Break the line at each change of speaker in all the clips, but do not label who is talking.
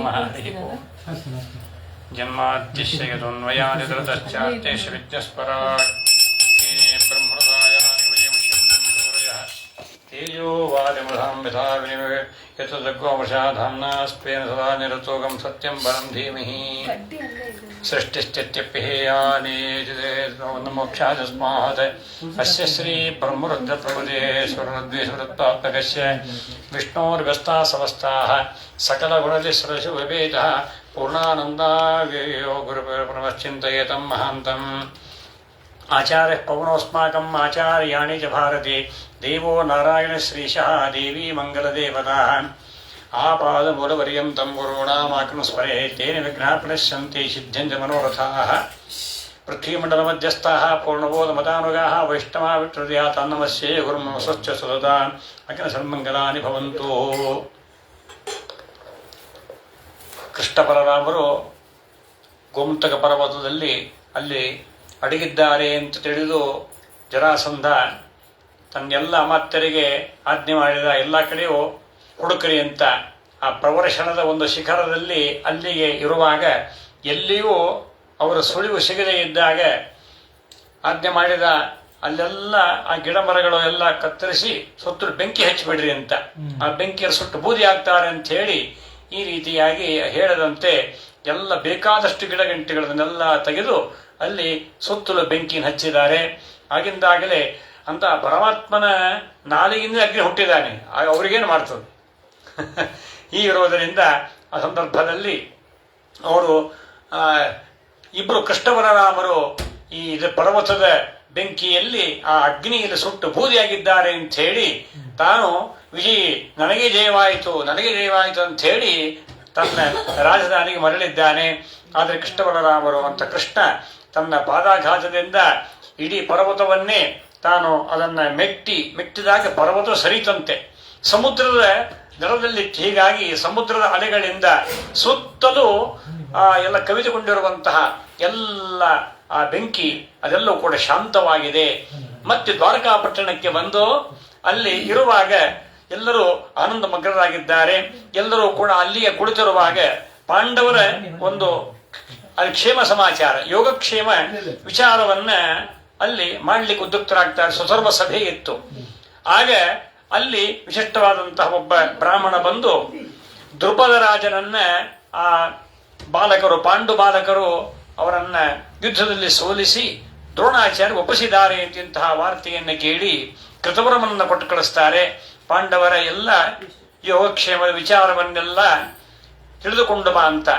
नमः हरिः ओम् जन्माद्यस्य यतोऽन्वयादितरतश्चार्तेषु विद्यस्पराट् तेने ब्रह्महृदायानि वयमुष्यं सूरयः तेजो वारिमृधां यथा विनिमय यतोदग्गोमशाधाम्ना स्वेन सदा निरतोगं सत्यं परं धीमहि सृष्टिस्थित्यप्यहेयानेजिदेवन्नमोक्षादस्मात् अस्य श्रीब्रह्मरुद्रप्रभुदेश्वरद्वेषवृत्तात्मकस्य विष्णोर्व्यस्ताः समस्ताः सकलगुणतिस्रशुभभेदः पूर्णानन्दाव्ययो गुरुपरमश्चिन्तयेतं महान्तम् आचार्यः पवनोऽस्माकम् आचार्याणि च भारते देवो नारायणश्रीशः देवी मङ्गलदेवताः आपादमूलपर्यन्तं गुरूणामात्मस्मरे तेन विघ्नाः प्रणश्यन्ति सिद्ध्यन्ति मनोरथाः पृथ्वीमण्डलमध्यस्थाः पूर्णबोधमतानुगाः वैष्णवा विष्णुर्या तन्नमस्ये गुरुं स्वच्छ सुदता अग्नसन्मङ्गलानि भवन्तु. ಕೃಷ್ಣ ಬಲರಾಮರು ಗೋಮುತಕ ಪರ್ವತದಲ್ಲಿ ಅಲ್ಲಿ ಅಡಗಿದ್ದಾರೆ ಅಂತ ತಿಳಿದು ಜರಾಸಂಧ ತನ್ನೆಲ್ಲ ಅಮಾತ್ಯರಿಗೆ ಆಜ್ಞೆ ಮಾಡಿದ ಎಲ್ಲ ಕಡೆಯೂ ಹುಡುಕರಿ ಅಂತ ಆ ಪ್ರವರ್ಷಣದ ಒಂದು ಶಿಖರದಲ್ಲಿ ಅಲ್ಲಿಗೆ ಇರುವಾಗ ಎಲ್ಲಿಯೂ ಅವರ ಸುಳಿವು ಸಿಗದೇ ಇದ್ದಾಗ ಆಜ್ಞೆ ಮಾಡಿದ ಅಲ್ಲೆಲ್ಲ ಆ ಗಿಡ ಮರಗಳು ಎಲ್ಲ ಕತ್ತರಿಸಿ ಸುತ್ತಲೂ ಬೆಂಕಿ ಹಚ್ಚಿಬಿಡ್ರಿ ಅಂತ. ಆ ಬೆಂಕಿಯಲ್ಲಿ ಸುಟ್ಟು ಬೂದಿ ಆಗ್ತಾರೆ ಅಂತ ಹೇಳಿ ಈ ರೀತಿಯಾಗಿ ಹೇಳದಂತೆ ಎಲ್ಲ ಬೇಕಾದಷ್ಟು ಗಿಡಗಂಟಿಗಳನ್ನೆಲ್ಲ ತೆಗೆದು ಅಲ್ಲಿ ಸುತ್ತಲೂ ಬೆಂಕಿನ ಹಚ್ಚಿದ್ದಾರೆ. ಆಗಿಂದಾಗಲೇ ಅಂತ ಪರಮಾತ್ಮನ ನಾಲಿಗಿಂದ ಅಗ್ನಿ ಹುಟ್ಟಿದ್ದಾನೆ, ಆಗ ಅವ್ರಿಗೇನು ಮಾಡ್ತದೆ ಹೀಗಿರೋದರಿಂದ ಆ ಸಂದರ್ಭದಲ್ಲಿ ಅವರು ಇಬ್ಬರು ಕೃಷ್ಣವರರಾಮರು ಈ ಪರ್ವತದ ಬೆಂಕಿಯಲ್ಲಿ ಆ ಅಗ್ನಿಯಲ್ಲಿ ಸುಟ್ಟು ಬೂದಿಯಾಗಿದ್ದಾರೆ ಅಂತ ಹೇಳಿ ತಾನು ವಿಜಯಿ ನನಗೆ ಜಯವಾಯಿತು ಅಂತ ಹೇಳಿ ತನ್ನ ರಾಜಧಾನಿಗೆ ಮರಳಿದ್ದಾನೆ. ಆದರೆ ಕೃಷ್ಣವರರಾಮರು ಅಂತ ಕೃಷ್ಣ ತನ್ನ ಪಾದಾಘಾತದಿಂದ ಇಡೀ ಪರ್ವತವನ್ನೇ ತಾನು ಅದನ್ನ ಮೆಟ್ಟಿದಾಗ ಪರ್ವತ ಸರಿತಂತೆ ಸಮುದ್ರದ ದಡದಲ್ಲಿ. ಹೀಗಾಗಿ ಸಮುದ್ರದ ಅಲೆಗಳಿಂದ ಸುತ್ತಲೂ ಎಲ್ಲ ಕವಿದುಕೊಂಡಿರುವಂತಹ ಎಲ್ಲ ಆ ಬೆಂಕಿ ಅದೆಲ್ಲವೂ ಕೂಡ ಶಾಂತವಾಗಿದೆ. ಮತ್ತೆ ದ್ವಾರಕಾಪಟ್ಟಣಕ್ಕೆ ಬಂದು ಅಲ್ಲಿ ಇರುವಾಗ ಎಲ್ಲರೂ ಆನಂದ ಮಗ್ನರಾಗಿದ್ದಾರೆ. ಎಲ್ಲರೂ ಕೂಡ ಅಲ್ಲಿಯೇ ಕುಳಿತಿರುವಾಗ ಪಾಂಡವರ ಒಂದು ಕ್ಷೇಮ ಸಮಾಚಾರ, ಯೋಗಕ್ಷೇಮ ವಿಚಾರವನ್ನ ಅಲ್ಲಿ ಮಾಡ್ಲಿಕ್ಕೆ ಉದ್ಯುಕ್ತರಾಗ್ತಾರೆ. ಸ್ವಸರ್ವ ಸಭೆ ಇತ್ತು. ಆಗ ಅಲ್ಲಿ ವಿಶಿಷ್ಟವಾದಂತಹ ಒಬ್ಬ ಬ್ರಾಹ್ಮಣ ಬಂದು ದ್ರುಪದ ರಾಜನನ್ನ ಆ ಬಾಲಕರು ಪಾಂಡು ಬಾಲಕರು ಅವರನ್ನ ಯುದ್ಧದಲ್ಲಿ ಸೋಲಿಸಿ ದ್ರೋಣಾಚಾರ್ಯ ಒಪ್ಪಿಸಿದ್ದಾರೆ ಎಂತಹ ವಾರ್ತೆಯನ್ನು ಕೇಳಿ ಕೃತವರಮನ್ನ ಕೊಟ್ಟು ಕಳಿಸ್ತಾರೆ. ಪಾಂಡವರ ಎಲ್ಲ ಯೋಗಕ್ಷೇಮದ ವಿಚಾರವನ್ನೆಲ್ಲ ತಿಳಿದುಕೊಂಡು ಬಾ ಅಂತ.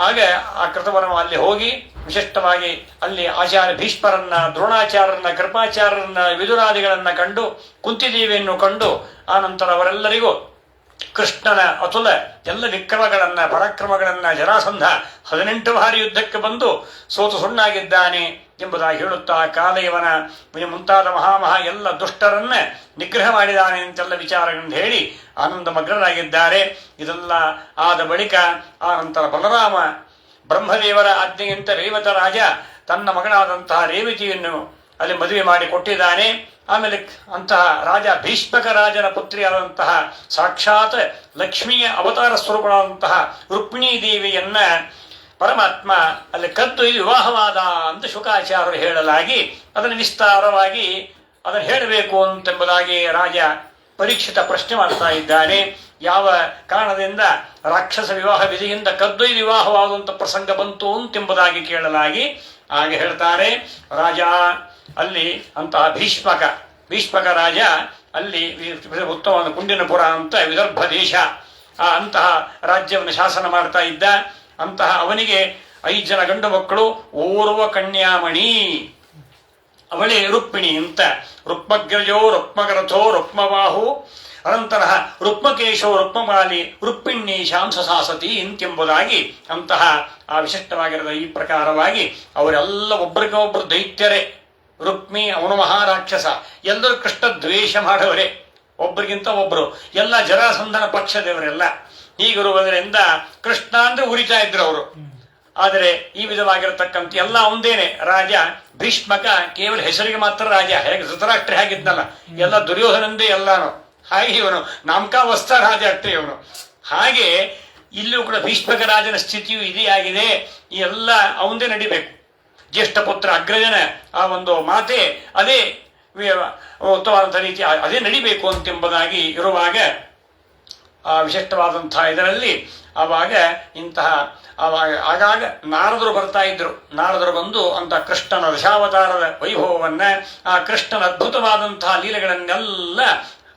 ಆಗ ಆ ಕೃತವರಮ ಅಲ್ಲಿ ಹೋಗಿ ವಿಶಿಷ್ಟವಾಗಿ ಅಲ್ಲಿ ಆಚಾರ್ಯ ಭೀಷ್ಮರನ್ನ, ದ್ರೋಣಾಚಾರ್ಯರನ್ನ, ಕೃಪಾಚಾರ್ಯರನ್ನ, ವಿದುರಾದಿಗಳನ್ನ ಕಂಡು ಕುಂತಿದೇವಿಯನ್ನು ಕಂಡು ಆ ನಂತರ ಅವರೆಲ್ಲರಿಗೂ ಕೃಷ್ಣನ ಅತುಲ ಎಲ್ಲ ವಿಕ್ರಮಗಳನ್ನ ಪರಾಕ್ರಮಗಳನ್ನ ಜರಾಸಂಧ 18 ಬಾರಿ ಯುದ್ಧಕ್ಕೆ ಬಂದು ಸೋತು ಸುಣ್ಣಾಗಿದ್ದಾನೆ ಎಂಬುದಾಗಿ ಹೇಳುತ್ತಾ ಕಾಲಯವನ ಮುಂತಾದ ಮಹಾಮಹಾ ಎಲ್ಲ ದುಷ್ಟರನ್ನ ನಿಗ್ರಹ ಮಾಡಿದ್ದಾನೆ ಅಂತೆಲ್ಲ ವಿಚಾರಗಳನ್ನು ಹೇಳಿ ಆನಂದ ಮಗ್ನರಾಗಿದ್ದಾರೆ. ಇದೆಲ್ಲ ಆದ ಬಳಿಕ ಆ ನಂತರ ಬಲರಾಮ ಬ್ರಹ್ಮದೇವರ ಆಜ್ಞೆಯಂತೆ ರೇವತ ರಾಜ ತನ್ನ ಮಗಳಾದಂತಹ ರೇವತಿಯನ್ನು ಅಲ್ಲಿ ಮದುವೆ ಮಾಡಿ ಕೊಟ್ಟಿದ್ದಾನೆ. ಆಮೇಲೆ ಅಂತಹ ರಾಜ ಭೀಷ್ಮಕ ರಾಜನ ಪುತ್ರಿಯಾದಂತಹ ಸಾಕ್ಷಾತ್ ಲಕ್ಷ್ಮಿಯ ಅವತಾರ ಸ್ವರೂಪಗಳಾದಂತಹ ರುಕ್ಮಿಣೀ ದೇವಿಯನ್ನ ಪರಮಾತ್ಮ ಅಲ್ಲಿ ಕದ್ದೊಯ್ದು ವಿವಾಹವಾದ ಅಂತ ಶುಕಾಚಾರ್ಯರು ಹೇಳಲಾಗಿ ಅದನ್ನು ವಿಸ್ತಾರವಾಗಿ ಅದನ್ನು ಹೇಳಬೇಕು ಅಂತೆಂಬುದಾಗಿ ರಾಜ ಪರೀಕ್ಷಿತ ಪ್ರಶ್ನೆ ಮಾಡ್ತಾ ಇದ್ದಾನೆ. ಯಾವ ಕಾರಣದಿಂದ ರಾಕ್ಷಸ ವಿವಾಹ ವಿಧಿಯಿಂದ ಕದ್ದೊಯ್ದು ವಿವಾಹವಾಗುವಂತ ಪ್ರಸಂಗ ಬಂತು ಅಂತೆಂಬುದಾಗಿ ಕೇಳಲಾಗಿ ಆಗ ಹೇಳ್ತಾರೆ ರಾಜ ಅಲ್ಲಿ ಅಂತಹ ಭೀಷ್ಮಕ ರಾಜ ಅಲ್ಲಿ ಉತ್ತಮವಾದ ಕುಂಡಿನಪುರ ಅಂತ ವಿದರ್ಭ ದೇಶ ಅಂತಹ ರಾಜ್ಯವನ್ನು ಶಾಸನ ಮಾಡ್ತಾ ಇದ್ದ. ಅಂತಹ ಅವನಿಗೆ 5 ಜನ ಗಂಡು ಮಕ್ಕಳು, ಓರ್ವ ಕನ್ಯಾಮಣಿ ಅವಳೇ ರುಕ್ಮಿಣಿ ಅಂತ. ರುಕ್ಮಗ್ರಜೋ ರುಕ್ಮಗರಥೋ ರುಕ್ಮಬಾಹು ಅನಂತರ ರುಕ್ಮಕೇಶೋ ರುಕ್ಮಮಾಲಿ ರುಕ್ಮಿಣಿ ಶಾಂಸಸಾಸತಿ ಇಂತೆಂಬುದಾಗಿ ಅಂತಹ ಆ ವಿಶಿಷ್ಟವಾಗಿರದ ಈ ಪ್ರಕಾರವಾಗಿ ಅವರೆಲ್ಲ ಒಬ್ಬರಿಗೊಬ್ಬರು ದೈತ್ಯರೇ. ರುಕ್ಮಿ ಅವನು ಮಹಾರಾಕ್ಷಸ, ಎಲ್ಲರೂ ಕೃಷ್ಣ ದ್ವೇಷ ಮಾಡುವರೆ, ಒಬ್ಬರಿಗಿಂತ ಒಬ್ಬರು ಎಲ್ಲ ಜರಾಸಂಧನ ಪಕ್ಷದವರೆಲ್ಲ. ಹೀಗಿರುವುದರಿಂದ ಕೃಷ್ಣ ಅಂದ್ರೆ ಉರಿತಾ ಇದ್ರು ಅವರು. ಆದರೆ ಈ ವಿಧವಾಗಿರತಕ್ಕಂಥ ಎಲ್ಲ ಒಂದೇನೆ ರಾಜ ಭೀಷ್ಮಕ ಕೇವಲ ಹೆಸರಿಗೆ ಮಾತ್ರ ರಾಜ. ಹೇಗೆ ಧೃತರಾಷ್ಟ್ರ ಹೇಗಿದ್ನಲ್ಲ, ಎಲ್ಲ ದುರ್ಯೋಧನಂದೇ ಎಲ್ಲಾನು, ಹಾಗೆ ಇವನು ನಾಮಕಾವಸ್ಥ ರಾಜ ಅಷ್ಟೇ ಇವನು. ಹಾಗೆ ಇಲ್ಲೂ ಕೂಡ ಭೀಷ್ಮಕ ರಾಜನ ಸ್ಥಿತಿಯು ಇದೇ ಆಗಿದೆ. ಈ ಎಲ್ಲ ಅವಂದೇ ನಡಿಬೇಕು. ಜ್ಯೇಷ್ಠ ಪುತ್ರ ಅಗ್ರಜನ ಆ ಒಂದು ಮಾತೆ ಅದೇ ಉತ್ತಮವಾದಂಥ ರೀತಿ ಅದೇ ನಡಿಬೇಕು ಅಂತೆಂಬುದಾಗಿ ಇರುವಾಗ ಆ ವಿಶಿಷ್ಟವಾದಂತಹ ಇದರಲ್ಲಿ ಆವಾಗ ಇಂತಹ ಆಗಾಗ ನಾರದರು ಬರ್ತಾ ಇದ್ರು. ನಾರದರು ಬಂದು ಅಂತ ಕೃಷ್ಣನ ದಶಾವತಾರದ ವೈಭವವನ್ನ, ಆ ಕೃಷ್ಣನ ಅದ್ಭುತವಾದಂತಹ ಲೀಲೆಗಳನ್ನೆಲ್ಲ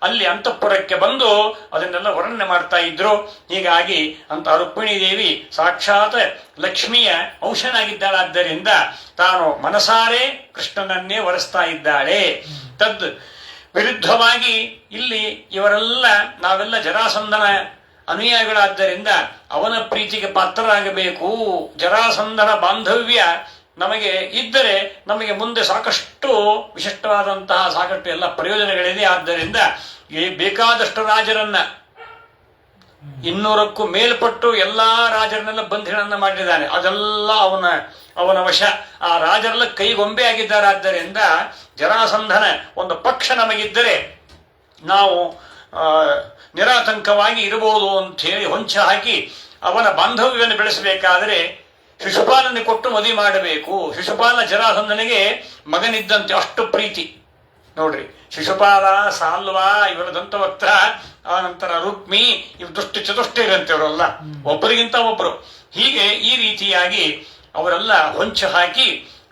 ಅಲ್ಲಿ ಅಂತಃಪುರಕ್ಕೆ ಬಂದು ಅದನ್ನೆಲ್ಲ ವರ್ಣನೆ ಮಾಡ್ತಾ ಇದ್ರು. ಹೀಗಾಗಿ ಅಂತ ರುಕ್ಮಿಣೀ ದೇವಿ ಸಾಕ್ಷಾತ್ ಲಕ್ಷ್ಮಿಯ ಅಂಶನಾಗಿದ್ದಾಳಾದ್ದರಿಂದ ತಾನು ಮನಸಾರೆ ಕೃಷ್ಣನನ್ನೇ ವರಿಸ್ತಾ ಇದ್ದಾಳೆ. ತದ್ ವಿರುದ್ಧವಾಗಿ ಇಲ್ಲಿ ಇವರೆಲ್ಲ ನಾವೆಲ್ಲ ಜರಾಸಂಧನ ಅನುಯಾಯಿಗಳಾದ್ದರಿಂದ ಅವನ ಪ್ರೀತಿಗೆ ಪಾತ್ರರಾಗಬೇಕು. ಜರಾಸಂಧನ ಬಾಂಧವ್ಯ ನಮಗೆ ಇದ್ದರೆ ನಮಗೆ ಮುಂದೆ ಸಾಕಷ್ಟು ವಿಶಿಷ್ಟವಾದಂತಹ ಸಾಕಷ್ಟು ಎಲ್ಲ ಪ್ರಯೋಜನಗಳಿದೆ. ಆದ್ದರಿಂದ ಬೇಕಾದಷ್ಟು ರಾಜರನ್ನ 200ಕ್ಕೂ ಮೇಲ್ಪಟ್ಟು ಎಲ್ಲಾ ರಾಜರನ್ನೆಲ್ಲ ಬಂಧಿಗಳನ್ನ ಮಾಡಿದ್ದಾನೆ. ಅದೆಲ್ಲ ಅವನ ವಶ. ಆ ರಾಜರೆಲ್ಲ ಕೈಗೊಂಬೆ ಆಗಿದ್ದಾರಾದ್ದರಿಂದ ಜರಾಸಂಧನ ಒಂದು ಪಕ್ಷ ನಮಗಿದ್ದರೆ ನಾವು ನಿರಾತಂಕವಾಗಿ ಇರಬಹುದು ಅಂತ ಹೇಳಿ ಹೊಂಚ ಹಾಕಿ ಅವನ ಬಾಂಧವ್ಯವನ್ನು ಬೆಳೆಸಬೇಕಾದರೆ ಶಿಶುಪಾಲನೆ ಕೊಟ್ಟು ಮದುವೆ ಮಾಡಬೇಕು. ಶಿಶುಪಾಲ ಜರಾಸಂಧನಿಗೆ ಮಗನಿದ್ದಂತೆ ಅಷ್ಟು ಪ್ರೀತಿ ನೋಡ್ರಿ. ಶಿಶುಪಾಲ, ಸಾಲ್ವ, ಇವರ ದಂತವಕ್ತ, ಆ ನಂತರ ರುಕ್ಮಿ, ಇವ್ ದುಷ್ಟ ಚತುಷ್ಟೇರಂತೆ ಇವರೆಲ್ಲ ಒಬ್ಬರಿಗಿಂತ ಒಬ್ಬರು. ಹೀಗೆ ಈ ರೀತಿಯಾಗಿ ಅವರೆಲ್ಲ ಹೊಂಚ ಹಾಕಿ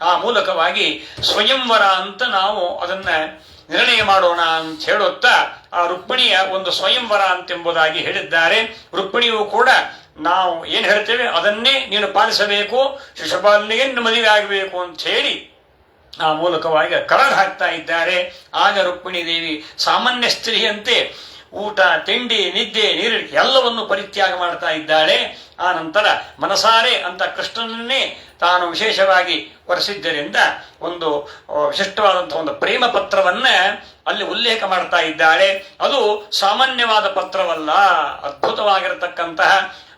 ಆ ಮೂಲಕವಾಗಿ ಸ್ವಯಂವರ ಅಂತ ನಾವು ಅದನ್ನ ನಿರ್ಣಯ ಮಾಡೋಣ ಅಂತ ಹೇಳುತ್ತಾ ಆ ರುಕ್ಮಿಣಿಯ ಒಂದು ಸ್ವಯಂವರ ಅಂತೆಂಬುದಾಗಿ ಹೇಳಿದ್ದಾರೆ. ರುಕ್ಮಿಣಿಯು ಕೂಡ ನಾವು ಏನ್ ಹೇಳ್ತೇವೆ ಅದನ್ನೇ ನೀನು ಪಾಲಿಸಬೇಕು, ಶಿಶುಪಾಲನಿಗೆ ಮದುವೆ ಆಗಬೇಕು ಅಂತ ಹೇಳಿ ಆ ಮೂಲಕವಾಗಿ ಕರಡು ಹಾಕ್ತಾ ಇದ್ದಾರೆ. ಆಗ ರುಕ್ಮಿಣೀ ದೇವಿ ಸಾಮಾನ್ಯ ಸ್ತ್ರೀಯಂತೆ ಊಟ, ತಿಂಡಿ, ನಿದ್ದೆ, ನೀರು ಎಲ್ಲವನ್ನು ಪರಿತ್ಯಾಗ ಮಾಡ್ತಾ ಇದ್ದಾಳೆ. ಆ ನಂತರ ಮನಸಾರೆ ಅಂತ ಕೃಷ್ಣನನ್ನೇ ತಾನು ವಿಶೇಷವಾಗಿ ವರಿಸಿದ್ದರಿಂದ ಒಂದು ವಿಶಿಷ್ಟವಾದಂತಹ ಒಂದು ಪ್ರೇಮ ಪತ್ರವನ್ನ ಅಲ್ಲಿ ಉಲ್ಲೇಖ ಮಾಡ್ತಾ ಇದ್ದಾಳೆ. ಅದು ಸಾಮಾನ್ಯವಾದ ಪತ್ರವಲ್ಲ, ಅದ್ಭುತವಾಗಿರತಕ್ಕಂತಹ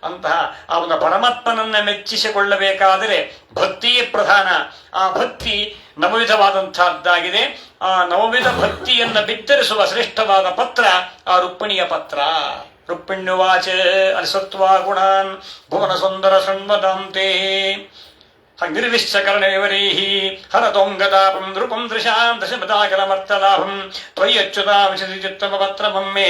ಅಂತಹ ಅವನ ಪರಮಾತ್ಮನನ್ನ ಮೆಚ್ಚಿಸಿಕೊಳ್ಳಬೇಕಾದರೆ ಭಕ್ತಿಯೇ ಪ್ರಧಾನ. ಆ ಭಕ್ತಿ ನವವಿಧವಾದಂತಹದ್ದಾಗಿದೆ. ಆ ನವವಿಧ ಭಕ್ತಿಯನ್ನ ಬಿತ್ತರಿಸುವ ಶ್ರೇಷ್ಠವಾದ ಪತ್ರ ಆ ರುಕ್ಮಿಣಿಯ ಪತ್ರ. ರುಕ್ಮಿಣ್ಯುವಾಚ ಅನಿಸತ್ವಾ ಗುಣಾನ್ ಭುವನ ಸುಂದರ ಶೃಣ್ವದಾಂತೆ ನಿರ್ವಿಶ್ಚಕರಣೇವರೀಹಿ ಹರತೋಂಗತಾಪಂ ನೃಪಂ ದೃಶಾಂ ದಶಮದಾಕಲಮರ್ಥಲಾಭಂ ತ್ವಯ್ಯಚ್ಯುತಾಂಶಿ ಚಿತ್ತಮ ಪತ್ರಮಮ್ಮೆ.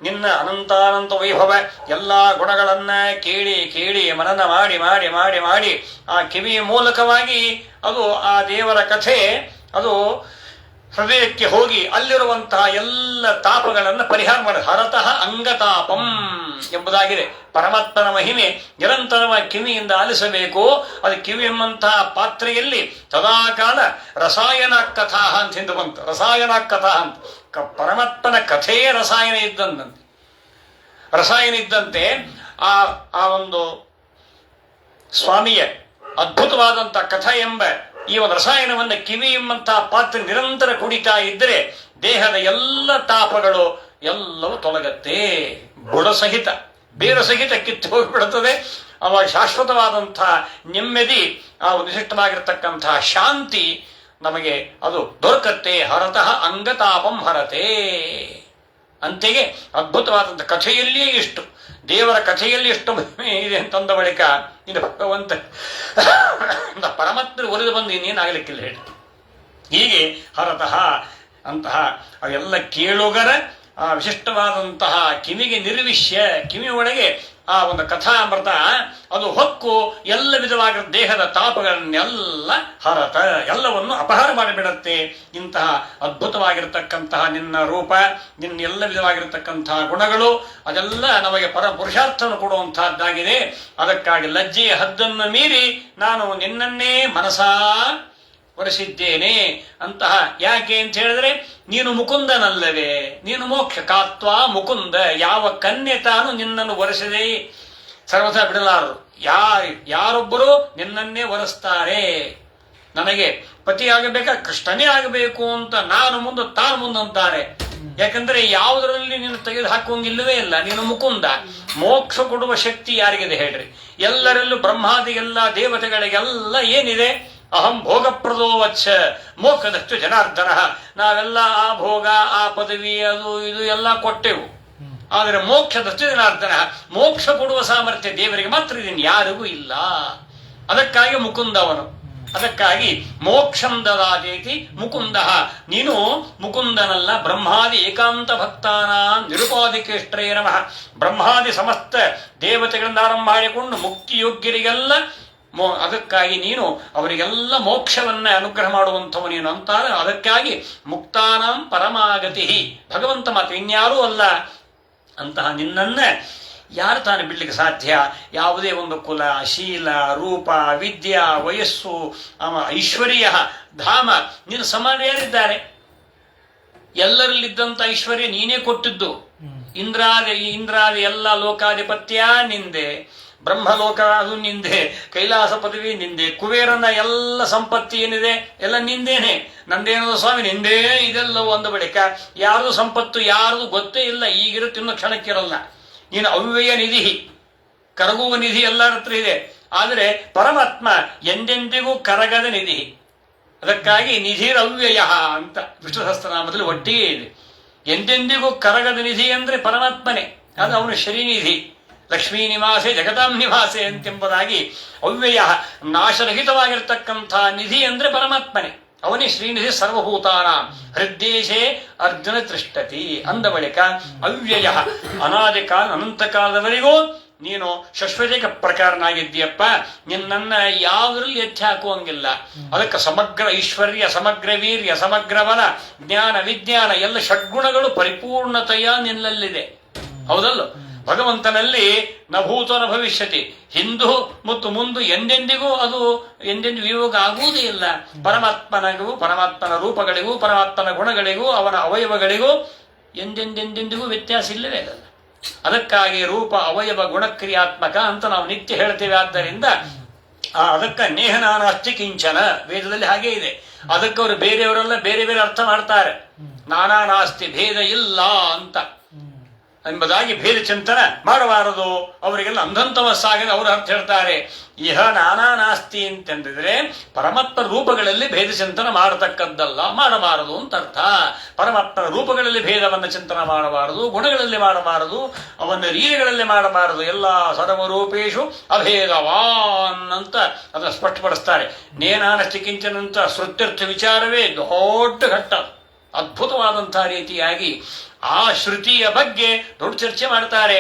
ನಿನ್ನ ಅನಂತಾನಂತ ವೈಭವ ಎಲ್ಲಾ ಗುಣಗಳನ್ನ ಕೇಳಿ ಕೇಳಿ ಮನನ ಮಾಡಿ ಮಾಡಿ ಮಾಡಿ ಮಾಡಿ ಆ ಕಿವಿಯ ಮೂಲಕವಾಗಿ ಅದು ಆ ದೇವರ ಕಥೆ ಅದು ಹೃದಯಕ್ಕೆ ಹೋಗಿ ಅಲ್ಲಿರುವಂತಹ ಎಲ್ಲ ತಾಪಗಳನ್ನು ಪರಿಹಾರ ಮಾಡಿ ಹರತಃ ಅಂಗತಾಪಂ ಎಂಬುದಾಗಿದೆ. ಪರಮಾತ್ಮನ ಮಹಿಮೆ ನಿರಂತರವಾಗಿ ಕಿವಿಯಿಂದ ಆಲಿಸಬೇಕು. ಅದು ಕಿವಿ ಎಂಬಂತಹ ಪಾತ್ರೆಯಲ್ಲಿ ಸದಾಕಾಲ ರಸಾಯನ ಕಥಾ ಅಂತ ಹಿಂದೆ ಬಂತು. ರಸಾಯನ ಕಥಾ ಅಂತ ಪರಮಾತ್ಮನ ಕಥೆಯೇ ರಸಾಯನ ಇದ್ದಂತೆ. ರಸಾಯನ ಇದ್ದಂತೆ ಆ ಒಂದು ಸ್ವಾಮಿಯ ಅದ್ಭುತವಾದಂತಹ ಕಥೆ ಎಂಬ ಈ ಒಂದು ರಸಾಯನವನ್ನು ಕಿವಿ ಎಂಬಂತಹ ಪಾತ್ರೆ ನಿರಂತರ ಕುಡಿತಾ ಇದ್ರೆ ದೇಹದ ಎಲ್ಲ ತಾಪಗಳು ಎಲ್ಲವೂ ತೊಲಗತ್ತೆ. ಬುಡ ಸಹಿತ ಬೇರು ಸಹಿತ ಕಿತ್ತು ಹೋಗಿಬಿಡುತ್ತದೆ. ಅವಾಗ ಶಾಶ್ವತವಾದಂತಹ ನೆಮ್ಮದಿ, ಆ ವಿಶಿಷ್ಟವಾಗಿರ್ತಕ್ಕಂತಹ ಶಾಂತಿ ನಮಗೆ ಅದು ದೊರಕತ್ತೆ. ಹರತಃ ಅಂಗತಾಪಂ ಹರತೆ. ಅಂತೆಯೇ ಅದ್ಭುತವಾದಂಥ ಕಥೆಯಲ್ಲಿಯೇ ಇಷ್ಟು ದೇವರ ಕಥೆಯಲ್ಲಿ ಎಷ್ಟು ಮಹಿಮೆ ಇದೆ ಅಂತಂದ ಬಳಿಕ ಇದು ಭಗವಂತ ಪರಮಾತ್ಮರು ಒಲಿದು ಬಂದು ಇನ್ನೇನಾಗಲಿಕ್ಕಿಲ್ಲ ಹೇಳಿ. ಹೀಗೆ ಹರತಃ ಅಂತಹ ಅವೆಲ್ಲ ಕೇಳುಗರ ಆ ವಿಶಿಷ್ಟವಾದಂತಹ ಕಿವಿಗೆ ನಿರ್ವಿಷ್ಯ, ಕಿವಿ ಒಳಗೆ ಆ ಒಂದು ಕಥಾಮೃತ ಅದು ಹೊಕ್ಕು ಎಲ್ಲ ವಿಧವಾಗಿ ದೇಹದ ತಾಪಗಳನ್ನೆಲ್ಲ ಹರತ ಎಲ್ಲವನ್ನು ಅಪಹಾರ ಮಾಡಿಬಿಡತ್ತೆ. ಇಂತಹ ಅದ್ಭುತವಾಗಿರತಕ್ಕಂತಹ ನಿನ್ನ ರೂಪ, ನಿನ್ನ ಎಲ್ಲ ವಿಧವಾಗಿರತಕ್ಕಂತಹ ಗುಣಗಳು ಅದೆಲ್ಲ ನಮಗೆ ಪುರುಷಾರ್ಥವನ್ನು ಕೊಡುವಂತಹದ್ದಾಗಿದೆ. ಅದಕ್ಕಾಗಿ ಲಜ್ಜೆಯ ಹದ್ದನ್ನು ಮೀರಿ ನಾನು ನಿನ್ನನ್ನೇ ಮನಸಾ ವರಿಸಿದ್ದೇನೆ ಅಂತಹ. ಯಾಕೆ ಅಂತ ಹೇಳಿದ್ರೆ ನೀನು ಮುಕುಂದನಲ್ಲವೇ, ನೀನು ಮೋಕ್ಷ ಕಾತ್ವಾ ಮುಕುಂದ. ಯಾವ ಕನ್ಯೆ ತಾನು ನಿನ್ನನ್ನು ವರಿಸದೆ ಸರ್ವಥಾ ಬಿಡಲಾರರು. ಯಾರೊಬ್ಬರು ನಿನ್ನನ್ನೇ ವರಿಸ್ತಾರೆ. ನನಗೆ ಪತಿ ಆಗಬೇಕಾ, ಕೃಷ್ಣನೇ ಆಗಬೇಕು ಅಂತ ನಾನು ಮುಂದೆ ತಾನು ಮುಂದಂತಾರೆ. ಯಾಕಂದ್ರೆ ಯಾವುದರಲ್ಲಿ ನೀನು ತೆಗೆದು ಹಾಕುವಂಗಿಲ್ಲವೇ ಇಲ್ಲ. ನೀನು ಮುಕುಂದ. ಮೋಕ್ಷ ಕೊಡುವ ಶಕ್ತಿ ಯಾರಿಗಿದೆ ಹೇಳ್ರಿ? ಎಲ್ಲರಲ್ಲೂ ಬ್ರಹ್ಮಾದಿ ಎಲ್ಲ ದೇವತೆಗಳಿಗೆಲ್ಲ ಏನಿದೆ? ಅಹಂ ಭೋಗಪ್ರದೋ ವತ್ಸ ಮೋಕ್ಷದಷ್ಟು ಜನಾರ್ದನ. ನಾವೆಲ್ಲ ಆ ಭೋಗ, ಆ ಪದವಿ, ಅದು ಇದು ಎಲ್ಲ ಕೊಟ್ಟೆವು. ಆದರೆ ಮೋಕ್ಷ ದೃಷ್ಟಿಜನಾರ್ದನ, ಮೋಕ್ಷ ಕೊಡುವ ಸಾಮರ್ಥ್ಯ ದೇವರಿಗೆ ಮಾತ್ರ ಇದನ್ನು ಯಾರಿಗೂ ಇಲ್ಲ. ಅದಕ್ಕಾಗಿ ಮುಕುಂದ ಅವನು. ಅದಕ್ಕಾಗಿ ಮೋಕ್ಷಂ ದದಾದೇತಿ ಮುಕುಂದ. ನೀನು ಮುಕುಂದನಲ್ಲ, ಬ್ರಹ್ಮಾದಿ ಏಕಾಂತ ಭಕ್ತಾನ ನಿರುಪಾಧಿಕೇಷ್ಟರೇ ನಮಃ. ಬ್ರಹ್ಮಾದಿ ಸಮಸ್ತ ದೇವತೆಗಳಿಂದ ಆರಂಭ ಮಾಡಿಕೊಂಡು ಮುಕ್ತಿಯೋಗ್ಯರಿಗೆಲ್ಲ ಅದಕ್ಕಾಗಿ ನೀನು ಅವರಿಗೆಲ್ಲ ಮೋಕ್ಷವನ್ನ ಅನುಗ್ರಹ ಮಾಡುವಂಥವು ನೀನು ಅಂತಾರೆ. ಅದಕ್ಕಾಗಿ ಮುಕ್ತಾನಾಂ ಪರಮಾಗತಿ, ಭಗವಂತ ಮಾತ್ರ, ಇನ್ಯಾರೂ ಅಲ್ಲ. ಅಂತಹ ನಿನ್ನನ್ನ ಯಾರು ತಾನು ಬಿಡ್ಲಿಕ್ಕೆ ಸಾಧ್ಯ? ಯಾವುದೇ ಒಂದು ಕುಲ, ಶೀಲ, ರೂಪ, ವಿದ್ಯಾ, ವಯಸ್ಸು, ಐಶ್ವರ್ಯ, ಧಾಮ, ನೀನು ಸಮಾನ ಯಾರಿದ್ದಾರೆ? ಎಲ್ಲರಲ್ಲಿದ್ದಂಥ ಐಶ್ವರ್ಯ ನೀನೇ ಕೊಟ್ಟಿದ್ದು. ಇಂದ್ರಾದಿ ಎಲ್ಲ ಲೋಕಾಧಿಪತ್ಯ ನಿಂದೆ, ಬ್ರಹ್ಮಲೋಕ ಅದು ನಿಂದೆ, ಕೈಲಾಸ ಪದವಿ ನಿಂದೆ, ಕುಬೇರನ ಎಲ್ಲ ಸಂಪತ್ತಿ ಏನಿದೆ ಎಲ್ಲ ನಿಂದೇನೆ. ನಂದೇನೋ ಸ್ವಾಮಿ ನಿಂದೇ ಇದೆಲ್ಲವೂ ಅಂದ ಬಳಿಕ ಯಾರ್ದು ಸಂಪತ್ತು ಯಾರ್ದು ಗೊತ್ತೇ ಇಲ್ಲ. ಈಗಿರುತ್ತೆ, ಇನ್ನೂ ಕ್ಷಣಕ್ಕಿರಲ್ಲ. ನೀನು ಅವ್ಯಯ ನಿಧಿ, ಕರಗುವ ನಿಧಿ ಎಲ್ಲರ ಹತ್ರ ಇದೆ. ಆದರೆ ಪರಮಾತ್ಮ ಎಂದೆಂದಿಗೂ ಕರಗದ ನಿಧಿ. ಅದಕ್ಕಾಗಿ ನಿಧಿರ್ ಅವ್ಯಯ ಅಂತ ವಿಷ್ಣು ಸಹಸ್ರನಾಮದಲ್ಲಿ ಒಟ್ಟಿಗೆ ಇದೆ. ಎಂದೆಂದಿಗೂ ಕರಗದ ನಿಧಿ ಅಂದ್ರೆ ಪರಮಾತ್ಮನೇ, ಅದು ಅವನು ಶ್ರೀನಿಧಿ. ಲಕ್ಷ್ಮೀ ನಿವಾಸೆ ಜಗತಾಂ ನಿವಾಸೆ ಅಂತೆಂಬುದಾಗಿ ಅವ್ಯಯ, ನಾಶರಹಿತವಾಗಿರ್ತಕ್ಕಂಥ ನಿಧಿ ಅಂದ್ರೆ ಪರಮಾತ್ಮನೇ, ಅವನೇ ಶ್ರೀನಿಧಿ. ಸರ್ವಭೂತಾನ ಹೃದ್ದೇಶೇ ಅರ್ಜುನ ತಿಷ್ಠತಿ ಅಂದ ಬಳಿಕ ಅವ್ಯಯ, ಅನಾದಿ ಕಾಲ ಅನಂತ ಕಾಲದವರೆಗೂ ನೀನು ಶಾಶ್ವತ ಪ್ರಕಾರನಾಗಿದ್ದೀಯಪ್ಪ. ನಿನ್ನನ್ನ ಯಾವುದ್ರಲ್ಲಿ ಎತ್ತಿ ಹಾಕುವಂಗಿಲ್ಲ. ಅದಕ್ಕೆ ಸಮಗ್ರ ಐಶ್ವರ್ಯ, ಸಮಗ್ರ ವೀರ್ಯ, ಸಮಗ್ರ ಬಲ, ಜ್ಞಾನ, ವಿಜ್ಞಾನ ಎಲ್ಲ ಷಡ್ಗುಣಗಳು ಪರಿಪೂರ್ಣತೆಯ ನಿನ್ನಲ್ಲಿದೆ. ಹೌದಲ್ಲ? ಭಗವಂತನಲ್ಲಿ ನಭೂತ ನ ಭವಿಷ್ಯತಿ, ಹಿಂದೂ ಮತ್ತು ಮುಂದು ಎಂದೆಂದಿಗೂ ಅದು ಎಂದೆಂದಿಗೂ ವಿಯೋಗ ಆಗುವುದೇ ಇಲ್ಲ. ಪರಮಾತ್ಮನಿಗೂ, ಪರಮಾತ್ಮನ ರೂಪಗಳಿಗೂ, ಪರಮಾತ್ಮನ ಗುಣಗಳಿಗೂ, ಅವನ ಅವಯವಗಳಿಗೂ ಎಂದೆಂದೆಂದೆಂದಿಗೂ ವ್ಯತ್ಯಾಸ ಇಲ್ಲವೇ ಇಲ್ಲ. ಅದಕ್ಕಾಗಿ ರೂಪ ಅವಯವ ಗುಣಕ್ರಿಯಾತ್ಮಕ ಅಂತ ನಾವು ನಿತ್ಯ ಹೇಳ್ತೇವೆ. ಆದ್ದರಿಂದ ಅದಕ್ಕೆ ನೇಹನಾನಾಸ್ತಿ ಕಿಂಚನ, ವೇದದಲ್ಲಿ ಹಾಗೆ ಇದೆ. ಅದಕ್ಕೆ ಅವರು ಬೇರೆಯವರೆಲ್ಲ ಬೇರೆ ಬೇರೆ ಅರ್ಥ ಮಾಡ್ತಾರೆ. ನಾನಾ ನಾಸ್ತಿ, ಭೇದ ಇಲ್ಲ ಅಂತ ಎಂಬುದಾಗಿ ಭೇದ ಚಿಂತನ ಮಾಡಬಾರದು. ಅವರಿಗೆಲ್ಲ ಅಂಧಂತಮಸ್ಸಾಗದೆ ಅವರು ಅರ್ಥ ಹೇಳ್ತಾರೆ. ಇಹ ನಾನಾ ನಾಸ್ತಿ ಅಂತಂದಿದ್ರೆ ಪರಮಾತ್ಮ ರೂಪಗಳಲ್ಲಿ ಭೇದ ಚಿಂತನ ಮಾಡತಕ್ಕದ್ದಲ್ಲ, ಮಾಡಬಾರದು ಅಂತ ಅರ್ಥ. ಪರಮಾತ್ಮನ ರೂಪಗಳಲ್ಲಿ ಭೇದವನ್ನು ಚಿಂತನ ಮಾಡಬಾರದು, ಗುಣಗಳಲ್ಲಿ ಮಾಡಬಾರದು, ಅವನ ರೀತಿಗಳಲ್ಲಿ ಮಾಡಬಾರದು. ಎಲ್ಲ ಸರ್ವರೂಪೇಶು ಅಭೇದವಾನ್ ಅಂತ ಅದನ್ನು ಸ್ಪಷ್ಟಪಡಿಸ್ತಾರೆ. ನೇನಾನಸ್ತಿ ಕಿಂಚನಂತ ಶ್ರುತ್ಯರ್ಥ ವಿಚಾರವೇ ದೊಡ್ಡ ಘಟ್ಟ. ಅದ್ಭುತವಾದಂತಹ ರೀತಿಯಾಗಿ ಆ ಶ್ರುತಿಯ ಬಗ್ಗೆ ದೊಡ್ಡ ಚರ್ಚೆ ಮಾಡ್ತಾರೆ.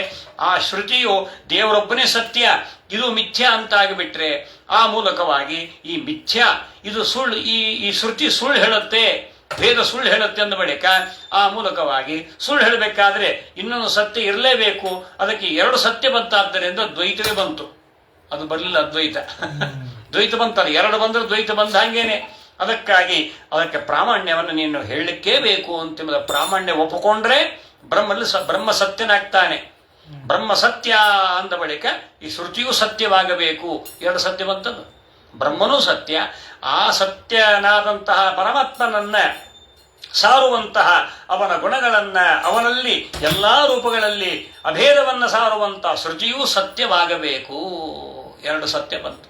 ಆ ಶ್ರುತಿಯು ದೇವರೊಬ್ಬನೇ ಸತ್ಯ, ಇದು ಮಿಥ್ಯ ಅಂತ ಆಗಿಬಿಟ್ರೆ ಆ ಮೂಲಕವಾಗಿ ಈ ಮಿಥ್ಯ ಇದು ಸುಳ್ಳು, ಈ ಶ್ರುತಿ ಸುಳ್ಳು ಹೇಳುತ್ತೆ, ಭೇದ ಸುಳ್ಳು ಹೇಳುತ್ತೆ ಅಂದ ಬಳಿಕ ಆ ಮೂಲಕವಾಗಿ ಸುಳ್ಳು ಹೇಳಬೇಕಾದ್ರೆ ಇನ್ನೊಂದು ಸತ್ಯ ಇರಲೇಬೇಕು. ಅದಕ್ಕೆ ಎರಡು ಸತ್ಯ ಬಂತಾದ್ದರಿಂದ ದ್ವೈತವೇ ಬಂತು. ಅದು ಬರಲಿಲ್ಲ ಅದ್ವೈತ, ದ್ವೈತ ಬಂತಲ್ಲ. ಎರಡು ಬಂದ್ರೆ ದ್ವೈತ ಬಂದ ಹಾಗೇನೆ. ಅದಕ್ಕಾಗಿ ಅದಕ್ಕೆ ಪ್ರಾಮಾಣ್ಯವನ್ನು ನೀನು ಹೇಳಲಿಕ್ಕೇ ಬೇಕು ಅಂತ ಪ್ರಾಮಾಣ್ಯ ಒಪ್ಪಿಕೊಂಡ್ರೆ ಬ್ರಹ್ಮ ಸತ್ಯನಾಗ್ತಾನೆ. ಬ್ರಹ್ಮ ಸತ್ಯ ಅಂದ ಬಳಿಕ ಈ ಶ್ರುತಿಯೂ ಸತ್ಯವಾಗಬೇಕು. ಎರಡು ಸತ್ಯ ಬಂತದ್ದು. ಬ್ರಹ್ಮನೂ ಸತ್ಯ, ಆ ಸತ್ಯನಾದಂತಹ ಪರಮಾತ್ಮನನ್ನ ಸಾರುವಂತಹ ಅವನ ಗುಣಗಳನ್ನ, ಅವನಲ್ಲಿ ಎಲ್ಲಾ ರೂಪಗಳಲ್ಲಿ ಅಭೇದವನ್ನ ಸಾರುವಂತಹ ಶ್ರುತಿಯೂ ಸತ್ಯವಾಗಬೇಕು. ಎರಡು ಸತ್ಯ ಬಂತು.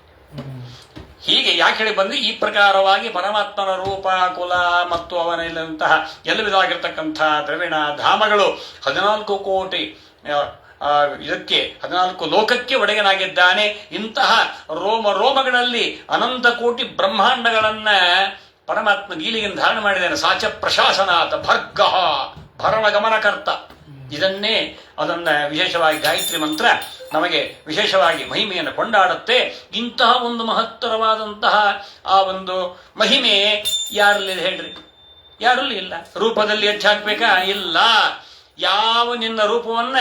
ಹೀಗೆ ಯಾಕೆ ಹೇಳಿ ಬಂದು ಈ ಪ್ರಕಾರವಾಗಿ ಪರಮಾತ್ಮನ ರೂಪ, ಕುಲ ಮತ್ತು ಅವನಲ್ಲಿರುವಂತಹ ಎಲ್ಲ ವಿಧವಾಗಿರ್ತಕ್ಕಂಥ ದ್ರವಿಣ ಧಾಮಗಳು 14 ಕೋಟಿ ಇದಕ್ಕೆ 14 ಲೋಕಕ್ಕೆ ಒಡೆಯನಾಗಿದ್ದಾನೆ. ಇಂತಹ ರೋಮಗಳಲ್ಲಿ ಅನಂತ ಕೋಟಿ ಬ್ರಹ್ಮಾಂಡಗಳನ್ನ ಪರಮಾತ್ಮ ಗೀಲಿಗೆಯನ್ನು ಧಾರಣ ಮಾಡಿದ್ದಾನೆ. ಸಾಚ ಪ್ರಶಾಸನಾಥ ಭರ್ಗ ಭರಣ ಗಮನಕರ್ತ. ಇದನ್ನೇ ಅದನ್ನ ವಿಶೇಷವಾಗಿ ಗಾಯತ್ರಿ ಮಂತ್ರ ನಮಗೆ ವಿಶೇಷವಾಗಿ ಮಹಿಮೆಯನ್ನು ಕೊಂಡಾಡುತ್ತೆ. ಇಂತಹ ಒಂದು ಮಹತ್ತರವಾದಂತಹ ಆ ಒಂದು ಮಹಿಮೆ ಯಾರಲ್ಲಿ ಹೇಳ್ರಿ? ಯಾರಲ್ಲಿ ಇಲ್ಲ. ರೂಪದಲ್ಲಿ ಎತ್ತಿ ಹಾಕ್ಬೇಕಾ? ಇಲ್ಲ. ಯಾವ ನಿನ್ನ ರೂಪವನ್ನ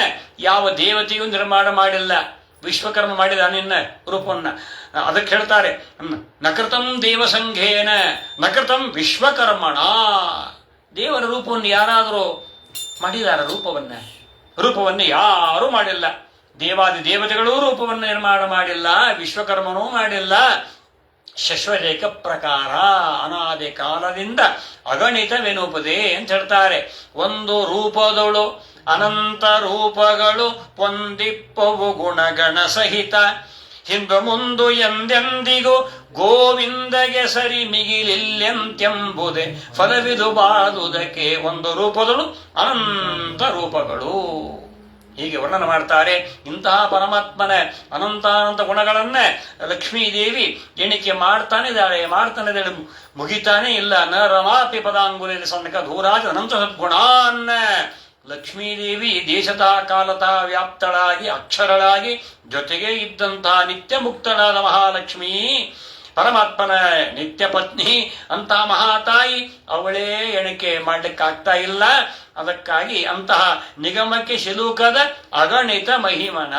ಯಾವ ದೇವತೆಯೂ ನಿರ್ಮಾಣ ಮಾಡಿಲ್ಲ. ವಿಶ್ವಕರ್ಮ ಮಾಡಿದ ನಿನ್ನ ರೂಪವನ್ನ. ಅದಕ್ಕೆ ಹೇಳ್ತಾರೆ, ನಕೃತಂ ದೇವಸಂಘೇನ ನಕೃತಂ ವಿಶ್ವಕರ್ಮಣ. ದೇವರ ರೂಪವನ್ನು ಯಾರಾದರೂ ಮಾಡಿದಾರ? ರೂಪವನ್ನು ಯಾರೂ ಮಾಡಿಲ್ಲ. ದೇವಾದಿ ದೇವತೆಗಳೂ ರೂಪವನ್ನು ನಿರ್ಮಾಣ ಮಾಡಿಲ್ಲ, ವಿಶ್ವಕರ್ಮನೂ ಮಾಡಿಲ್ಲ. ಶಶ್ವರೇಖ ಪ್ರಕಾರ ಅನಾದಿ ಕಾಲದಿಂದ ಅಗಣಿತವೆನುಪುದೇ ಅಂತ ಹೇಳ್ತಾರೆ. ಒಂದು ರೂಪದೊಳು ಅನಂತ ರೂಪಗಳು ಪೊಂದಿಪ್ಪವು ಗುಣಗಣ ಸಹಿತ. ಹಿಂದು ಮುಂದು ಎಂದೆಂದಿಗೂ ಗೋವಿಂದಗೆ ಸರಿ ಮಿಗಿಲಿಲ್ಲೆಂತೆಂಬುದೇ ಫಲವಿದು ಬಾದುದಕ್ಕೆ. ಒಂದು ರೂಪದಳು ಅನಂತ ರೂಪಗಳು. ಹೀಗೆ ವರ್ಣನ ಮಾಡ್ತಾರೆ. ಇಂತಹ ಪರಮಾತ್ಮನ ಅನಂತಾನಂತ ಗುಣಗಳನ್ನ ಲಕ್ಷ್ಮೀದೇವಿ ಎಣಿಕೆ ಮಾಡ್ತಾನೆ ಇದ್ದಾಳೆ, ಮುಗಿತಾನೆ ಇಲ್ಲ. ನ ರಮಾಪಿ ಪದಾಂಗುಲಿ ಸನ್ನಕ ಧೂರಾಜ ಅನಂತ ಸದ್ಗುಣಾನ್ನ. ಲಕ್ಷ್ಮೀದೇವಿ ದೇಶತಃ ಕಾಲತಃ ವ್ಯಾಪ್ತಳಾಗಿ ಅಕ್ಷರಳಾಗಿ ಜೊತೆಗೆ ಇದ್ದಂತಹ ನಿತ್ಯ ಮುಕ್ತಳಾದ ಮಹಾಲಕ್ಷ್ಮೀ ಪರಮಾತ್ಮನ ನಿತ್ಯ ಪತ್ನಿ ಅಂತಹ ಮಹಾತಾಯಿ ಅವಳೇ ಎಣಿಕೆ ಮಾಡ್ಲಿಕ್ಕಾಗ್ತಾ ಇಲ್ಲ. ಅದಕ್ಕಾಗಿ ಅಂತಹ ನಿಗಮಕ್ಕೆ ಶಿಲುಕದ ಅಗಣಿತ ಮಹಿಮನ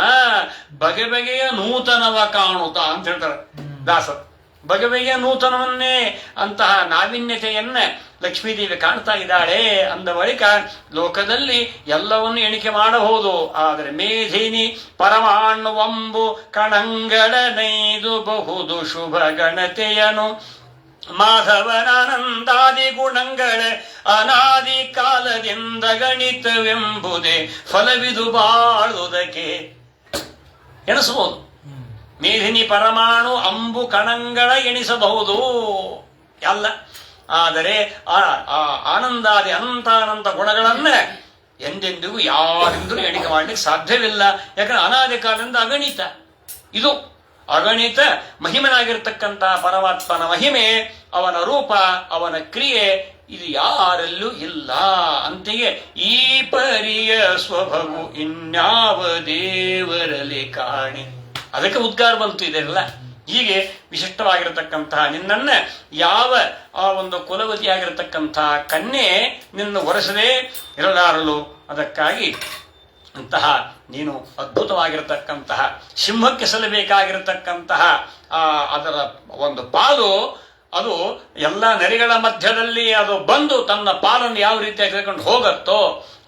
ಬಗೆ ಬಗೆಯ ನೂತನವ ಕಾಣುತ್ತ ಅಂತ ಹೇಳ್ತಾರೆ ದಾಸರು. ಬಗೆ ಬಗೆಯ ನೂತನವನ್ನೇ ಅಂತಹ ನಾವೀನ್ಯತೆಯನ್ನ ಲಕ್ಷ್ಮೀದೇವಿ ಕಾಣ್ತಾ ಇದ್ದಾಳೆ. ಅಂದ ಬಳಿಕ ಲೋಕದಲ್ಲಿ ಎಲ್ಲವನ್ನು ಎಣಿಕೆ ಮಾಡಬಹುದು. ಆದರೆ ಮೇಧಿನಿ ಪರಮಾಣುವಂಬು ಕಣಂಗಳ ನೈದು ಬಹುದು ಶುಭ ಗಣತೆಯನು ಮಾಧವನಾನಂದಾದಿ ಗುಣಗಳ ಅನಾದಿ ಕಾಲದಿಂದ ಗಣಿತವೆಂಬುದೇ ಫಲವಿದು ಬಾಳುವುದಕ್ಕೆ ಎಣಿಸಬಹುದು. ಮೇಧಿನಿ ಪರಮಾಣು ಅಂಬು ಕಣಂಗಳ ಎಣಿಸಬಹುದು ಅಲ್ಲ, ಆದರೆ ಆ ಆನಂದಾದಿ ಅನಂತಾನಂತ ಗುಣಗಳನ್ನ ಎಂದೆಂದಿಗೂ ಯಾರಿಂದಲೂ ಎಣಿಕೆ ಮಾಡಲಿಕ್ಕೆ ಸಾಧ್ಯವಿಲ್ಲ. ಯಾಕಂದ್ರೆ ಅನಾದಿ ಕಾಲದಿಂದ ಅಗಣಿತ. ಇದು ಅಗಣಿತ ಮಹಿಮನಾಗಿರ್ತಕ್ಕಂತಹ ಪರಮಾತ್ಮನ ಮಹಿಮೆ, ಅವನ ರೂಪ, ಅವನ ಕ್ರಿಯೆ ಇದು ಯಾರಲ್ಲೂ ಇಲ್ಲ. ಅಂತೆಯೇ ಈ ಪರಿಯ ಸ್ವಭವು ಇನ್ಯಾವ ದೇವರಲ್ಲಿ ಕಾಣಿ. ಅದಕ್ಕೆ ಉದ್ಗಾರ ಬಂತು ಇದೆಲ್ಲ. ಹೀಗೆ ವಿಶಿಷ್ಟವಾಗಿರತಕ್ಕಂತಹ ನಿನ್ನನ್ನ ಯಾವ ಆ ಒಂದು ಕುಲವತಿಯಾಗಿರತಕ್ಕಂತಹ ಕನ್ಯೆ ನಿನ್ನ ಒರೆಸದೇ ಇರಲಾರಲು. ಅದಕ್ಕಾಗಿ ಅಂತಹ ನೀನು ಅದ್ಭುತವಾಗಿರತಕ್ಕಂತಹ ಸಿಂಹಕ್ಕೆ ಸಲ್ಲಬೇಕಾಗಿರತಕ್ಕಂತಹ ಅದರ ಒಂದು ಪಾಲು, ಅದು ಎಲ್ಲ ನೆರೆಗಳ ಮಧ್ಯದಲ್ಲಿ ಅದು ಬಂದು ತನ್ನ ಪಾಲನ್ನು ಯಾವ ರೀತಿಯಾಗಿ ತೆಗೆದುಕೊಂಡು ಹೋಗತ್ತೋ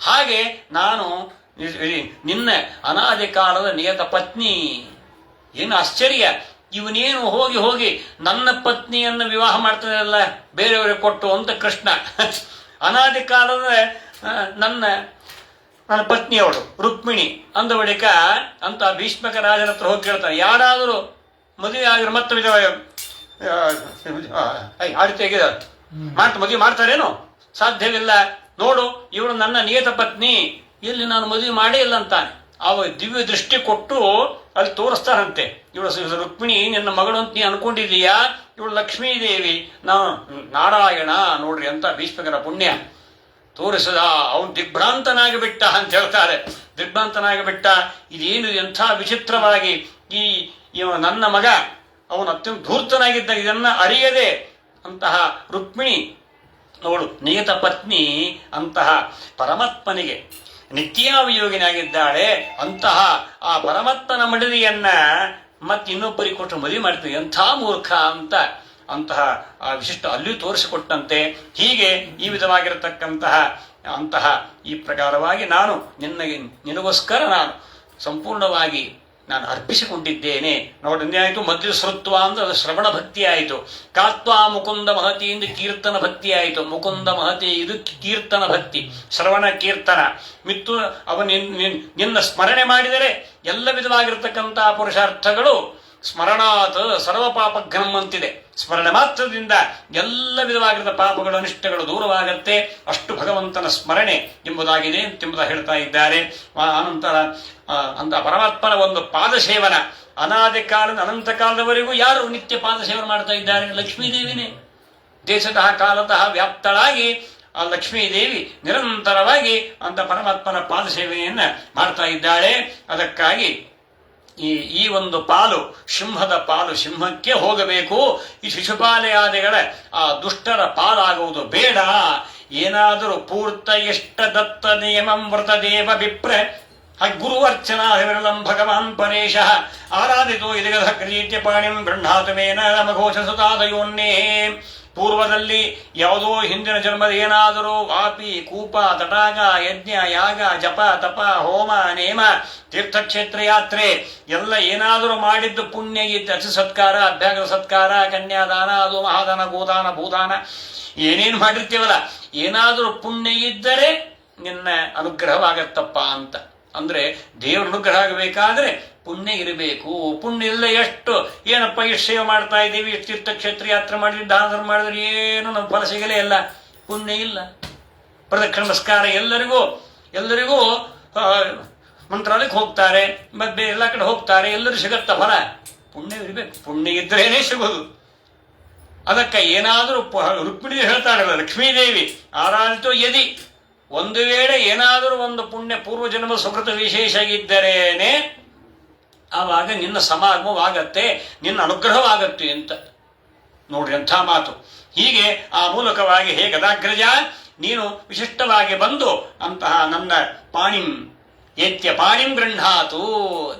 ಹಾಗೆ ನಾನು ನಿನ್ನ ಅನಾದಿ ಕಾಲದ ನಿಯತ ಪತ್ನಿ. ಏನು ಆಶ್ಚರ್ಯ, ಇವನೇನು ಹೋಗಿ ಹೋಗಿ ನನ್ನ ಪತ್ನಿಯನ್ನು ವಿವಾಹ ಮಾಡ್ತಾನಲ್ಲ ಬೇರೆಯವರಿಗೆ ಕೊಟ್ಟು ಅಂತ ಕೃಷ್ಣ. ಅನಾದಿ ಕಾಲದ ನನ್ನ ಪತ್ನಿಯವಳು ರುಕ್ಮಿಣಿ ಅಂದ ಬಳಿಕ ಅಂತ ಭೀಷ್ಮಕ ರಾಜನ ಹತ್ರ ಹೋಗಿ ಕೇಳ್ತಾನೆ, ಯಾರಾದರೂ ಮದುವೆ ಆಗಿರೋ ಮತ್ತೆ ಆಡಿತೆಗಿದ್ದಾರೆ ಮದುವೆ ಮಾಡ್ತಾರೇನು? ಸಾಧ್ಯವಿಲ್ಲ. ನೋಡು, ಇವಳು ನನ್ನ ನಿಯತ ಪತ್ನಿ, ಇಲ್ಲಿ ನಾನು ಮದುವೆ ಮಾಡೇ ಇಲ್ಲ ಅಂತಾನೆ. ಅವ ದಿವ್ಯ ದೃಷ್ಟಿ ಕೊಟ್ಟು ಅಲ್ಲಿ ತೋರಿಸ್ತಾರಂತೆ, ಇವಳು ರುಕ್ಮಿಣಿ ನಿನ್ನ ಮಗಳು ಅಂತ ನೀ ಅನ್ಕೊಂಡಿದೀಯಾ, ಇವಳು ಲಕ್ಷ್ಮೀದೇವಿ, ನಾವು ನಾರಾಯಣ. ನೋಡ್ರಿ ಅಂತ ಭೀಷ್ಮಕರ ಪುಣ್ಯ ತೋರಿಸದ. ಅವನು ದಿಗ್ಭ್ರಾಂತನಾಗಿ ಬಿಟ್ಟ ಅಂತ ಹೇಳ್ತಾರೆ. ದಿಗ್ಭ್ರಾಂತನಾಗಿ ಬಿಟ್ಟ. ಇದೇನು ಎಂಥ ವಿಚಿತ್ರವಾಗಿ ನನ್ನ ಮಗ ಅವನು ಅತ್ಯಂತ ಧೂರ್ತನಾಗಿದ್ದ, ಇದನ್ನ ಅರಿಯದೆ ಅಂತಹ ರುಕ್ಮಿಣಿ ಅವಳು ನಿಯತ ಪತ್ನಿ ಅಂತಹ ಪರಮಾತ್ಮನಿಗೆ ನಿತ್ಯಾವಿಯೋಗಿನಾಗಿದ್ದಾಳೆ. ಅಂತಹ ಆ ಪರಮಾತ್ಮನ ಮಡದಿಯನ್ನ ಇನ್ನೊಬ್ಬರಿಗೆ ಕೊಟ್ಟು ಮದುವೆ ಮಾಡ್ತೀವಿ, ಎಂಥ ಮೂರ್ಖ ಅಂತ ಅಂತಹ ಆ ವಿಶಿಷ್ಟ ಅಲ್ಲಿಯೂ ತೋರಿಸಿಕೊಟ್ಟಂತೆ. ಹೀಗೆ ಈ ವಿಧವಾಗಿರತಕ್ಕಂತಹ ಅಂತಹ ಈ ಪ್ರಕಾರವಾಗಿ ನಾನು ನಿನಗೋಸ್ಕರ ನಾನು ಸಂಪೂರ್ಣವಾಗಿ ನಾನು ಅರ್ಪಿಸಿಕೊಂಡಿದ್ದೇನೆ. ನೋಡಿ, ಆಯಿತು ಮಧ್ಯ ಶ್ರುತ್ವ ಅಂದ್ರೆ ಅದು ಶ್ರವಣ ಭಕ್ತಿ ಆಯಿತು. ಕಾತ್ವಾ ಮುಕುಂದ ಮಹತಿ ಎಂದು ಕೀರ್ತನ ಭಕ್ತಿ ಆಯಿತು. ಮುಕುಂದ ಮಹತಿ ಇದು ಕೀರ್ತನ ಭಕ್ತಿ, ಶ್ರವಣ ಕೀರ್ತನ. ಮಿತ್ತು ನಿನ್ನ ಸ್ಮರಣೆ ಮಾಡಿದರೆ ಎಲ್ಲ ವಿಧವಾಗಿರತಕ್ಕಂತಹ ಪುರುಷಾರ್ಥಗಳು ಸ್ಮರಣಾತ್ ಸರ್ವ ಪಾಪಘ್ನಂ ಅಂತಿದೆ. ಸ್ಮರಣೆ ಮಾತ್ರದಿಂದ ಎಲ್ಲ ವಿಧವಾಗಿರುವ ಪಾಪಗಳು ಅನಿಷ್ಟಗಳು ದೂರವಾಗತ್ತೆ. ಅಷ್ಟು ಭಗವಂತನ ಸ್ಮರಣೆ ಎಂಬುದಾಗಿದೆ ಎಂಬುದಾಗಿ ಹೇಳ್ತಾ ಇದ್ದಾರೆ. ಅನಂತರ ಅಂತ ಪರಮಾತ್ಮನ ಒಂದು ಪಾದಸೇವನ ಅನಾದಿ ಕಾಲದ ಅನಂತ ಕಾಲದವರೆಗೂ ಯಾರು ನಿತ್ಯ ಪಾದಸೇವನ ಮಾಡ್ತಾ ಇದ್ದಾರೆ? ಲಕ್ಷ್ಮೀದೇವಿನೇ. ದೇಶತಃ ಕಾಲತಃ ವ್ಯಾಪ್ತಳಾಗಿ ಆ ಲಕ್ಷ್ಮೀದೇವಿ ನಿರಂತರವಾಗಿ ಅಂತ ಪರಮಾತ್ಮನ ಪಾದಸೇವೆಯನ್ನ ಮಾಡ್ತಾ ಇದ್ದಾಳೆ. ಅದಕ್ಕಾಗಿ ಈ ಒಂದು ಪಾಲು, ಸಿಂಹದ ಪಾಲು ಸಿಂಹಕ್ಕೆ ಹೋಗಬೇಕು. ಈ ಶಿಶುಪಾಲಯಾದಿಗಳ ಆ ದುಷ್ಟರ ಪಾಲಾಗುವುದು ಬೇಡ. ಏನಾದರೂ ಪೂರ್ತ ಎಷ್ಟ ದತ್ತ ನಿಯಮಂ ವೃತದೇವ ವಿಪ್ರ ಗುರುವರ್ಚನಾ ವಿರಳಂ ಭಗವಾನ್ ಪರೇಶ ಆರಾಧಿತೋ ಇದಗಧ ಕ್ರೀತ್ಯ ಪಾಣಿಂ ಗೃಹಾತು ಮೇನ ನಮಘೋಷ ಸುತಾದಯೋನ್ನೇ. ಪೂರ್ವದಲ್ಲಿ ಯಾವುದೋ ಹಿಂದಿನ ಜನ್ಮದ ಏನಾದರೂ ವಾಪಿ, ಕೂಪ, ತಟಾಗ, ಯಜ್ಞ, ಯಾಗ, ಜಪ, ತಪ, ಹೋಮ, ನೇಮ, ತೀರ್ಥಕ್ಷೇತ್ರ ಯಾತ್ರೆ ಎಲ್ಲ ಏನಾದರೂ ಮಾಡಿದ್ದು ಪುಣ್ಯ ಇದ್ದ ಅತಿ ಸತ್ಕಾರ, ಅಭ್ಯಾಗ ಸತ್ಕಾರ, ಕನ್ಯಾದಾನ, ಅದು ಮಹಾದಾನ, ಗೋದಾನ, ಭೂದಾನ ಏನೇನು ಮಾಡಿರ್ತೀವಲ್ಲ, ಏನಾದರೂ ಪುಣ್ಯ ಇದ್ದರೆ ನಿನ್ನ ಅನುಗ್ರಹವಾಗತ್ತಪ್ಪ ಅಂತ. ಅಂದ್ರೆ ದೇವರ ಅನುಗ್ರಹ ಆಗಬೇಕಾದ್ರೆ ಪುಣ್ಯ ಇರಬೇಕು. ಪುಣ್ಯ ಇಲ್ಲ, ಎಷ್ಟು ಏನಪ್ಪ ಇಷ್ಟು ಸೇವೆ ಮಾಡ್ತಾ ಇದ್ದೀವಿ, ಇಷ್ಟು ತೀರ್ಥಕ್ಷೇತ್ರ ಯಾತ್ರೆ ಮಾಡಿದ್ವಿ, ದಾನ ಧರ್ಮ ಮಾಡಿದ್ರೆ ಏನು ನಮ್ಮ ಫಲ ಸಿಗಲೇ ಇಲ್ಲ. ಪುಣ್ಯ ಇಲ್ಲ. ಪ್ರದಕ್ಷಿಣ ನಮಸ್ಕಾರ ಎಲ್ಲರಿಗೂ ಮಂತ್ರಾಲಯಕ್ಕೆ ಹೋಗ್ತಾರೆ, ಮತ್ತೆ ಎಲ್ಲ ಕಡೆ ಹೋಗ್ತಾರೆ, ಎಲ್ಲರೂ ಸಿಗತ್ತ ಫಲ. ಪುಣ್ಯವಿರಬೇಕು, ಪುಣ್ಯ ಇದ್ರೇನೆ ಸಿಗೋದು. ಅದಕ್ಕೆ ಏನಾದರೂ ರುಕ್ಮಿಣಿ ಹೇಳ್ತಾರಲ್ಲ, ಲಕ್ಷ್ಮೀದೇವಿ ಆರಾಧಿತೋ ಯದಿ, ಒಂದು ವೇಳೆ ಏನಾದರೂ ಒಂದು ಪುಣ್ಯ ಪೂರ್ವಜನ್ಮ ಸುಕೃತ ವಿಶೇಷ ಇದ್ದರೇನೆ ಆವಾಗ ನಿನ್ನ ಸಮಾಗಮವಾಗತ್ತೆ, ನಿನ್ನ ಅನುಗ್ರಹವಾಗತ್ತೆ ಅಂತ. ನೋಡ್ರಿ ಅಂಥ ಮಾತು. ಹೀಗೆ ಆ ಮೂಲಕವಾಗಿ ಹೇ ಗದಾಗ್ರಜ, ನೀನು ವಿಶಿಷ್ಟವಾಗಿ ಬಂದು ಅಂತಹ ನನ್ನ ಪಾಣಿಂ ಏತ್ಯ ಪಾಣಿಂ ಗೃಹಾತು,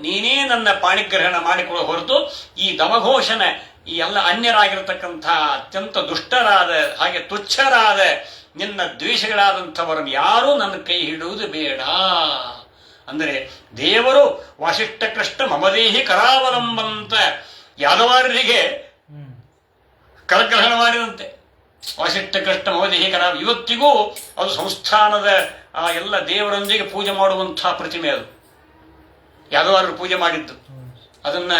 ನೀನೇ ನನ್ನ ಪಾಣಿಗ್ರಹಣ ಮಾಡಿಕೊಳ್ಳೋ ಹೊರತು ಈ ದಮಘೋಷನ ಈ ಎಲ್ಲ ಅನ್ಯರಾಗಿರತಕ್ಕಂಥ ಅತ್ಯಂತ ದುಷ್ಟರಾದ ಹಾಗೆ ತುಚ್ಛರಾದ ನಿನ್ನ ದ್ವೇಷಗಳಾದಂಥವರನ್ನು ಯಾರೂ ನನ್ನ ಕೈ ಹಿಡುವುದು ಬೇಡ. ಅಂದರೆ ದೇವರು ವಾಸಿಷ್ಠ ಕೃಷ್ಣ ಮಮದೇಹಿ ಕರಾವಲಂಬಂತ ಯಾದವಾರರಿಗೆ ಕರಗ್ರಹಣ ಮಾಡಿದಂತೆ. ವಾಸಿಷ್ಠ ಕೃಷ್ಣ ಮಮದೇಹಿ ಕರಾ, ಇವತ್ತಿಗೂ ಅದು ಸಂಸ್ಥಾನದ ಆ ಎಲ್ಲ ದೇವರೊಂದಿಗೆ ಪೂಜೆ ಮಾಡುವಂತಹ ಪ್ರತಿಮೆ. ಅದು ಯಾದವಾರರು ಪೂಜೆ ಮಾಡಿದ್ದು. ಅದನ್ನ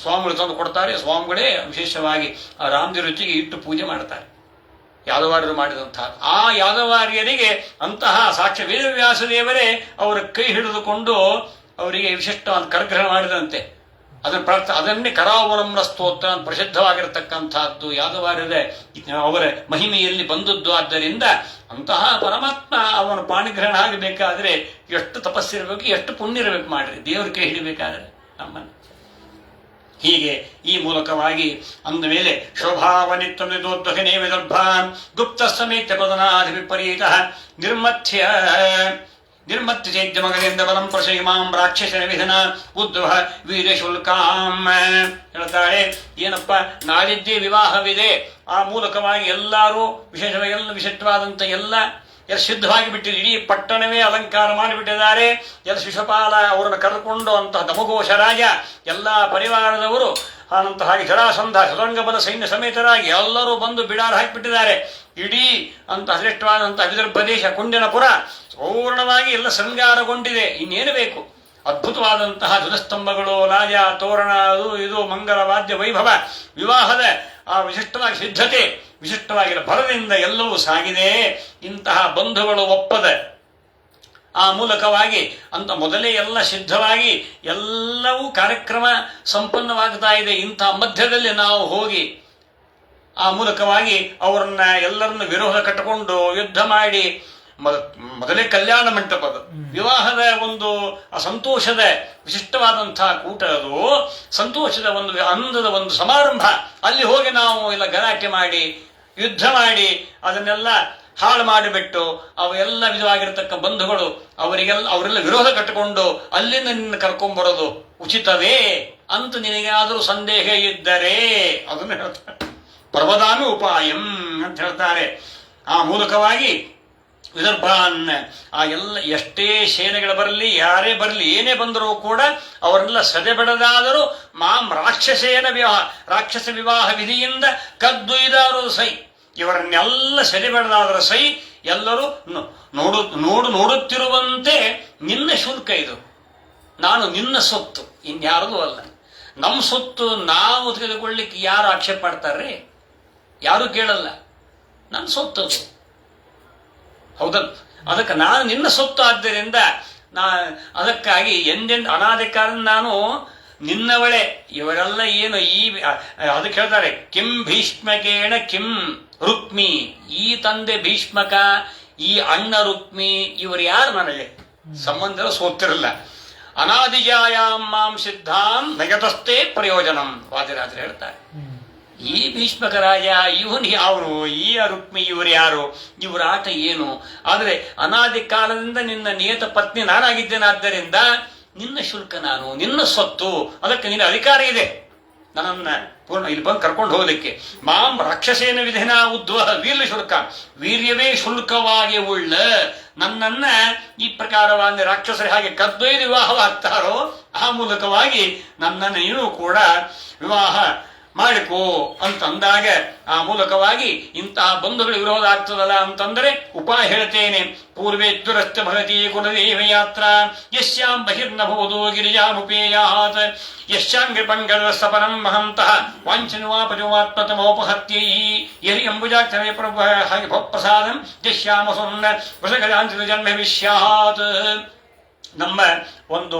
ಸ್ವಾಮಿಗಳು ತಂದು ಕೊಡ್ತಾರೆ. ಸ್ವಾಮಿಗಳೇ ವಿಶೇಷವಾಗಿ ಆ ರಾಮದಿ ರುಚಿಗೆ ಇಟ್ಟು ಪೂಜೆ ಮಾಡ್ತಾರೆ. ಯಾದವಾರರು ಮಾಡಿದಂತಹ ಆ ಯಾದವಾರ್ಯರಿಗೆ ಅಂತಹ ಸಾಕ್ಷಿ ವೇದವ್ಯಾಸ ದೇವರೇ ಅವರ ಕೈ ಹಿಡಿದುಕೊಂಡು ಅವರಿಗೆ ವಿಶಿಷ್ಟವಾದ ಕರಗ್ರಹಣ ಮಾಡಿದಂತೆ. ಅದನ್ನೇ ಕರಾವಲಂಬನ ಸ್ತೋತ್ರ ಪ್ರಸಿದ್ಧವಾಗಿರತಕ್ಕಂಥದ್ದು ಯಾದವಾರ್ಯದ ಅವರ ಮಹಿಮೆಯಲ್ಲಿ ಬಂದದ್ದು. ಆದ್ದರಿಂದ ಅಂತಹ ಪರಮಾತ್ಮ ಅವನ ಪಾಣಿಗ್ರಹಣ ಆಗಬೇಕಾದ್ರೆ ಎಷ್ಟು ತಪಸ್ಸಿರಬೇಕು, ಎಷ್ಟು ಪುಣ್ಯ ಇರಬೇಕು ಮಾಡ್ರಿ, ದೇವರ ಕೈ ಹಿಡಿಬೇಕಾದ್ರೆ ನಮ್ಮನ್ನು. ಹೀಗೆ ಈ ಮೂಲಕವಾಗಿ ಅಂದ ಮೇಲೆ ಶೋಭಾವನಿತ್ವದೋದ್ವಹನೇ ವಿದರ್ಭಾನ್ ಗುಪ್ತ ಸಮೇತ ಪದನಾಧಿ ವಿಪರೀತ ನಿರ್ಮತ್ಯ ಚೈದ್ಯಮಗದಿಂದ ಬಲಂ ಪ್ರಸೈಮಾಂ ರಾಕ್ಷಸನ ವಿಧನ ಉದ್ವಹ ವೀರ ಶುಲ್ಕಾಂ. ಹೇಳ್ತಾಳೆ, ಏನಪ್ಪ ನಾಳಿದ್ದೇ ವಿವಾಹವಿದೆ, ಆ ಮೂಲಕವಾಗಿ ಎಲ್ಲರೂ ವಿಶೇಷವಾಗಿ ಎಲ್ಲ ವಿಶಿಷ್ಟವಾದಂಥ ಎಲ್ಲ ಸಿದ್ಧವಾಗಿ ಬಿಟ್ಟಿದೆ. ಇಡೀ ಪಟ್ಟಣವೇ ಅಲಂಕಾರ ಮಾಡಿಬಿಟ್ಟಿದ್ದಾರೆ. ಎಲ್ಲ ಶಿಶುಪಾಲ ಅವರನ್ನು ಕರೆದುಕೊಂಡು ಅಂತಹ ದಮಘೋಷ ರಾಜ ಎಲ್ಲ ಪರಿವಾರದವರು ಅನಂತರ ಹಾಗೆ ಜರಾಸಂಧ ಸುರಂಗಬಲ ಸೈನ್ಯ ಸಮೇತರಾಗಿ ಎಲ್ಲರೂ ಬಂದು ಬಿಡಾರ ಹಾಕಿಬಿಟ್ಟಿದ್ದಾರೆ. ಇಡೀ ಅಂತ ಶ್ರೇಷ್ಠವಾದಂತಹ ವಿದರ್ಭ ದೇಶ ಕುಂಡನಪುರ ಪೂರ್ಣವಾಗಿ ಎಲ್ಲ ಶೃಂಗಾರಗೊಂಡಿದೆ. ಇನ್ನೇನು ಬೇಕು? ಅದ್ಭುತವಾದಂತಹ ಧ್ವಜಸ್ತಂಭಗಳು, ರಾಜ ತೋರಣ, ಅದು ಇದು ಮಂಗಲ ವಾದ್ಯ ವೈಭವ, ವಿವಾಹದ ಆ ವಿಶಿಷ್ಟವಾಗಿ ಸಿದ್ಧತೆ, ವಿಶಿಷ್ಟವಾಗಿರೋ ಭರದಿಂದ ಎಲ್ಲವೂ ಸಾಗಿದೆ. ಇಂತಹ ಬಂಧುಗಳು ಒಪ್ಪದ ಆ ಮೂಲಕವಾಗಿ ಅಂತ ಮೊದಲೇ ಎಲ್ಲ ಸಿದ್ಧವಾಗಿ ಎಲ್ಲವೂ ಕಾರ್ಯಕ್ರಮ ಸಂಪನ್ನವಾಗ್ತಾ ಇದೆ. ಇಂತಹ ಮಧ್ಯದಲ್ಲಿ ನಾವು ಹೋಗಿ ಆ ಮೂಲಕವಾಗಿ ಅವರನ್ನ ಎಲ್ಲರನ್ನು ವಿರೋಧ ಕಟ್ಟಿಕೊಂಡು ಯುದ್ಧ ಮಾಡಿ ಮೊದಲೇ ಕಲ್ಯಾಣ ಮಂಟಪದ ವಿವಾಹದ ಒಂದು ಸಂತೋಷದ ವಿಶಿಷ್ಟವಾದಂತಹ ಕೂಟ, ಅದು ಸಂತೋಷದ ಒಂದು ಆನಂದದ ಒಂದು ಸಮಾರಂಭ. ಅಲ್ಲಿ ಹೋಗಿ ನಾವು ಎಲ್ಲ ಗಲಾಟೆ ಮಾಡಿ ಯುದ್ಧ ಮಾಡಿ ಅದನ್ನೆಲ್ಲ ಹಾಳು ಮಾಡಿಬಿಟ್ಟು ಅವೆಲ್ಲ ವಿಧವಾಗಿರತಕ್ಕ ಬಂಧುಗಳು ಅವರೆಲ್ಲ ವಿರೋಧ ಕಟ್ಟಿಕೊಂಡು ಅಲ್ಲಿಂದ ನಿನ್ನ ಕರ್ಕೊಂಡ್ಬರೋದು ಉಚಿತವೇ ಅಂತ ನಿನಗಾದರೂ ಸಂದೇಹ ಇದ್ದರೆ ಅದನ್ನು ಹೇಳ್ತಾರೆ. ಪ್ರವದಾಮಿ ಉಪಾಯಂ ಅಂತ ಹೇಳ್ತಾರೆ. ಆ ಮೂಲಕವಾಗಿ ವಿದರ್ಭಾನ್ ಆ ಎಲ್ಲ ಎಷ್ಟೇ ಸೇನೆಗಳು ಬರಲಿ, ಯಾರೇ ಬರಲಿ, ಏನೇ ಬಂದರೂ ಕೂಡ ಅವರೆಲ್ಲ ಸದೆಬೆಡದಾದರೂ ಮಾಂ ರಾಕ್ಷಸ ವಿವಾಹ ವಿಧಿಯಿಂದ ಕದ್ದೊಯ್ದಾರು ಸೈ, ಇವರನ್ನೆಲ್ಲ ಸೆರೆಬೆಡದಾದರ ಸೈ, ಎಲ್ಲರೂ ನೋಡುತ್ತಿರುವಂತೆ ನಿನ್ನ ಶುಲ್ಕ ಇದು, ನಾನು ನಿನ್ನ ಸೊತ್ತು, ಇನ್ಯಾರದೂ ಅಲ್ಲ. ನಮ್ಮ ಸೊತ್ತು ನಾವು ತೆಗೆದುಕೊಳ್ಳಿಕ್ಕೆ ಯಾರು ಆಕ್ಷೇಪ ಮಾಡ್ತಾರ್ರಿ? ಯಾರು ಕೇಳಲ್ಲ. ನನ್ನ ಸೊತ್ತದು, ಹೌದಲ್ಲ? ಅದಕ್ಕೆ ನಾನು ನಿನ್ನ ಸೊತ್ತು. ಆದ್ದರಿಂದ ಅದಕ್ಕಾಗಿ ಎಂದೆಂದು ಅನಾದಿ ಕಾರಣ ನಾನು ನಿನ್ನವಳೆ. ಇವರೆಲ್ಲ ಏನು ಈ ಅದಕ್ಕೆ ಹೇಳ್ತಾರೆ, ಕಿಂ ಭೀಷ್ಮಕೇಣ ಕಿಂ ರುಕ್ಮಿ, ಈ ತಂದೆ ಭೀಷ್ಮಕ, ಈ ಅಣ್ಣ ರುಕ್ಮಿ, ಇವರು ಯಾರು ನನಗೆ ಸಂಬಂಧ ಸೋತಿರಲ್ಲ. ಅನಾದಿಜಾಯಾಂ ಮಾಂ ಸಿದ್ಧಾಂ ನಗತಸ್ಥೆ ಪ್ರಯೋಜನಂ, ವಾದಿರಾಜರು ಹೇಳ್ತಾರೆ. ಈ ಭೀಷ್ಮಕ ರಾಜ ಇವನು ಯಾರು, ಈ ರುಕ್ಮಿ ಇವರು ಯಾರು, ಇವರ ಆಟ ಏನು? ಆದರೆ ಅನಾದಿ ಕಾಲದಿಂದ ನಿನ್ನ ನಿಯತ ಪತ್ನಿ ನಾನಾಗಿದ್ದೇನಾದ್ದರಿಂದ ನಿನ್ನ ಶುಲ್ಕ ನಾನು, ನಿನ್ನ ಸ್ವತ್ತು, ಅದಕ್ಕೆ ನಿನ್ನ ಅಧಿಕಾರ ಇದೆ ನನ್ನನ್ನ ಪೂರ್ಣ ಇಲ್ಲಿ ಬಂದು ಕರ್ಕೊಂಡು ಹೋಗಲಿಕ್ಕೆ. ಮಾಂ ರಾಕ್ಷಸೇನ ವಿಧಿನ ಉದ್ವಹ ವೀರ್ಯ ಶುಲ್ಕ, ವೀರ್ಯವೇ ಶುಲ್ಕವಾಗಿ ಉಳ್ಳ ನನ್ನನ್ನ ಈ ಪ್ರಕಾರವಾಗಿ ರಾಕ್ಷಸರ ಹಾಗೆ ಕದ್ದೊಯ್ದು ವಿವಾಹವಾಗ್ತಾರೋ ಆ ಮೂಲಕವಾಗಿ ನನ್ನನ್ನು ನೀನು ಕೂಡ ವಿವಾಹ ಮಾಡಿಕೋ ಅಂತಂದಾಗ ಆ ಮೂಲಕವಾಗಿ ಇಂತಹ ಬಂಧುಗಳ ವಿರೋಧ ಆಗ್ತದಲ್ಲ ಅಂತಂದರೆ ಉಪಾಯ ಹೇಳ್ತೇನೆ. ಪೂರ್ವೇ ದುರಸ್ಥ ಭವತಿ ಕುಲದೇವ ಯಾತ್ರಾ ಯಶ್ಯಾಂ ಬಹಿರ್ನಭೂತೋ ಗಿರಿಜಾಮುಪೇಯಾತ್ ಯಶ್ಯಾಂಗ್ರಿಪಂಗದ ಸಪರಂ ಮಹಂತಃ ವಾಂಛನುವಾಪಜುವಾತ್ಮತಮೋಪಹತ್ಯೈ ಯರಿ ಅಂಬುಜಾಕ್ಷರೇ ಹಾಗೆ ಭವಪ್ರಸಾದಂ ಯಶ್ಯಾಮಸುನ್ನ ವೃಷಗಜಾಂಚಿತ ಜನ್ಮ ವಿಶ್ಯಾತ್. ನಮ್ಮ ಒಂದು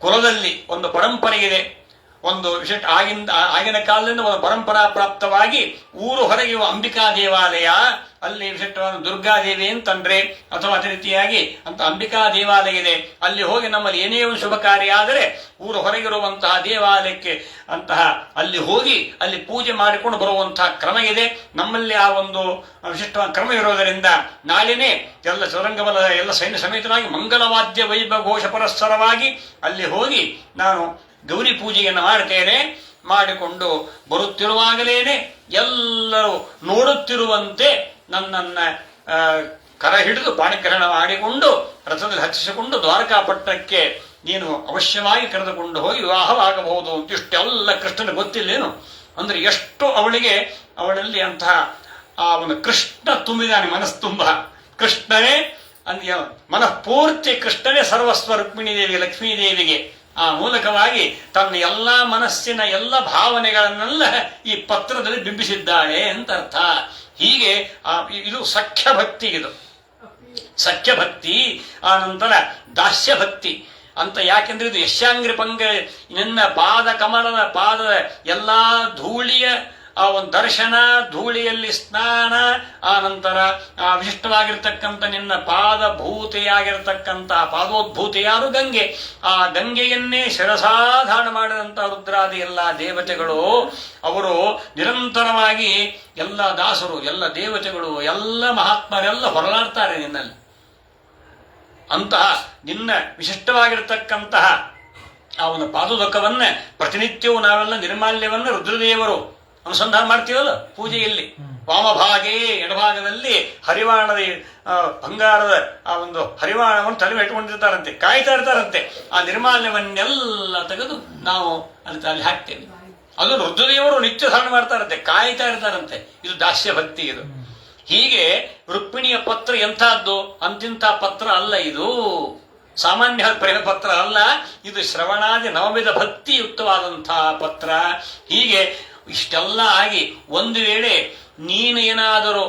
ಕುಲದಲ್ಲಿ ಒಂದು ಪರಂಪರೆ ಇದೆ. ಒಂದು ವಿಶೇಷ ಆಗಿನ ಕಾಲದಿಂದ ಒಂದು ಪರಂಪರಾ ಪ್ರಾಪ್ತವಾಗಿ ಊರು ಹೊರಗೆ ಅಂಬಿಕಾ ದೇವಾಲಯ, ಅಲ್ಲಿ ವಿಶಿಷ್ಟವಾದ ದುರ್ಗಾದೇವಿ ಅಂತಂದ್ರೆ, ಅಥವಾ ಅದೇ ರೀತಿಯಾಗಿ ಅಂತ ಅಂಬಿಕಾ ದೇವಾಲಯ ಇದೆ. ಅಲ್ಲಿ ಹೋಗಿ ನಮ್ಮಲ್ಲಿ ಏನೇ ಒಂದು ಶುಭ ಕಾರ್ಯ ಆದರೆ ಊರು ಹೊರಗಿರುವಂತಹ ದೇವಾಲಯಕ್ಕೆ ಅಂತಹ ಅಲ್ಲಿ ಹೋಗಿ ಅಲ್ಲಿ ಪೂಜೆ ಮಾಡಿಕೊಂಡು ಬರುವಂತಹ ಕ್ರಮ ಇದೆ. ನಮ್ಮಲ್ಲಿ ಆ ಒಂದು ವಿಶಿಷ್ಟವಾದ ಕ್ರಮ ಇರೋದರಿಂದ ನಾಳೆನೇ ಎಲ್ಲ ಚದುರಂಗಬಲ ಎಲ್ಲ ಸೈನ್ಯ ಸಮೇತನಾಗಿ ಮಂಗಲವಾದ್ಯ ವೈಭವ ಘೋಷ ಪರಸ್ಪರವಾಗಿ ಅಲ್ಲಿ ಹೋಗಿ ನಾನು ಗೌರಿ ಪೂಜೆಯನ್ನು ಮಾಡ್ತೇನೆ. ಮಾಡಿಕೊಂಡು ಬರುತ್ತಿರುವಾಗಲೇನೆ ಎಲ್ಲರೂ ನೋಡುತ್ತಿರುವಂತೆ ನನ್ನನ್ನ ಕರ ಹಿಡಿದು ಪಾಣಿಗ್ರಹಣ ಮಾಡಿಕೊಂಡು ರಥದಲ್ಲಿ ಹಚ್ಚಿಸಿಕೊಂಡು ದ್ವಾರಕಾಪಟ್ಟಣಕ್ಕೆ ನೀನು ಅವಶ್ಯವಾಗಿ ಕರೆದುಕೊಂಡು ಹೋಗಿ ವಿವಾಹವಾಗಬಹುದು ಅಂತ ಇಷ್ಟೆಲ್ಲ ಕೃಷ್ಣನ ಗೊತ್ತಿಲ್ಲೇನು ಅಂದ್ರೆ ಎಷ್ಟು ಅವಳಲ್ಲಿ ಅಂತಹ ಆ ಒಂದು ಕೃಷ್ಣ ತುಂಬಿದಾನೆ ಮನಸ್ಸು ತುಂಬ. ಕೃಷ್ಣನೇ ಮನಃಪೂರ್ತಿ ಕೃಷ್ಣನೇ ಸರ್ವಸ್ವ ರುಕ್ಮಿಣಿ ದೇವಿ ಲಕ್ಷ್ಮೀ ದೇವಿಗೆ ಆ ಮೂಲಕವಾಗಿ ತನ್ನ ಎಲ್ಲಾ ಮನಸ್ಸಿನ ಎಲ್ಲ ಭಾವನೆಗಳನ್ನೆಲ್ಲ ಈ ಪತ್ರದಲ್ಲಿ ಬಿಂಬಿಸಿದ್ದಾಳೆ ಅಂತ ಅರ್ಥ. ಹೀಗೆ ಇದು ಸಖ್ಯ ಭಕ್ತಿ, ಇದು ಸಖ್ಯ ಭಕ್ತಿ. ಆ ನಂತರ ದಾಸ್ಯ ಭಕ್ತಿ ಅಂತ. ಯಾಕೆಂದ್ರೆ ಇದು ಯಶಾಂಗ್ರಿ ಪಂಗ ನಿನ್ನ ಪಾದ ಕಮಲದ ಪಾದದ ಎಲ್ಲಾ ಧೂಳಿಯ ಆ ಒಂದು ದರ್ಶನ, ಧೂಳಿಯಲ್ಲಿ ಸ್ನಾನ, ಆ ನಂತರ ಆ ವಿಶಿಷ್ಟವಾಗಿರ್ತಕ್ಕಂಥ ನಿನ್ನ ಪಾದಭೂತೆಯಾಗಿರ್ತಕ್ಕಂಥ ಪಾದೋದ್ಭೂತೆಯಾರು ಗಂಗೆ. ಆ ಗಂಗೆಯನ್ನೇ ಶಿರಸಾಧಾರಣ ಮಾಡಿದಂಥ ರುದ್ರಾದಿ ಎಲ್ಲ ದೇವತೆಗಳು ಅವರು ನಿರಂತರವಾಗಿ ಎಲ್ಲ ದಾಸರು, ಎಲ್ಲ ದೇವತೆಗಳು, ಎಲ್ಲ ಮಹಾತ್ಮರೆಲ್ಲ ಹೊರಲಾಡ್ತಾರೆ ನಿನ್ನಲ್ಲಿ. ಅಂತಹ ನಿನ್ನ ವಿಶಿಷ್ಟವಾಗಿರ್ತಕ್ಕಂತಹ ಆ ಒಂದು ಪಾದೋದಕವನ್ನ ಪ್ರತಿನಿತ್ಯವೂ ನಾವೆಲ್ಲ ನಿರ್ಮಾಲ್ಯವನ್ನ ರುದ್ರದೇವರು ಅನುಸಂಧಾನ ಮಾಡ್ತೀವಲ್ಲ ಪೂಜೆಯಲ್ಲಿ. ವಾಮಭಾಗೆ ಎಡಭಾಗದಲ್ಲಿ ಹರಿವಾಣದ ಬಂಗಾರದ ಆ ಒಂದು ಹರಿವಾಣವನ್ನು ತಲೆ ಇಟ್ಕೊಂಡಿರ್ತಾರಂತೆ, ಕಾಯ್ತಾ ಇರ್ತಾರಂತೆ. ಆ ನಿರ್ಮಾಲ್ಯವನ್ನೆಲ್ಲ ತೆಗೆದು ನಾವು ಅಲ್ಲಿ ಹಾಕ್ತೇವೆ. ಅದು ರುದ್ರದೇವರು ನಿತ್ಯ ಧಾರಣ ಮಾಡ್ತಾರಂತೆ, ಕಾಯ್ತಾ ಇರ್ತಾರಂತೆ. ಇದು ದಾಸ್ಯ ಭಕ್ತಿ. ಇದು ಹೀಗೆ ರುಕ್ಮಿಣಿಯ ಪತ್ರ ಎಂಥದ್ದು, ಅಂತಿಂಥ ಪತ್ರ ಅಲ್ಲ. ಇದು ಸಾಮಾನ್ಯ ಪ್ರೇಮ ಪತ್ರ ಅಲ್ಲ, ಇದು ಶ್ರವಣಾದಿ ನವವಿಧ ಭಕ್ತಿಯುಕ್ತವಾದಂತಹ ಪತ್ರ. ಹೀಗೆ ಇಷ್ಟೆಲ್ಲ ಆಗಿ ಒಂದು ವೇಳೆ ನೀನು ಏನಾದರೂ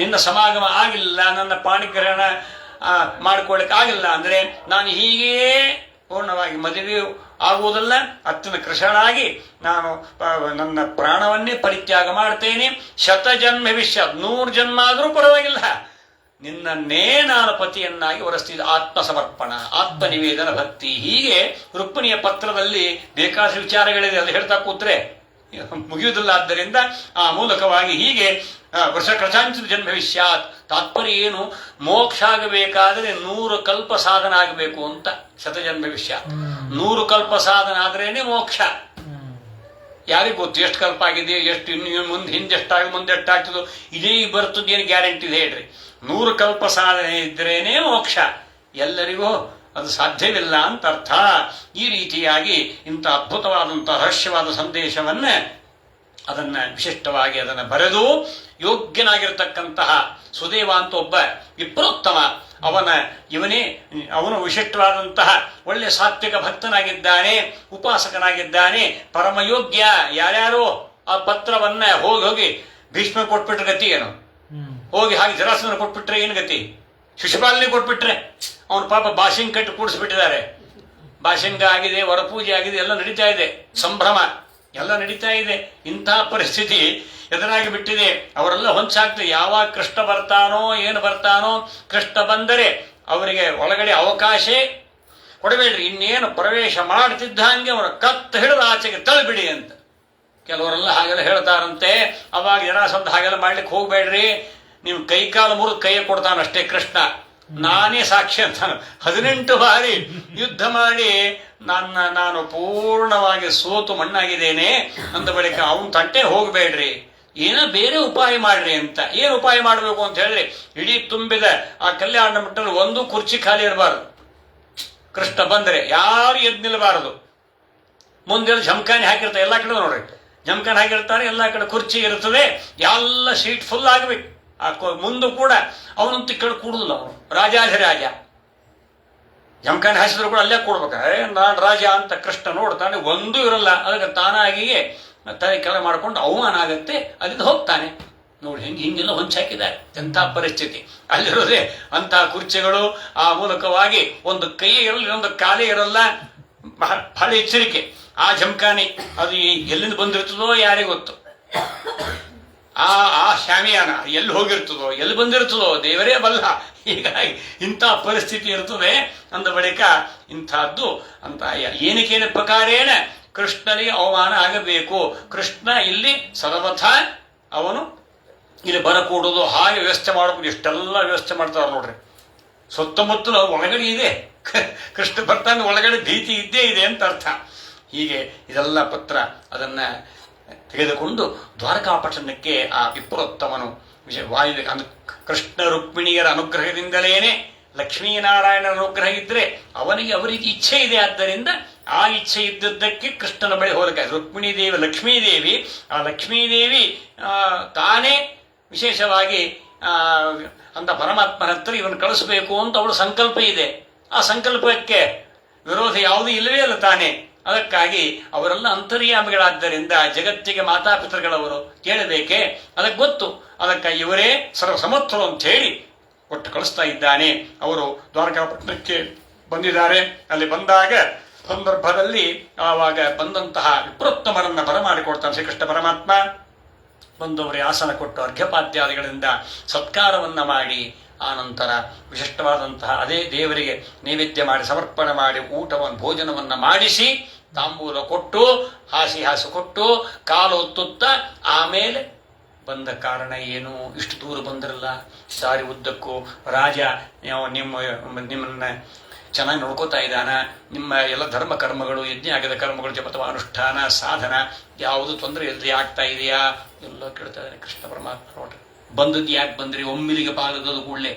ನಿನ್ನ ಸಮಾಗಮ ಆಗಿಲ್ಲ, ನನ್ನ ಪಾಣಿಗ್ರಹಣ ಮಾಡಿಕೊಳ್ಳಿಕ್ಕೆ ಆಗಿಲ್ಲ ಅಂದ್ರೆ ನಾನು ಹೀಗೇ ಪೂರ್ಣವಾಗಿ ಮದುವೆ ಆಗುವುದಲ್ಲ, ಅತ್ಯಂತ ಕೃಷಣಾಗಿ ನಾನು ನನ್ನ ಪ್ರಾಣವನ್ನೇ ಪರಿತ್ಯಾಗ ಮಾಡ್ತೇನೆ. ಶತಜನ್ಮ ಭವಿಷ್ಯ 100 ಜನ್ಮ ಆದರೂ ಪರವಾಗಿಲ್ಲ, ನಿನ್ನನ್ನೇ ನಾನು ಪತಿಯನ್ನಾಗಿ ಹೊರಸ್ತಿದ್ದ ಆತ್ಮಸಮರ್ಪಣ, ಆತ್ಮನಿವೇದನ ಭಕ್ತಿ. ಹೀಗೆ ರುಕ್ಮಿಣಿಯ ಪತ್ರದಲ್ಲಿ ಬೇಕಾದಷ್ಟು ವಿಚಾರಗಳಿದೆ, ಅದು ಹೇಳ್ತಾ ಕೂತ್ರೆ ಮುಗಿಯುವುದಿಲ್ಲ. ಆದ್ದರಿಂದ ಆ ಮೂಲಕವಾಗಿ ಹೀಗೆ ವರ್ಷ ಕೃತಾಂಚಿತ ಜನ್ಮ ಭವಿಷ್ಯಾತ್ ತಾತ್ಪರ್ಯ ಏನು, ಮೋಕ್ಷ ಆಗಬೇಕಾದ್ರೆ 100 ಕಲ್ಪ ಸಾಧನ ಆಗಬೇಕು ಅಂತ. ಶತಜನ್ಮ ಭವಿಷ್ಯ 100 ಕಲ್ಪ ಸಾಧನ ಆದ್ರೇನೆ ಮೋಕ್ಷ. ಯಾರಿಗೂ ಗೊತ್ತು ಎಷ್ಟು ಕಲ್ಪ ಆಗಿದೆ, ಎಷ್ಟು ಇನ್ನು ಮುಂದೆ ಹಿಂದೆಷ್ಟಾಗಿ ಮುಂದೆ ಎಷ್ಟಾಗ್ತದೋ, ಇದೇ ಬರ್ತದೇನು ಗ್ಯಾರಂಟಿ ಇದೆ ಹೇಳ್ರಿ. 100 ಕಲ್ಪ ಸಾಧನೆ ಇದ್ರೇನೆ ಮೋಕ್ಷ, ಎಲ್ಲರಿಗೂ ಅದು ಸಾಧ್ಯವಿಲ್ಲ ಅಂತ ಅರ್ಥ. ಈ ರೀತಿಯಾಗಿ ಇಂಥ ಅದ್ಭುತವಾದಂತಹ ರಹಸ್ಯವಾದ ಸಂದೇಶವನ್ನ ಅದನ್ನ ವಿಶಿಷ್ಟವಾಗಿ ಅದನ್ನು ಬರೆದು ಯೋಗ್ಯನಾಗಿರ್ತಕ್ಕಂತಹ ಸುದೇವ ಅಂತ ಒಬ್ಬ ವಿಪ್ರೋತ್ತಮ, ಅವನು ವಿಶಿಷ್ಟವಾದಂತಹ ಒಳ್ಳೆ ಸಾತ್ವಿಕ ಭಕ್ತನಾಗಿದ್ದಾನೆ, ಉಪಾಸಕನಾಗಿದ್ದಾನೆ, ಪರಮಯೋಗ್ಯ. ಯಾರ್ಯಾರೋ ಆ ಪತ್ರವನ್ನ ಹೋಗಿ ಭೀಷ್ಮ ಕೊಟ್ಬಿಟ್ರೆ ಗತಿ ಏನು, ಹೋಗಿ ಹಾಗೆ ಜರಾಸಂದ್ರ ಕೊಟ್ಬಿಟ್ರೆ ಏನು ಗತಿ, ಶಿಶುಪಾಲನೆ ಕೊಟ್ಬಿಟ್ರೆ ಅವನ ಪಾಪ ಬಾಸಿಂಗ್ ಕಟ್ಟಿ ಕೂಡಿಸ್ಬಿಟ್ಟಿದ್ದಾರೆ. ಬಾಸಿಂಗ ಆಗಿದೆ, ವರಪೂಜೆ ಆಗಿದೆ, ಎಲ್ಲ ನಡೀತಾ ಇದೆ, ಸಂಭ್ರಮ ಎಲ್ಲ ನಡೀತಾ ಇದೆ. ಇಂತಹ ಪರಿಸ್ಥಿತಿ ಎದುರಾಗಿ ಬಿಟ್ಟಿದೆ. ಅವರೆಲ್ಲ ಹೊಂಚಾಗ್ತದೆ, ಯಾವಾಗ ಕೃಷ್ಣ ಬರ್ತಾನೋ ಏನು ಬರ್ತಾನೋ. ಕೃಷ್ಣ ಬಂದರೆ ಅವರಿಗೆ ಒಳಗಡೆ ಅವಕಾಶ ಕೊಡಬೇಡ್ರಿ, ಇನ್ನೇನು ಪ್ರವೇಶ ಮಾಡ್ತಿದ್ದ ಹಂಗೆ ಅವರ ಕತ್ತು ಹಿಡಿದು ಆಚೆಗೆ ತಳ್ಳಿಬಿಡಿ ಅಂತ ಕೆಲವರೆಲ್ಲ ಹಾಗೆಲ್ಲ ಹೇಳ್ತಾರಂತೆ. ಅವಾಗ ಜರಾಸಂಧ ಹಾಗೆಲ್ಲ ಮಾಡ್ಲಿಕ್ಕೆ ಹೋಗ್ಬೇಡ್ರಿ, ನೀವು ಕೈಕಾಲು ಮುರಿದು ಕೈಯ ಕೊಡ್ತಾನಷ್ಟೇ ಕೃಷ್ಣ. ನಾನೇ ಸಾಕ್ಷಿ ಅಂತಾನು. 18 ಬಾರಿ ಯುದ್ಧ ಮಾಡಿ ನಾನು ಪೂರ್ಣವಾಗಿ ಸೋತು ಮಣ್ಣಾಗಿದ್ದೇನೆ ಅಂದ ಬಳಿಕ ಅವನ ತಂಟೆ ಹೋಗ್ಬೇಡ್ರಿ, ಏನೋ ಬೇರೆ ಉಪಾಯ ಮಾಡ್ರಿ ಅಂತ. ಏನು ಉಪಾಯ ಮಾಡಬೇಕು ಅಂತ ಹೇಳಿದ್ರೆ, ಇಡೀ ತುಂಬಿದ ಆ ಕಲ್ಯಾಣ ಮಟ್ಟದಲ್ಲಿ ಒಂದು ಕುರ್ಚಿ ಖಾಲಿ ಇರಬಾರದು. ಕೃಷ್ಣ ಬಂದರೆ ಯಾರು ಎದ್ದು ನಿಲ್ಲಬಾರದು. ಮುಂದೆ ಜಮಖಾನೆ ಹಾಕಿರ್ತಾರೆ, ಎಲ್ಲ ಕಡೆ ನೋಡ್ರಿ ಜಮಖಾನೆ ಹಾಕಿರ್ತಾರೆ, ಎಲ್ಲ ಕಡೆ ಕುರ್ಚಿ ಇರ್ತದೆ, ಎಲ್ಲ ಸೀಟ್ ಫುಲ್ ಆಗ್ಬೇಕು. ಮುಂದೆ ಕೂಡ ಅವನಂತೂ ಕೇಳಿ ಕೂಡುದಿಲ್ಲ, ಅವನು ರಾಜಾಧಿರಾಜ. ಜಮಖಾನೆ ಹಾಸಿದ್ರು ಕೂಡ ಅಲ್ಲೇ ಕೂಡ್ಬೇಕಾದ್ರೆ ನಾನು ರಾಜ ಅಂತ ಕೃಷ್ಣ ನೋಡ್ತಾನೆ, ಒಂದೂ ಇರಲ್ಲ. ಅದಕ್ಕೆ ತಾನಾಗಿಯೇ ತಲೆ ಕೆಳ ಮಾಡ್ಕೊಂಡು ಅವಮಾನ ಆಗತ್ತೆ, ಅಲ್ಲಿಂದ ಹೋಗ್ತಾನೆ. ನೋಡಿ ಹಿಂಗೆಲ್ಲ ಹೊಂಚಾಕಿದ್ದಾರೆ. ಎಂಥ ಪರಿಸ್ಥಿತಿ ಅಲ್ಲಿರೋದೇ ಅಂತ ಕುರ್ಚಿಗಳು. ಆ ಮೂಲಕವಾಗಿ ಒಂದು ಕೈ ಇರಲ್ಲ, ಇನ್ನೊಂದು ಕಾಲೇ ಇರಲ್ಲ. ಬಹಳ ಎಚ್ಚರಿಕೆ. ಆ ಜಮಖಾನೆ ಅದು ಎಲ್ಲಿಂದ ಬಂದಿರ್ತದೋ ಯಾರಿಗೆ ಗೊತ್ತು. ಆ ಶಾಮಿಯಾನ ಎಲ್ಲಿ ಹೋಗಿರ್ತದೋ ಎಲ್ಲಿ ಬಂದಿರ್ತದೋ ದೇವರೇ ಬಲ್ಲ. ಹೀಗಾಗಿ ಇಂಥ ಪರಿಸ್ಥಿತಿ ಇರ್ತದೆ. ಅಂದ ಬಳಿಕ ಇಂಥದ್ದು ಅಂತ ಏನಕ್ಕೇನ ಪ್ರಕಾರೇಣ ಕೃಷ್ಣನಿಗೆ ಅವಮಾನ ಆಗಬೇಕು. ಕೃಷ್ಣ ಇಲ್ಲಿ ಸರ್ವಥ ಅವನು ಇಲ್ಲಿ ಬರಕೂಡುದು, ಹಾಗೆ ವ್ಯವಸ್ಥೆ ಮಾಡಬಹುದು. ಇಷ್ಟೆಲ್ಲ ವ್ಯವಸ್ಥೆ ಮಾಡ್ತಾರೆ ನೋಡ್ರಿ. ಸುತ್ತಮುತ್ತಲು ಒಳಗಡೆ ಇದೆ, ಕೃಷ್ಣ ಬರ್ತಾನೆ, ಒಳಗಡೆ ಭೀತಿ ಇದ್ದೇ ಇದೆ ಅಂತ ಅರ್ಥ. ಹೀಗೆ ಇದೆಲ್ಲ ಪತ್ರ ಅದನ್ನ ತೆಗೆದುಕೊಂಡು ದ್ವಾರಕಾಪಟ್ಟಣಕ್ಕೆ ಆ ವಿಪ್ರೋತ್ತಮನು ವಾಯು ಕೃಷ್ಣ ರುಕ್ಮಿಣಿಯರ ಅನುಗ್ರಹದಿಂದಲೇನೆ, ಲಕ್ಷ್ಮೀನಾರಾಯಣರ ಅನುಗ್ರಹ ಇದ್ರೆ ಅವರಿಗೆ ಇಚ್ಛೆ ಇದೆ. ಆದ್ದರಿಂದ ಆ ಇಚ್ಛೆ ಇದ್ದದ್ದಕ್ಕೆ ಕೃಷ್ಣನ ಬಳಿ ಹೋದಕ್ಕೆ ರುಕ್ಮಿಣೀದೇವಿ ಲಕ್ಷ್ಮೀದೇವಿ, ಆ ಲಕ್ಷ್ಮೀದೇವಿ ತಾನೇ ವಿಶೇಷವಾಗಿ ಅಂತ ಪರಮಾತ್ಮನ ಹತ್ರ ಇವನು ಕಳಿಸಬೇಕು ಅಂತ ಅವಳು ಸಂಕಲ್ಪ ಇದೆ. ಆ ಸಂಕಲ್ಪಕ್ಕೆ ವಿರೋಧ ಯಾವುದೂ ಇಲ್ಲವೇ ಅಲ್ಲ ತಾನೇ. ಅದಕ್ಕಾಗಿ ಅವರೆಲ್ಲ ಅಂತರ್ಯಾಮಿಗಳಾದ್ದರಿಂದ ಜಗತ್ತಿಗೆ ಮಾತಾಪಿತೃಗಳವರು ಕೇಳಬೇಕೆ, ಅದಕ್ಕೆ ಗೊತ್ತು. ಅದಕ್ಕಾಗಿ ಇವರೇ ಸರ್ವಸಮರ್ಥರು ಅಂತ ಹೇಳಿ ಕೊಟ್ಟು ಕಳಿಸ್ತಾ ಇದ್ದಾನೆ. ಅವರು ದ್ವಾರಕಾಪಟ್ಟಣಕ್ಕೆ ಬಂದಿದ್ದಾರೆ. ಅಲ್ಲಿ ಬಂದಾಗ ಸಂದರ್ಭದಲ್ಲಿ ಆವಾಗ ಬಂದಂತಹ ವಿಪ್ರೋತ್ತಮರನ್ನ ಬರಮಾಡಿಕೊಡ್ತಾನೆ ಶ್ರೀಕೃಷ್ಣ ಪರಮಾತ್ಮ. ಬಂದವರೇ ಆಸನ ಕೊಟ್ಟು ಅರ್ಘ್ಯಪಾದ್ಯಾದಿಗಳಿಂದ ಸತ್ಕಾರವನ್ನ ಮಾಡಿ, ಆ ನಂತರ ವಿಶಿಷ್ಟವಾದಂತಹ ಅದೇ ದೇವರಿಗೆ ನೈವೇದ್ಯ ಮಾಡಿ ಸಮರ್ಪಣೆ ಮಾಡಿ ಊಟವನ್ನು ಭೋಜನವನ್ನ ಮಾಡಿಸಿ ತಾಂಬೂಲ ಕೊಟ್ಟು ಹಾಸಿ ಕೊಟ್ಟು ಕಾಲು ಒತ್ತುತ್ತ ಆಮೇಲೆ ಬಂದ ಕಾರಣ ಏನು, ಇಷ್ಟು ದೂರ ಬಂದಿರಲ್ಲ, ದಾರಿ ಉದ್ದಕ್ಕೂ ರಾಜ ನಿಮ್ಮನ್ನ ಚೆನ್ನಾಗಿ ನೋಡ್ಕೋತಾ ಇದ್ದಾನ, ನಿಮ್ಮ ಎಲ್ಲ ಧರ್ಮ ಕರ್ಮಗಳು, ಯಜ್ಞ ಆಗದ ಕರ್ಮಗಳು, ಜಪತವ ಅನುಷ್ಠಾನ ಸಾಧನ ಯಾವುದು ತೊಂದರೆ ಇಲ್ಲದೆ ಆಗ್ತಾ ಇದೆಯಾ ಎಲ್ಲ ಕೇಳ್ತಾ ಇದ್ದಾನೆ ಕೃಷ್ಣ ಪರಮಾತ್ಮ. ನೋಡ್ರಿ, ಬಂದದ್ದು ಯಾಕೆ ಬಂದ್ರಿ, ಒಮ್ಮಿಲಿಗೆ ಪಾದದ ಕೂಡಲೇ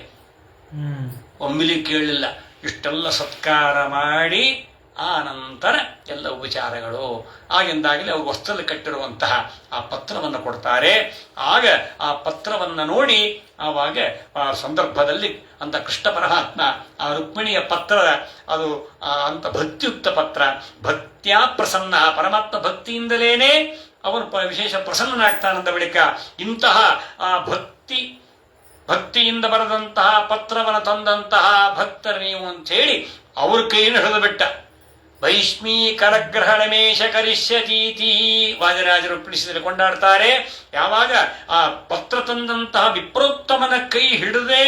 ಒಮ್ಮಿಲಿಗೆ ಕೇಳಲಿಲ್ಲ. ಇಷ್ಟೆಲ್ಲ ಸತ್ಕಾರ ಮಾಡಿ ಆ ನಂತರ ಎಲ್ಲ ಉಪಚಾರಗಳು ಆಗಿಂದಾಗಲೇ ಅವರು ವಸ್ತ್ರದಲ್ಲಿ ಕಟ್ಟಿರುವಂತಹ ಆ ಪತ್ರವನ್ನು ಕೊಡ್ತಾರೆ. ಆಗ ಆ ಪತ್ರವನ್ನು ನೋಡಿ ಆವಾಗ ಆ ಸಂದರ್ಭದಲ್ಲಿ ಅಂತ ಕೃಷ್ಣ ಪರಮಾತ್ಮ ಆ ರುಕ್ಮಿಣಿಯ ಪತ್ರ ಅದು ಅಂತ ಭಕ್ತಿಯುಕ್ತ ಪತ್ರ, ಭಕ್ತ್ಯಾ ಪ್ರಸನ್ನ, ಪರಮಾತ್ಮ ಭಕ್ತಿಯಿಂದಲೇನೆ ಅವನು ವಿಶೇಷ ಪ್ರಸನ್ನನಾಗ್ತಾನಂದ ಬಳಿಕ ಇಂತಹ ಆ ಭಕ್ತಿಯಿಂದ ಬರೆದಂತಹ ಪತ್ರವನ್ನು ತಂದಂತಹ ಭಕ್ತರು ನೀವು ಅಂತ ಹೇಳಿ ಅವ್ರ ಕೈಯನ್ನು ಹಿಡಿದು ಬಿಟ್ಟ. ಭೈಷ್ಮೀ ಕರಗ್ರಹಣಮೇಶ ಕರಿಷ್ಯತೀತಿ ವಾದಿರಾಜರು ತಿಳಿಸಿದರೆ ಕೊಂಡಾಡ್ತಾರೆ. ಯಾವಾಗ ಆ ಪತ್ರ ತಂದಂತಹ ವಿಪ್ರೋತ್ತಮನ ಕೈ ಹಿಡಿದೇ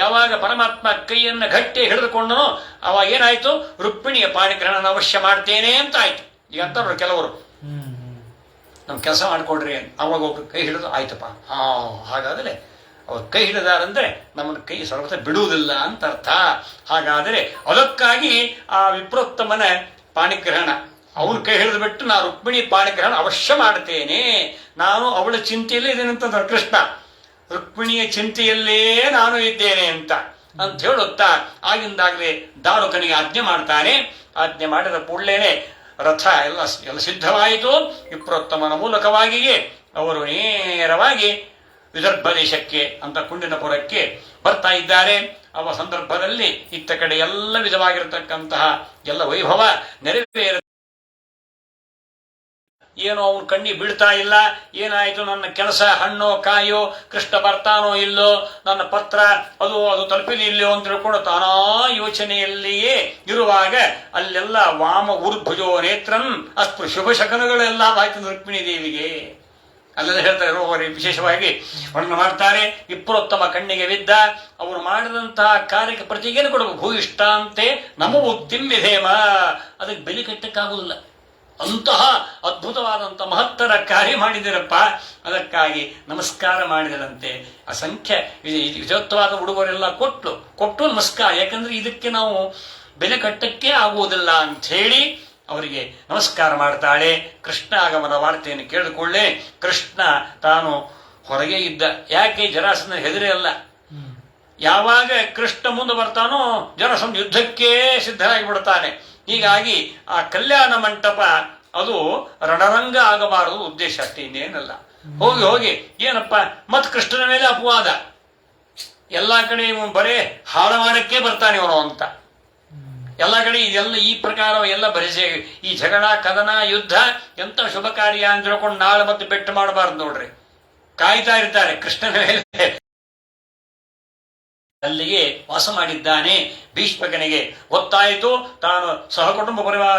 ಯಾವಾಗ ಪರಮಾತ್ಮ ಕೈಯನ್ನು ಗಟ್ಟಿ ಹಿಡಿದುಕೊಂಡನೋ ಅವಾಗ ಏನಾಯ್ತು, ರುಕ್ಮಿಣಿಯ ಪಾಣಿಗ್ರಹಣ ಅವಶ್ಯ ಮಾಡ್ತೇನೆ ಅಂತ ಆಯ್ತು. ಈಗ ಅಂತಾರ ಕೆಲವರು, ನಮ್ ಕೆಲಸ ಮಾಡ್ಕೊಡ್ರಿ ಅಂತ. ಅವಾಗ ಒಬ್ರು ಕೈ ಹಿಡಿದು ಆಯ್ತಪ್ಪ, ಹಾಗಾದ್ರೆ ಅವ್ರು ಕೈ ಹಿಡಿದಾರಂದ್ರೆ ನಮ್ಮನ್ನು ಕೈ ಸರ್ವಥ ಬಿಡುವುದಿಲ್ಲ ಅಂತ ಅರ್ಥ. ಹಾಗಾದರೆ ಅದಕ್ಕಾಗಿ ಆ ವಿಪ್ರೋತ್ತಮನ ಪಾಣಿಗ್ರಹಣ ಅವನ ಕೈ ಹಿಡಿದು ಬಿಟ್ಟು ನಾ ರುಕ್ಮಿಣಿ ಪಾಣಿಗ್ರಹಣ ಅವಶ್ಯ ಮಾಡ್ತೇನೆ, ನಾನು ಅವಳ ಚಿಂತೆಯಲ್ಲೇ ಇದ್ದೇನೆ ಅಂತಂದ್ರೆ ಕೃಷ್ಣ, ರುಕ್ಮಿಣಿಯ ಚಿಂತೆಯಲ್ಲೇ ನಾನು ಇದ್ದೇನೆ ಅಂತ ಹೇಳುತ್ತಾ ಆಗಿಂದಾಗಲೇ ದಾರುಕನಿಗೆ ಆಜ್ಞೆ ಮಾಡ್ತಾನೆ. ಆಜ್ಞೆ ಮಾಡಿದ ಕೂಡಲೇನೆ ರಥ ಎಲ್ಲ ಸಿದ್ಧವಾಯಿತು. ವಿಪ್ರೋತ್ತಮನ ಮೂಲಕವಾಗಿಯೇ ಅವರು ನೇರವಾಗಿ ವಿದರ್ಭ ದೇಶಕ್ಕೆ ಅಂತ ಕುಂಡಿನಪುರಕ್ಕೆ ಬರ್ತಾ ಇದ್ದಾರೆ. ಅವ ಸಂದರ್ಭದಲ್ಲಿ ಇತ್ತ ಕಡೆ ಎಲ್ಲ ವಿಧವಾಗಿರತಕ್ಕಂತಹ ಎಲ್ಲ ವೈಭವ ನೆರವೇರ, ಏನೋ ಅವನು ಕಣ್ಣಿ ಬೀಳ್ತಾ ಇಲ್ಲ. ಏನಾಯ್ತು, ನನ್ನ ಕೆಲಸ ಹಣ್ಣೋ ಕಾಯೋ, ಕೃಷ್ಣ ಬರ್ತಾನೋ ಇಲ್ಲೋ, ನನ್ನ ಪತ್ರ ಅದು ತಲುಪಿದೆಯೋ ಅಂತ ತಿಳ್ಕೊಂಡು ತಾನಾ ಯೋಚನೆಯಲ್ಲಿಯೇ ಇರುವಾಗ ಅಲ್ಲೆಲ್ಲ ವಾಮ ಊರ್ಭುಜೋ ನೇತ್ರನ್ ಅಸ್ಪೃ ಶುಭ ಶಕನಗಳೆಲ್ಲ ಆಯ್ತು ರುಕ್ಮಿಣಿ ದೇವಿಗೆ. ಅಲ್ಲೆಲ್ಲ ಹೇಳ್ತಾರೆ, ರೋಗರಿ ವಿಶೇಷವಾಗಿ ವರ್ಣನೆ ಮಾಡ್ತಾರೆ. ವಿಪ್ರೋತ್ತಮ ಕಣ್ಣಿಗೆ ಬಿದ್ದ. ಅವರು ಮಾಡಿದಂತಹ ಕಾರ್ಯಕ್ಕೆ ಪ್ರತಿಗೇನು ಕೊಡಬೇಕು, ಭೂಯಿಷ್ಠ ಅಂತೆ ನಮ ಉಕ್ತಿಂ ವಿಧೇಮ, ಅದಕ್ಕೆ ಬೆಲೆ ಕಟ್ಟಕ್ಕಾಗುವುದಿಲ್ಲ. ಅಂತಹ ಅದ್ಭುತವಾದಂತಹ ಮಹತ್ತರ ಕಾರ್ಯ ಮಾಡಿದಿರಪ್ಪ, ಅದಕ್ಕಾಗಿ ನಮಸ್ಕಾರ ಮಾಡಿದರಂತೆ. ಅಸಂಖ್ಯ ವಿಧವತ್ತವಾದ ಉಡುಗೊರೆಲ್ಲ ಕೊಟ್ಟು ನಮಸ್ಕಾರ, ಯಾಕಂದ್ರೆ ಇದಕ್ಕೆ ನಾವು ಬೆಲೆ ಕಟ್ಟಕ್ಕೆ ಆಗುವುದಿಲ್ಲ ಅಂತ ಹೇಳಿ ಅವರಿಗೆ ನಮಸ್ಕಾರ ಮಾಡ್ತಾಳೆ. ಕೃಷ್ಣ ಆಗಮನ ವಾರ್ತೆಯನ್ನು ಕೇಳಿಕೊಳ್ಳೆ ಕೃಷ್ಣ ತಾನು ಹೊರಗೆ ಇದ್ದ. ಯಾಕೆ, ಜರಾಸಂಧ ಹೆದರೇ ಅಲ್ಲ. ಯಾವಾಗ ಕೃಷ್ಣ ಮುಂದೆ ಬರ್ತಾನೋ ಜರಾಸಂಧ ಯುದ್ಧಕ್ಕೆ ಸಿದ್ಧರಾಗಿ ಬಿಡ್ತಾನೆ. ಹೀಗಾಗಿ ಆ ಕಲ್ಯಾಣ ಮಂಟಪ ಅದು ರಣರಂಗ ಆಗಬಾರದು ಉದ್ದೇಶ ಅಷ್ಟೇ, ಇನ್ನೇನಲ್ಲ. ಹೋಗಿ ಏನಪ್ಪ ಮತ್ ಕೃಷ್ಣನ ಮೇಲೆ ಅಪವಾದ, ಎಲ್ಲಾ ಕಡೆ ಬರೇ ಹಾಳ ಮಾಡಕ್ಕೆ ಬರ್ತಾನೆ ಅವನು ಅಂತ ಎಲ್ಲ ಕಡೆ ಇದೆಲ್ಲ ಈ ಪ್ರಕಾರ ಎಲ್ಲ ಬರೆಸೇ ಈ ಜಗಳ ಕದನ ಯುದ್ಧ ಎಂತ ಶುಭ ಕಾರ್ಯ ಅಂತ ಹೇಳ್ಕೊಂಡು ನಾಳೆ ಮತ್ತೆ ಬೆಟ್ಟು ಮಾಡಬಾರ್ದು ನೋಡ್ರಿ. ಕಾಯ್ತಾ ಇರ್ತಾರೆ ಕೃಷ್ಣನ ಮೇಲೆ. ಅಲ್ಲಿಗೆ ವಾಸ ಮಾಡಿದ್ದಾನೆ. ಭೀಷ್ಮಕನಿಗೆ ಗೊತ್ತಾಯಿತು, ತಾನು ಸಹಕುಟುಂಬ ಪರಿವಾರ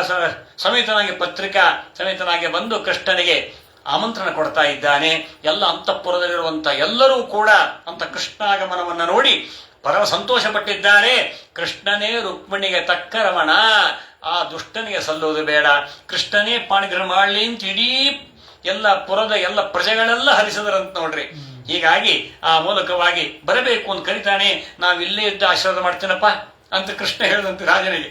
ಸಮೇತನಾಗಿ ಪತ್ರಿಕಾ ಸಮೇತನಾಗಿ ಬಂದು ಕೃಷ್ಣನಿಗೆ ಆಮಂತ್ರಣ ಕೊಡ್ತಾ ಇದ್ದಾನೆ. ಎಲ್ಲ ಅಂತಃಪುರದಲ್ಲಿರುವಂತ ಎಲ್ಲರೂ ಕೂಡ ಅಂತ ಕೃಷ್ಣಾಗಮನವನ್ನು ನೋಡಿ ಪರಮ ಸಂತೋಷ ಪಟ್ಟಿದ್ದಾರೆ. ಕೃಷ್ಣನೇ ರುಕ್ಮಿಣಿಗೆ ತಕ್ಕ ರಮಣ, ಆ ದುಷ್ಟನಿಗೆ ಸಲ್ಲುವುದು ಬೇಡ, ಕೃಷ್ಣನೇ ಪಾಣಿಗ್ರಹಣ ಮಾಡಲಿ ಅಂತ ಇಡೀ ಎಲ್ಲ ಪುರದ ಎಲ್ಲ ಪ್ರಜೆಗಳೆಲ್ಲ ಹರಿಸಿದರಂತ ನೋಡ್ರಿ. ಹೀಗಾಗಿ ಆ ಮೂಲಕವಾಗಿ ಬರಬೇಕು ಅಂತ ಕರಿತಾನೆ. ನಾವಿಲ್ಲೇ ಇದ್ದು ಆಶೀರ್ವಾದ ಮಾಡ್ತೀನಪ್ಪ ಅಂತ ಕೃಷ್ಣ ಹೇಳಿದಂತೆ ರಾಜನಿಗೆ,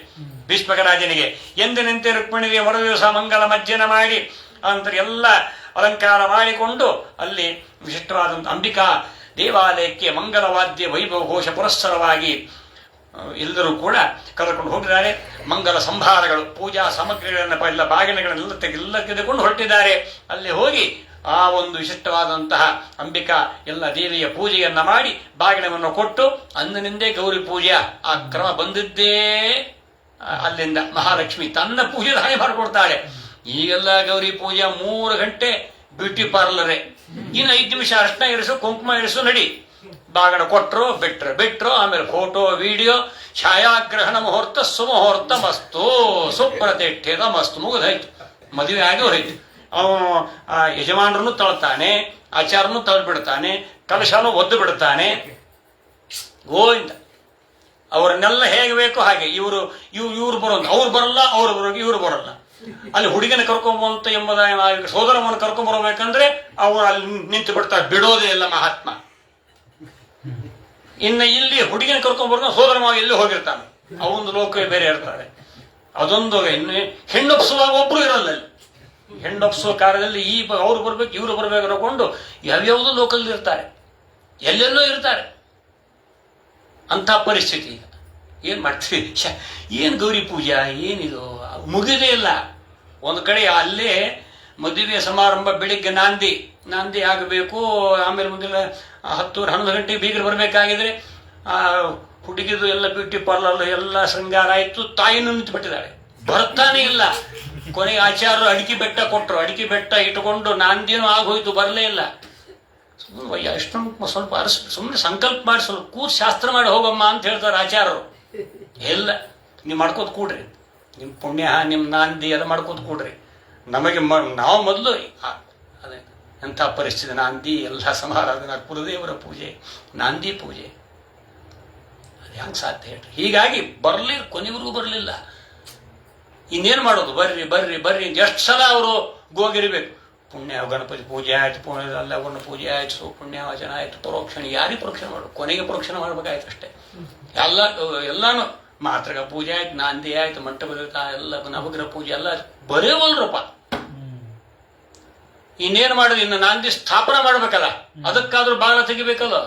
ಭೀಷ್ಮಕ ರಾಜನಿಗೆ. ಎಂದಿನಂತೆ ರುಕ್ಮಿಣಿಗೆ ಮರು ದಿವಸ ಮಂಗಲ ಮಜ್ಜನ ಮಾಡಿ ಅಂತ ಎಲ್ಲ ಅಲಂಕಾರ ಮಾಡಿಕೊಂಡು ಅಲ್ಲಿ ವಿಶಿಷ್ಟವಾದಂಥ ಅಂಬಿಕಾ ದೇವಾಲಯಕ್ಕೆ ಮಂಗಲವಾದ್ಯ ವೈಭವ ಘೋಷ ಪುರಸ್ಸರವಾಗಿ ಎಲ್ಲರೂ ಕೂಡ ಕರೆದುಕೊಂಡು ಹೋಗಿದ್ದಾರೆ. ಮಂಗಲ ಸಂಭಾರಗಳು, ಪೂಜಾ ಸಾಮಗ್ರಿಗಳನ್ನ ಎಲ್ಲ ಬಾಗಿಲುಗಳನ್ನೆಲ್ಲ ತೆಗೆದುಕೊಂಡು ಹೊರಟಿದ್ದಾರೆ. ಅಲ್ಲಿ ಹೋಗಿ ಆ ಒಂದು ವಿಶಿಷ್ಟವಾದಂತಹ ಅಂಬಿಕಾ ಎಲ್ಲ ದೇವಿಯ ಪೂಜೆಯನ್ನ ಮಾಡಿ ಬಾಗಿಣವನ್ನು ಕೊಟ್ಟು ಅಂದಿನಿಂದೇ ಗೌರಿ ಪೂಜೆ ಆ ಕ್ರಮ ಬಂದಿದ್ದೇ ಅಲ್ಲಿಂದ ಮಹಾಲಕ್ಷ್ಮಿ ತನ್ನ ಪೂಜೆ ಹಾಗೆ ಮಾಡಿಕೊಡ್ತಾಳೆ. ಈಗೆಲ್ಲ ಗೌರಿ ಪೂಜೆ 3 ಗಂಟೆ ಬ್ಯೂಟಿ ಪಾರ್ಲರೇ, ಇನ್ನು 5 ನಿಮಿಷ ಅರ್ಶನ ಇರಿಸು ಕುಂಕುಮ ಇರಿಸು ನಡಿ. ಬಾಗಣ ಕೊಟ್ಟರು ಬಿಟ್ರು ಆಮೇಲೆ ಫೋಟೋ ವಿಡಿಯೋ ಛಾಯಾಗ್ರಹಣ ಮುಹೂರ್ತ ಸುಮುಹೂರ್ತ ಮಸ್ತು ಸುಪ್ರತಿಷ್ಠಿತ ಮಸ್ತು ಮುಗಿದೋಯ್ತು. ಮದುವೆ ಆಗಿ ಹೋಯ್ತು. ಅವನು ಆ ಯಜಮಾನರನ್ನು ತಳ್ತಾನೆ, ಆಚಾರನು ತಳ್ಬಿಡ್ತಾನೆ, ಕಲಶನು ಒದ್ದು ಬಿಡ್ತಾನೆ. ಗೋವಿಂದ ಅವರನ್ನೆಲ್ಲ ಹೇಗೆ ಬೇಕೋ ಹಾಗೆ ಇವ್ರು ಬರೋದು, ಅವ್ರು ಬರಲ್ಲ, ಅವ್ರು ಬರೋದು, ಇವ್ರು ಬರಲ್ಲ. ಅಲ್ಲಿ ಹುಡುಗನ ಕರ್ಕೊಂಬಂತ ಎಂಬುದಾಗಿ ಸೋದರವನ್ನು ಕರ್ಕೊಂಬರ್ಬೇಕಂದ್ರೆ ಅವರು ಅಲ್ಲಿ ನಿಂತು ಬಿಡ್ತಾರೆ, ಬಿಡೋದೇ ಇಲ್ಲ ಮಹಾತ್ಮ. ಇನ್ನು ಇಲ್ಲಿ ಹುಡುಗಿನ ಕರ್ಕೊಂಡ್ಬರ್ದ ಸೋದರಮಾವ ಎಲ್ಲಿ ಹೋಗಿರ್ತಾನೆ, ಅವೊಂದು ಲೋಕವೇ ಬೇರೆ ಇರ್ತಾರೆ. ಅದೊಂದು ಇನ್ನು ಹೆಣ್ಣೊಪ್ಸುವಾಗ ಒಬ್ರು ಇರಲ್ಲ ಅಲ್ಲಿ. ಹೆಣ್ಣೊಪ್ಸುವ ಕಾರ್ಯದಲ್ಲಿ ಅವ್ರು ಬರ್ಬೇಕು ಇವ್ರು ಬರ್ಬೇಕು ಅನ್ಕೊಂಡು ಯಾವ್ಯಾವುದೋ ಲೋಕದಲ್ಲಿ ಇರ್ತಾರೆ, ಎಲ್ಲೆಲ್ಲೋ ಇರ್ತಾರೆ. ಅಂತ ಪರಿಸ್ಥಿತಿ ಈಗ ಏನ್ ಮಾಡ್ತೀವಿ? ಏನ್ ಗೌರಿ ಪೂಜಾ ಏನಿದು ಮುಗಿದೇ ಇಲ್ಲ. ಒಂದು ಕಡೆ ಅಲ್ಲೇ ಮದುವೆ ಸಮಾರಂಭ, ಬೆಳಿಗ್ಗೆ ನಾಂದಿ ಆಗಬೇಕು, ಆಮೇಲೆ ಮುಂದಿನ 10-11 ಗಂಟೆಗೆ ಬೀಗರು ಬರಬೇಕಾಗಿದ್ರೆ ಹುಡುಗಿದು ಎಲ್ಲ ಬ್ಯೂಟಿ ಪಾರ್ಲರ್ ಎಲ್ಲ ಶೃಂಗಾರ ಆಯ್ತು. ತಾಯಿನೂ ನಿಂತು ಬಿಟ್ಟಿದ್ದಾಳೆ, ಬರ್ತಾನೆ ಇಲ್ಲ. ಕೊನೆಗೆ ಆಚಾರ್ಯರು ಅಡಿಕೆ ಬೆಟ್ಟ ಕೊಟ್ಟರು, ಅಡಿಕೆ ಬೆಟ್ಟ ಇಟ್ಟುಕೊಂಡು ನಾಂದಿನೂ ಆಗೋಯ್ತು, ಬರಲೇ ಇಲ್ಲ. ಎಷ್ಟು ಸ್ವಲ್ಪ ಸುಮ್ಮನೆ ಸಂಕಲ್ಪ ಮಾಡಿ ಸ್ವಲ್ಪ ಕೂತ್ ಶಾಸ್ತ್ರ ಮಾಡಿ ಹೋಗಮ್ಮ ಅಂತ ಹೇಳ್ತಾರೆ ಆಚಾರ್ಯರು. ಎಲ್ಲ ನೀವು ಮಾಡ್ಕೋತ ಕೂಡ್ರಿ, ನಿಮ್ಮ ಪುಣ್ಯ ನಿಮ್ಮ ನಾಂದಿ ಎಲ್ಲ ಮಾಡ್ಕೋತ ಕೂಡ್ರಿ. ನಮಗೆ ನಾವು ಮೊದಲು ಅದೇ ಎಂಥ ಪರಿಸ್ಥಿತಿ, ನಾಂದಿ ಎಲ್ಲ ಸಮಾರಾಧನಾ ಕುಲದೇವರ ಪೂಜೆ, ನಾಂದಿ ಪೂಜೆ, ಅದು ಹೆಂಗೆ ಸಾಧ್ಯ ಹೇಳ್ರಿ? ಹೀಗಾಗಿ ಕೊನೆವರೆಗೂ ಬರಲಿಲ್ಲ. ಇನ್ನೇನು ಮಾಡೋದು? ಬರ್ರಿ ಬರ್ರಿ ಬರ್ರಿ ಎಷ್ಟು ಸಲ ಅವರು ಗೋಗಿರ್ಬೇಕು. ಪುಣ್ಯ ಗಣಪತಿ ಪೂಜೆ ಆಯ್ತು, ಪುಣ್ಯದಲ್ಲ ಅವನ ಪೂಜೆ ಆಯ್ತು, ಪುಣ್ಯವಾಚನ ಆಯ್ತು, ಪರೋಕ್ಷಣ ಯಾರಿಗೆ ಪರೋಕ್ಷಣ ಮಾಡು, ಕೊನೆಗೆ ಪರೋಕ್ಷಣ ಮಾಡ್ಬೇಕಾಯ್ತು ಅಷ್ಟೇ. ಎಲ್ಲಾನು ಮಾತ್ರಗ ಪೂಜೆ ಆಯ್ತು, ನಾಂದಿ ಆಯ್ತು, ಮಂಟಪದ ಎಲ್ಲ ನವಗ್ರಹ ಪೂಜೆ ಎಲ್ಲ ಬರೇವಲ್ರಪ್ಪ. ಇನ್ನೇನು ಮಾಡೋದು? ಇನ್ನು ನಾಂದಿ ಸ್ಥಾಪನೆ ಮಾಡ್ಬೇಕಲ್ಲ, ಅದಕ್ಕಾದ್ರೂ ಬಾಲ ತೆಗಿಬೇಕಲ್ಲ.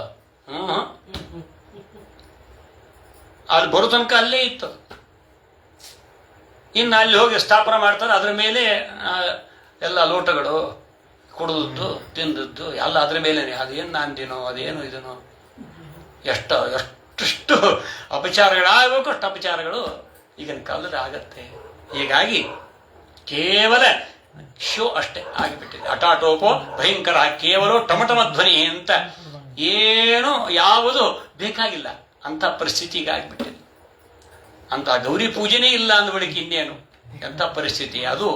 ಅಲ್ಲಿ ಬರೋ ತನಕ ಅಲ್ಲೇ ಇತ್ತು. ಇನ್ನು ಅಲ್ಲಿ ಹೋಗಿ ಸ್ಥಾಪನೆ ಮಾಡ್ತಾರೆ. ಅದ್ರ ಮೇಲೆ ಎಲ್ಲ ಲೋಟಗಳು ಕುಡಿದದ್ದು ತಿಂದದ್ದು ಎಲ್ಲ ಅದ್ರ ಮೇಲೇನೆ. ಅದೇನು ನಾಂದಿನೋ ಅದೇನು ಇದನೋ ಎಷ್ಟು ಅಪಚಾರಗಳಾಗಬೇಕು ಅಷ್ಟು ಅಪಚಾರಗಳು ಈಗಿನ ಕಾಲದಲ್ಲಿ ಆಗತ್ತೆ. ಹೀಗಾಗಿ ಕೇವಲ ಶೋ ಅಷ್ಟೇ ಆಗಿಬಿಟ್ಟಿದೆ. ಅಟಾಟೋಪೋ ಭಯಂಕರ, ಕೇವಲ ಟಮಟಮ ಧ್ವನಿ ಅಂತ ಏನು ಯಾವುದು ಬೇಕಾಗಿಲ್ಲ ಅಂತ ಪರಿಸ್ಥಿತಿ ಈಗ ಆಗಿಬಿಟ್ಟಿದೆ. ಅಂತ ಗೌರಿ ಪೂಜೆನೇ ಇಲ್ಲ ಅಂದ್ಬಿಡಿಕೆ ಇನ್ನೇನು ಎಂಥ ಪರಿಸ್ಥಿತಿ ಅದು.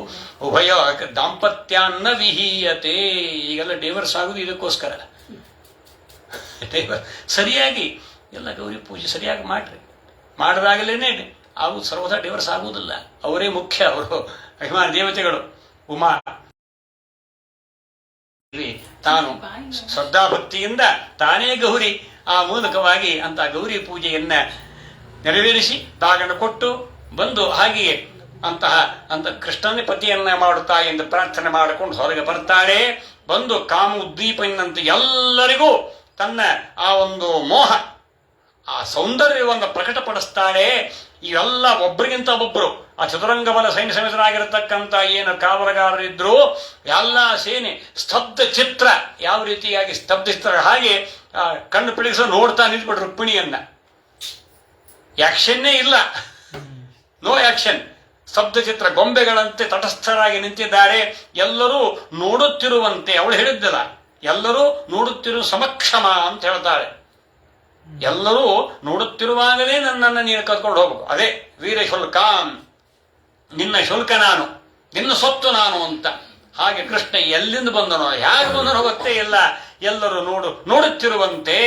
ಉಭಯ ದಾಂಪತ್ಯಾನ್ನ ವಿಹೀಯತೆ. ಈಗೆಲ್ಲ ಡೈವರ್ಸ್ ಆಗುದು ಇದಕ್ಕೋಸ್ಕರ. ಸರಿಯಾಗಿ ಎಲ್ಲ ಗೌರಿ ಪೂಜೆ ಸರಿಯಾಗಿ ಮಾಡ್ರಿ, ಮಾಡಿದಾಗಲೇನೆ ಆಗುದು. ಸರ್ವದಾ ಡೈವರ್ಸ್ ಆಗುವುದಿಲ್ಲ. ಅವರೇ ಮುಖ್ಯ. ಅವರು ಅಭಿಮಾನ ದೇವತೆಗಳು. ಉಮಾ ತಾನು ಶ್ರದ್ಧಾಭಕ್ತಿಯಿಂದ ತಾನೇ ಗೌರಿ. ಆ ಮೂಲಕವಾಗಿ ಅಂತ ಗೌರಿ ಪೂಜೆಯನ್ನ ನೆರವೇರಿಸಿ ಬಾಗಣ ಕೊಟ್ಟು ಬಂದು ಹಾಗೆಯೇ ಅಂತ ಕೃಷ್ಣನೇ ಪತಿಯನ್ನ ಮಾಡುತ್ತಾ ಎಂದು ಪ್ರಾರ್ಥನೆ ಮಾಡಿಕೊಂಡು ಹೊರಗೆ ಬರ್ತಾಳೆ. ಬಂದು ಕಾಮ ಉದ್ದೀಪನಂತೆ ಎಲ್ಲರಿಗೂ ತನ್ನ ಆ ಒಂದು ಮೋಹ, ಆ ಸೌಂದರ್ಯವನ್ನು ಪ್ರಕಟಪಡಿಸ್ತಾಳೆ. ಇವೆಲ್ಲ ಒಬ್ಬರಿಗಿಂತ ಒಬ್ಬರು ಆ ಚತುರಂಗ ಬಲ ಸೈನ್ಯ ಸಮೇತರಾಗಿರತಕ್ಕಂಥ ಏನು ಕಾವಲಗಾರರಿದ್ರು ಎಲ್ಲ ಸೇನೆ ಸ್ತಬ್ಧ ಚಿತ್ರ, ಯಾವ ರೀತಿಯಾಗಿ ಸ್ತಬ್ಧಿಸ್ತಾರ ಹಾಗೆ ಕಣ್ಣು ಪಿಡಿಸೋ ನೋಡ್ತಾ ನಿಂತ್ಬಿಟ್ರು ರುಕ್ಮಿಣಿಯನ್ನ. ಆಕ್ಷನ್ನೇ ಇಲ್ಲ, ನೋ ಆಕ್ಷನ್. ಸ್ತಬ್ಧ ಚಿತ್ರ, ಗೊಂಬೆಗಳಂತೆ ತಟಸ್ಥರಾಗಿ ನಿಂತಿದ್ದಾರೆ. ಎಲ್ಲರೂ ನೋಡುತ್ತಿರುವಂತೆ. ಅವಳು ಹೇಳಿದ್ದಲ್ಲ, ಎಲ್ಲರೂ ನೋಡುತ್ತಿರು ಸಮಕ್ಷಮ ಅಂತ ಹೇಳ್ತಾಳೆ. ಎಲ್ಲರೂ ನೋಡುತ್ತಿರುವಾಗಲೇ ನನ್ನನ್ನು ನೀನು ಕರ್ಕೊಂಡು ಹೋಗ್ಬೇಕು. ಅದೇ ವೀರ ಶುಲ್ಕಾನ್, ನಿನ್ನ ಶುಲ್ಕ ನಾನು, ನಿನ್ನ ಸೊತ್ತು ನಾನು ಅಂತ. ಹಾಗೆ ಕೃಷ್ಣ ಎಲ್ಲಿಂದ ಬಂದನೋ ಹೇಗೆ ಬಂದನೋ ಗೊತ್ತೇ ಇಲ್ಲ. ಎಲ್ಲರೂ ನೋಡುತ್ತಿರುವಂತೆ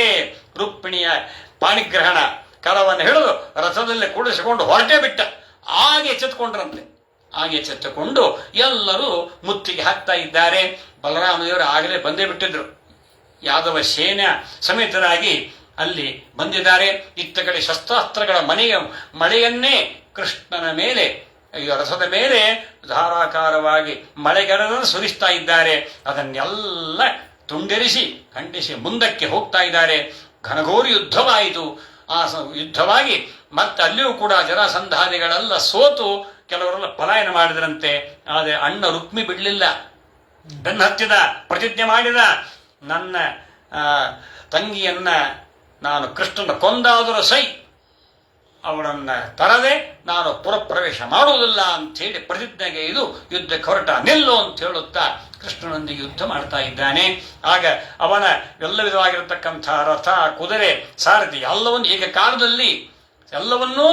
ರುಕ್ಮಿಣಿಯ ಪಾಣಿಗ್ರಹಣ ಕರವನ್ನು ಹಿಡಿದು ರಥದಲ್ಲಿ ಕೂಡಿಸಿಕೊಂಡು ಹೊರಟೇ ಬಿಟ್ಟ. ಹಾಗೆ ಎಚ್ಚೆತ್ತುಕೊಂಡ್ರಂತೆ. ಹಾಗೆ ಎಚ್ಚೆತ್ತುಕೊಂಡು ಎಲ್ಲರೂ ಮುತ್ತಿಗೆ ಹಾಕ್ತಾ ಇದ್ದಾರೆ. ಬಲರಾಮದೇವರು ಆಗಲೇ ಬಂದೇ ಬಿಟ್ಟಿದ್ರು. ಯಾದವ ಸೇನಾ ಸಮೇತರಾಗಿ ಅಲ್ಲಿ ಬಂದಿದ್ದಾರೆ. ಇತ್ತ ಕಡೆ ಶಸ್ತ್ರಾಸ್ತ್ರಗಳ ಮಳೆಯನ್ನೇ ಕೃಷ್ಣನ ಮೇಲೆ, ರಥದ ಮೇಲೆ ಧಾರಾಕಾರವಾಗಿ ಮಳೆಗರನ್ನು ಸುರಿಸ್ತಾ ಇದ್ದಾರೆ. ಅದನ್ನೆಲ್ಲ ತುಂಡರಿಸಿ ಖಂಡಿಸಿ ಮುಂದಕ್ಕೆ ಹೋಗ್ತಾ ಇದ್ದಾರೆ. ಘನಘೋರ ಯುದ್ಧವಾಯಿತು. ಆ ಯುದ್ಧವಾಗಿ ಮತ್ತೆ ಅಲ್ಲಿಯೂ ಕೂಡ ಜರಾಸಂಧಾದಿಗಳೆಲ್ಲ ಸೋತು ಕೆಲವರೆಲ್ಲ ಪಲಾಯನ ಮಾಡಿದ್ರಂತೆ. ಆದರೆ ಅಣ್ಣ ರುಕ್ಮಿ ಬಿಡಲಿಲ್ಲ. ಬೆನ್ನ ಹತ್ತಿದ, ಪ್ರತಿಜ್ಞೆ ಮಾಡಿದ, ನನ್ನ ತಂಗಿಯನ್ನ ನಾನು ಕೃಷ್ಣನ ಕೊಂದಾದರೂ ಸೈ ಅವಳನ್ನ ತರದೆ ನಾನು ಪುರಪ್ರವೇಶ ಮಾಡುವುದಿಲ್ಲ ಅಂಥೇಳಿ ಪ್ರತಿಜ್ಞೆಗೆ ಇದು ಯುದ್ಧಕ್ಕೆ ಹೊರಟ. ನಿಲ್ಲು ಅಂತ ಹೇಳುತ್ತಾ ಕೃಷ್ಣನೊಂದಿಗೆ ಯುದ್ಧ ಮಾಡ್ತಾ ಇದ್ದಾನೆ. ಆಗ ಅವನ ಎಲ್ಲ ವಿಧವಾಗಿರತಕ್ಕಂಥ ರಥ, ಕುದುರೆ, ಸಾರಥಿ ಎಲ್ಲವನ್ನು ಏಕಕಾಲದಲ್ಲಿ ಎಲ್ಲವನ್ನೂ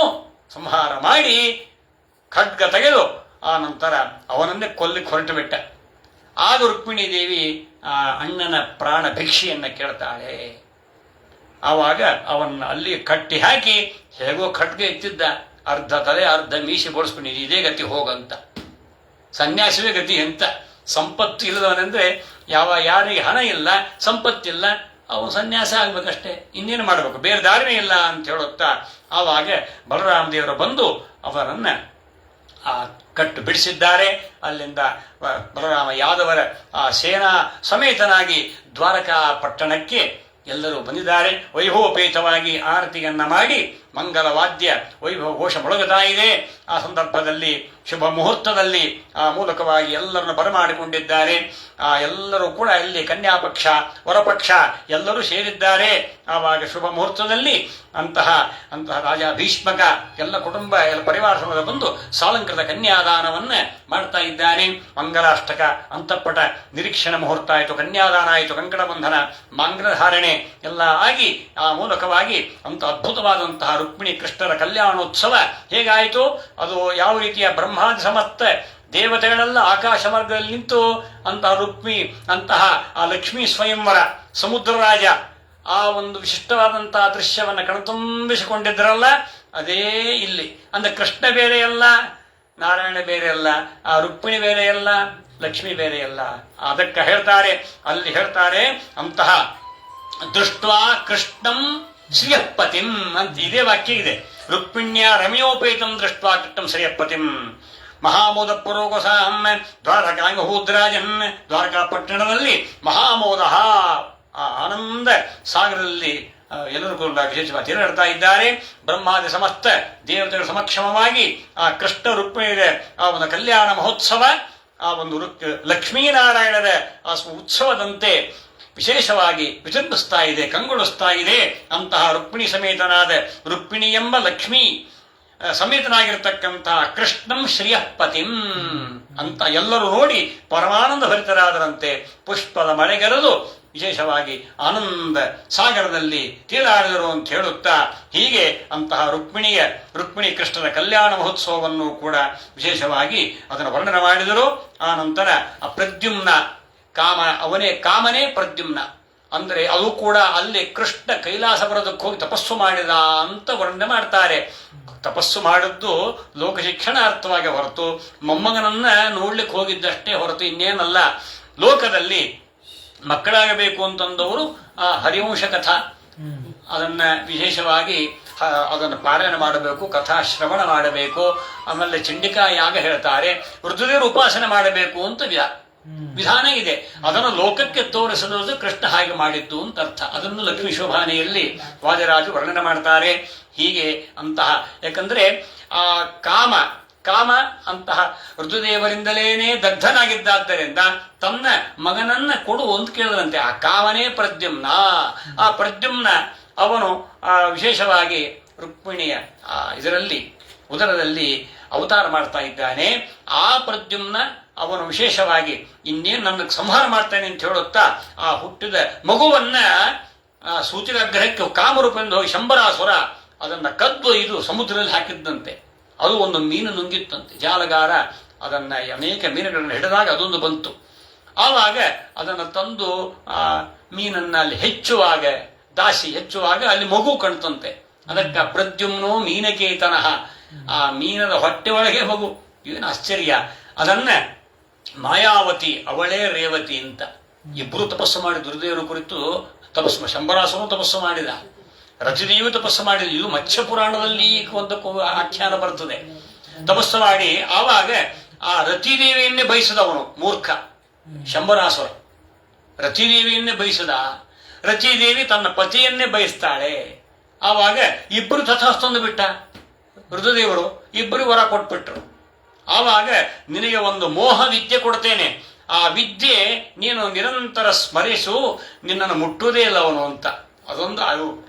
ಸಂಹಾರ ಮಾಡಿ ಖಡ್ಗ ತೆಗೆದು ಆ ನಂತರ ಅವನನ್ನೇ ಕೊಲ್ಲಿಕ್ಕೆ ಹೊರಟು ಬಿಟ್ಟ. ಆಗ ರುಕ್ಮಿಣಿ ದೇವಿ ಆ ಅಣ್ಣನ ಪ್ರಾಣ ಭಿಕ್ಷೆಯನ್ನ ಕೇಳ್ತಾಳೆ. ಆವಾಗ ಅವನ್ನ ಅಲ್ಲಿ ಕಟ್ಟಿ ಹಾಕಿ ಹೇಗೋ ಖಡ್ಗ ಎತ್ತಿದ್ದ, ಅರ್ಧ ತಲೆ ಅರ್ಧ ಮೀಸೆ ಬೋಳಿಸ್ಕೊಂಡು ಇದೇ ಗತಿ ಹೋಗಂತ. ಸನ್ಯಾಸವೇ ಗತಿ ಅಂತ. ಸಂಪತ್ತು ಇಲ್ಲದವನೆಂದ್ರೆ ಯಾರಿಗೆ ಹಣ ಇಲ್ಲ, ಸಂಪತ್ತಿಲ್ಲ, ಅವನು ಸನ್ಯಾಸ ಆಗ್ಬೇಕಷ್ಟೇ, ಇನ್ನೇನು ಮಾಡಬೇಕು, ಬೇರೆ ದಾರಿನೇ ಇಲ್ಲ ಅಂತ ಹೇಳುತ್ತಾ ಆವಾಗ ಬಲರಾಮ ದೇವರು ಬಂದು ಅವರನ್ನ ಆ ಕಟ್ಟು ಬಿಡಿಸಿದ್ದಾರೆ. ಅಲ್ಲಿಂದ ಬಲರಾಮ ಯಾದವರ ಆ ಸೇನಾ ಸಮೇತನಾಗಿ ದ್ವಾರಕಾ ಪಟ್ಟಣಕ್ಕೆ ಎಲ್ಲರೂ ಬಂದಿದ್ದಾರೆ. ವೈಭವಪೇತವಾಗಿ ಆರತಿಯನ್ನ ಮಾಡಿ ಮಂಗಲ ವಾದ್ಯ ವೈಭವ ಘೋಷ ಮೊಳಗುತ್ತಾ ಇದೆ. ಆ ಸಂದರ್ಭದಲ್ಲಿ ಶುಭ ಮುಹೂರ್ತದಲ್ಲಿ ಆ ಮೂಲಕವಾಗಿ ಎಲ್ಲರನ್ನು ಬರಮಾಡಿಕೊಂಡಿದ್ದಾರೆ. ಎಲ್ಲರೂ ಕೂಡ ಇಲ್ಲಿ ಕನ್ಯಾಪಕ್ಷ ವರಪಕ್ಷ ಎಲ್ಲರೂ ಸೇರಿದ್ದಾರೆ. ಆವಾಗ ಶುಭ ಮುಹೂರ್ತದಲ್ಲಿ ಅಂತಹ ರಾಜ ಭೀಷ್ಮಕ ಎಲ್ಲ ಕುಟುಂಬ ಎಲ್ಲ ಪರಿವಾರ ಸಮೇತ ಬಂದು ಸಾಲಂಕೃತ ಕನ್ಯಾದಾನವನ್ನ ಮಾಡ್ತಾ ಇದ್ದಾನೆ. ಮಂಗಲಾಷ್ಟಕ, ಅಂತಃಪಟ, ನಿರೀಕ್ಷಣ ಮುಹೂರ್ತ ಆಯಿತು, ಕನ್ಯಾದಾನ ಆಯಿತು, ಕಂಕಣ ಬಂಧನ, ಮಾಂಗಲ್ಯಧಾರಣೆ ಎಲ್ಲ ಆಗಿ ಆ ಮೂಲಕವಾಗಿ ಅಂತ ಅದ್ಭುತವಾದಂತಹ ರುಕ್ಮಿಣಿ ಕೃಷ್ಣರ ಕಲ್ಯಾಣೋತ್ಸವ ಹೇಗಾಯಿತು, ಅದು ಯಾವ ರೀತಿಯ ಬ್ರಹ್ಮಾದಿ ಸಮಸ್ತ ದೇವತೆಗಳೆಲ್ಲ ಆಕಾಶ ಮಾರ್ಗದಲ್ಲಿ ನಿಂತು ಅಂತಹ ರುಕ್ಮಿ, ಅಂತಹ ಆ ಲಕ್ಷ್ಮೀ ಸ್ವಯಂವರ, ಸಮುದ್ರ ರಾಜ ಆ ಒಂದು ವಿಶಿಷ್ಟವಾದಂತಹ ದೃಶ್ಯವನ್ನು ಕಣತುಂಬಿಸಿಕೊಂಡಿದ್ರಲ್ಲ, ಅದೇ ಇಲ್ಲಿ. ಅಂದ್ರೆ ಕೃಷ್ಣ ಬೇರೆ ಅಲ್ಲ, ನಾರಾಯಣ ಬೇರೆ ಅಲ್ಲ, ಆ ರುಕ್ಮಿಣಿ ಬೇರೆ ಅಲ್ಲ, ಲಕ್ಷ್ಮಿ ಬೇರೆ ಅಲ್ಲ. ಅದಕ್ಕೆ ಹೇಳ್ತಾರೆ, ಅಲ್ಲಿ ಹೇಳ್ತಾರೆ ಅಂತಹ ದೃಷ್ಟ್ವಾ ಕೃಷ್ಣಂ ಶ್ರೀಯಪತಿಂ ಅಂತ ಇದೇ ವಾಕ್ಯ ಇದೆ. ರುಕ್ಮಿಣ್ಯ ರಮ್ಯೋಪೇತಂ ದೃಷ್ಟ್ವಾ ಕೃಷ್ಣಂ ಶ್ರೀಯಪತಿಂ ಮಹಾಮೋದ ಪುರೋಗಸಾಂ ದ್ವಾರಕಾಂಗಹೂದ್ರಾಜನ್. ದ್ವಾರಕಾ ಪಟ್ಟಣದಲ್ಲಿ ಮಹಾಮೋದ ಆ ಆನಂದ ಸಾಗರದಲ್ಲಿ ಎಲ್ಲರೂ ಕೂಡ ವಿಶೇಷವಾಗಿ ತಿರುಗಾಡ್ತಾ ಇದ್ದಾರೆ. ಬ್ರಹ್ಮಾದಿ ಸಮಸ್ತ ದೇವತೆಗಳ ಸಮಕ್ಷಮವಾಗಿ ಆ ಕೃಷ್ಣ ರುಕ್ಮಿಣಿಯ ಆ ಒಂದು ಕಲ್ಯಾಣ ಮಹೋತ್ಸವ, ಆ ಒಂದು ಲಕ್ಷ್ಮೀನಾರಾಯಣರ ಆ ಉತ್ಸವದಂತೆ ವಿಶೇಷವಾಗಿ ವಿಜೃಂಭಿಸ್ತಾ ಇದೆ, ಕಂಗೊಳಿಸ್ತಾ ಇದೆ. ಅಂತಹ ರುಕ್ಮಿಣಿ ಸಮೇತನಾದ ರುಕ್ಮಿಣಿ ಎಂಬ ಲಕ್ಷ್ಮೀ ಸಮೇತನಾಗಿರ್ತಕ್ಕಂತಹ ಕೃಷ್ಣಂ ಶ್ರೀಯಪತಿಂ ಅಂತ ಎಲ್ಲರೂ ನೋಡಿ ಪರಮಾನಂದ ಭರಿತರಾದರಂತೆ. ಪುಷ್ಪದ ಮಳೆಗೆರೆದು ವಿಶೇಷವಾಗಿ ಆನಂದ ಸಾಗರದಲ್ಲಿ ತೀರಾಡಿದರು ಅಂತ ಹೇಳುತ್ತಾ ಹೀಗೆ ಅಂತಹ ರುಕ್ಮಿಣಿ ಕೃಷ್ಣನ ಕಲ್ಯಾಣ ಮಹೋತ್ಸವವನ್ನು ಕೂಡ ವಿಶೇಷವಾಗಿ ಅದನ್ನು ವರ್ಣನೆ ಮಾಡಿದರು. ಆ ನಂತರ ಆ ಪ್ರದ್ಯುಮ್ನ ಕಾಮನೇ ಪ್ರದ್ಯುಮ್ನ ಅಂದ್ರೆ ಅದು ಕೂಡ ಅಲ್ಲಿ ಕೃಷ್ಣ ಕೈಲಾಸ ಬರೋದಕ್ಕೆ ಹೋಗಿ ತಪಸ್ಸು ಮಾಡಿದ ಅಂತ ವರ್ಣನೆ ಮಾಡ್ತಾರೆ. ತಪಸ್ಸು ಮಾಡಿದ್ದು ಲೋಕ ಶಿಕ್ಷಣಾರ್ಥವಾಗಿ ಹೊರತು ಮೊಮ್ಮಗನನ್ನ ನೋಡ್ಲಿಕ್ಕೆ ಹೋಗಿದ್ದಷ್ಟೇ ಹೊರತು ಇನ್ನೇನಲ್ಲ. ಲೋಕದಲ್ಲಿ ಮಕ್ಕಳಾಗಬೇಕು ಅಂತಂದವರು ಆ ಹರಿವಂಶ ಕಥಾ ಅದನ್ನ ವಿಶೇಷವಾಗಿ ಅದನ್ನು ಪಾರಾಯಣ ಮಾಡಬೇಕು, ಕಥಾ ಶ್ರವಣ ಮಾಡಬೇಕು. ಆಮೇಲೆ ಚಂಡಿಕಾ ಯಾಗ ಹೇಳ್ತಾರೆ, ಋತುದೇವರು ಉಪಾಸನೆ ಮಾಡಬೇಕು ಅಂತ ವಿಧಾನ ಇದೆ. ಅದನ್ನು ಲೋಕಕ್ಕೆ ತೋರಿಸಲು ಕೃಷ್ಣ ಹಾಗೆ ಮಾಡಿದ್ದು ಅಂತ ಅರ್ಥ. ಅದನ್ನು ಲಕ್ಷ್ಮೀ ಶೋಭಾನೆಯಲ್ಲಿ ವಾದಿರಾಜು ವರ್ಣನೆ ಮಾಡ್ತಾರೆ. ಹೀಗೆ ಅಂತಹ ಯಾಕಂದ್ರೆ ಆ ಕಾಮ ಅಂತಹ ಋತುದೇವರಿಂದಲೇನೆ ದಗ್ಧನಾಗಿದ್ದಾದ್ದರಿಂದ ತನ್ನ ಮಗನನ್ನ ಕೊಡು ಅಂತ ಕೇಳಿದಂತೆ. ಆ ಕಾಮನೇ ಪ್ರದ್ಯುಮ್ನ. ಆ ಪ್ರದ್ಯುಮ್ನ ಅವನು ವಿಶೇಷವಾಗಿ ರುಕ್ಮಿಣಿಯ ಇದರಲ್ಲಿ ಉದರದಲ್ಲಿ ಅವತಾರ ಮಾಡ್ತಾ ಇದ್ದಾನೆ. ಆ ಪ್ರದ್ಯುಮ್ನ ಅವನು ವಿಶೇಷವಾಗಿ ಇನ್ನೇನು ನನ್ನ ಸಂಹಾರ ಮಾಡ್ತಾನೆ ಅಂತ ಹೇಳುತ್ತಾ ಆ ಹುಟ್ಟಿದ ಮಗುವನ್ನ ಸೂಚಿಕಾಗ್ರಹಕ್ಕೆ ಕಾಮರೂಪದಿಂದ ಹೋಗಿ ಶಂಬರಾಸುರ ಅದನ್ನ ಕದ್ದು ಇದು ಸಮುದ್ರದಲ್ಲಿ ಹಾಕಿದ್ದಂತೆ. ಅದು ಒಂದು ಮೀನು ನುಂಗಿತ್ತಂತೆ. ಜಾಲಗಾರ ಅದನ್ನ ಅನೇಕ ಮೀನುಗಳನ್ನು ಹಿಡಿದಾಗ ಅದೊಂದು ಬಂತು. ಆವಾಗ ಅದನ್ನು ತಂದು ಆ ಮೀನನ್ನ ಅಲ್ಲಿ ಹೆಚ್ಚುವಾಗ, ದಾಸಿ ಹೆಚ್ಚುವಾಗ ಅಲ್ಲಿ ಮಗು ಕಾಣ್ತಂತೆ. ಅದಕ್ಕೆ ಪ್ರದ್ಯುಮ್ನೋ ಮೀನಕೇತನಃ, ಆ ಮೀನದ ಹೊಟ್ಟೆ ಒಳಗೆ ಮಗು. ಏನು ಆಶ್ಚರ್ಯ! ಅದನ್ನ ಮಾಯಾವತಿ, ಅವಳೇ ರೇವತಿ ಅಂತ ಇಬ್ಬರು ತಪಸ್ಸು ಮಾಡಿ ದುರ್ದೇವನ ಕುರಿತು ತಪಸ್ಸು, ಶಂಬರಾಸುರನು ತಪಸ್ಸು ಮಾಡಿದ, ರತಿದೇವಿ ತಪಸ್ಸು ಮಾಡಿದ. ಇದು ಮತ್ಸ್ಯ ಪುರಾಣದಲ್ಲಿ ಒಂದಕ್ಕೂ ಆಖ್ಯಾನ ಬರ್ತದೆ. ತಪಸ್ಸು ಮಾಡಿ ಆವಾಗ ಆ ರತಿದೇವಿಯನ್ನೇ ಬಯಸಿದವನು ಮೂರ್ಖ ಶಂಬರಾಸುರ. ರತಿದೇವಿಯನ್ನೇ ಬಯಸಿದ. ರತಿದೇವಿ ತನ್ನ ಪತಿಯನ್ನೇ ಬಯಸ್ತಾಳೆ. ಆವಾಗ ಇಬ್ಬರು ತಥಾಸ್ತಂದು ಬಿಟ್ಟ. ರುದ್ರದೇವರು ಇಬ್ಬರು ವರ ಕೊಟ್ಬಿಟ್ರು. ಆವಾಗ ನಿನಗೆ ಒಂದು ಮೋಹ ವಿದ್ಯೆ ಕೊಡ್ತೇನೆ, ಆ ವಿದ್ಯೆ ನೀನು ನಿರಂತರ ಸ್ಮರಿಸು, ನಿನ್ನನ್ನು ಮುಟ್ಟುವುದೇ ಇಲ್ಲ ಅವನು ಅಂತ ಅದೊಂದು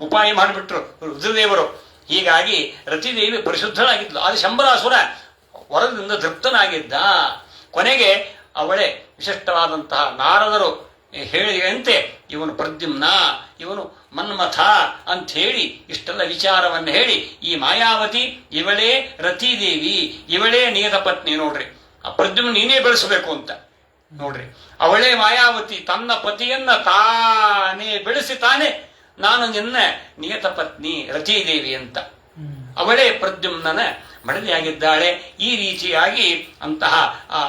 ಉಪಾಯ ಮಾಡಿಬಿಟ್ರು ರುದ್ರದೇವರು. ಹೀಗಾಗಿ ರತಿದೇವಿ ಪರಿಶುದ್ಧಳಾಗಿದ್ಲು. ಅದು ಶಂಬರಾಸುರ ವರದಿಂದ ತೃಪ್ತನಾಗಿದ್ದ. ಕೊನೆಗೆ ಅವಳೇ ವಿಶಿಷ್ಟವಾದಂತಹ ನಾರದರು ಹೇಳಿದಂತೆ ಇವನು ಪ್ರದ್ಯುಮ್ನ, ಇವನು ಮನ್ಮಥ ಅಂತ ಹೇಳಿ ಇಷ್ಟೆಲ್ಲ ವಿಚಾರವನ್ನು ಹೇಳಿ, ಈ ಮಾಯಾವತಿ ಇವಳೇ ರತಿದೇವಿ, ಇವಳೇ ನಿಯತ ಪತ್ನಿ. ನೋಡ್ರಿ, ಆ ಪ್ರದ್ಯುಮ್ನ ನೀನೇ ಬೆಳೆಸಬೇಕು ಅಂತ ನೋಡ್ರಿ. ಅವಳೇ ಮಾಯಾವತಿ ತನ್ನ ಪತಿಯನ್ನ ತಾನೇ ಬೆಳೆಸಿ ತಾನೇ ನಾನು ನಿನ್ನ ನಿಯತ ಪತ್ನಿ ರತಿದೇವಿ ಅಂತ ಅವಳೇ ಪ್ರದ್ಯುಮ್ನನ ಮಡದಿಯಾಗಿದ್ದಾಳೆ. ಈ ರೀತಿಯಾಗಿ ಅಂತಹ ಆ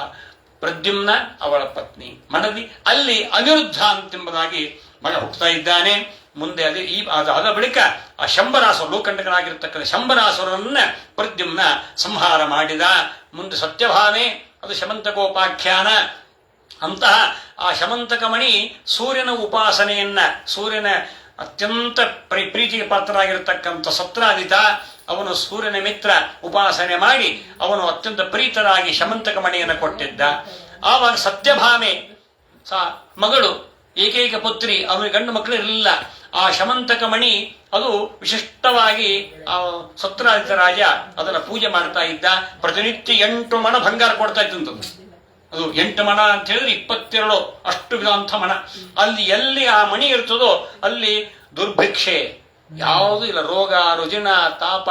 ಪ್ರದ್ಯುಮ್ನ ಅವಳ ಪತ್ನಿ ಮಡದಿ, ಅಲ್ಲಿ ಅನಿರುದ್ಧ ಅಂತೆಂಬುದಾಗಿ ಮಗ ಹುಟ್ಟುತ್ತಾ ಇದ್ದಾನೆ. ಮುಂದೆ ಅದ ಬಳಿಕ ಆ ಶಂಬರಾಸುರ, ಲೋಕಂಡಕನಾಗಿರ್ತಕ್ಕಂಥ ಶಂಬರಾಸುರನ್ನ ಪ್ರದ್ಯುಮ್ನ ಸಂಹಾರ ಮಾಡಿದ. ಮುಂದೆ ಸತ್ಯಭಾಮೆ, ಅದು ಶಮಂತಕೋಪಾಖ್ಯಾನ. ಅಂತಹ ಆ ಶಮಂತಕಮಣಿ ಸೂರ್ಯನ ಉಪಾಸನೆಯನ್ನ, ಸೂರ್ಯನ ಅತ್ಯಂತ ಪ್ರೀತಿಗೆ ಪಾತ್ರರಾಗಿರ್ತಕ್ಕಂಥ ಸತ್ರಾದಿತ, ಅವನು ಸೂರ್ಯನ ಮಿತ್ರ ಉಪಾಸನೆ ಮಾಡಿ ಅವನು ಅತ್ಯಂತ ಪ್ರೀತರಾಗಿ ಶಮಂತಕ ಮಣಿಯನ್ನು ಕೊಟ್ಟಿದ್ದ. ಆವಾಗ ಸತ್ಯಭಾಮೆ ಮಗಳು, ಏಕೈಕ ಪುತ್ರಿ, ಅವನಿಗೆ ಗಂಡು ಮಕ್ಕಳು ಇರಲಿಲ್ಲ. ಆ ಶಮಂತಕ ಮಣಿ ಅದು ವಿಶಿಷ್ಟವಾಗಿ ಆ ಸತ್ರಾದಿತ ರಾಜ ಅದನ್ನ ಪೂಜೆ ಮಾಡ್ತಾ ಇದ್ದ. ಪ್ರತಿನಿತ್ಯ 8 ಮಣ ಬಂಗಾರ ಕೊಡ್ತಾ ಇದ್ದಂತ. ಅದು 8 ಮಣ ಅಂತ ಹೇಳಿದ್ರೆ 22 ಅಷ್ಟು ವಿಧಾಂತ ಮಣ. ಅಲ್ಲಿ ಎಲ್ಲಿ ಆ ಮಣಿ ಇರ್ತದೋ ಅಲ್ಲಿ ದುರ್ಭಿಕ್ಷೆ ಯಾವುದೂ ಇಲ್ಲ. ರೋಗ, ರುಜಿನ, ತಾಪ,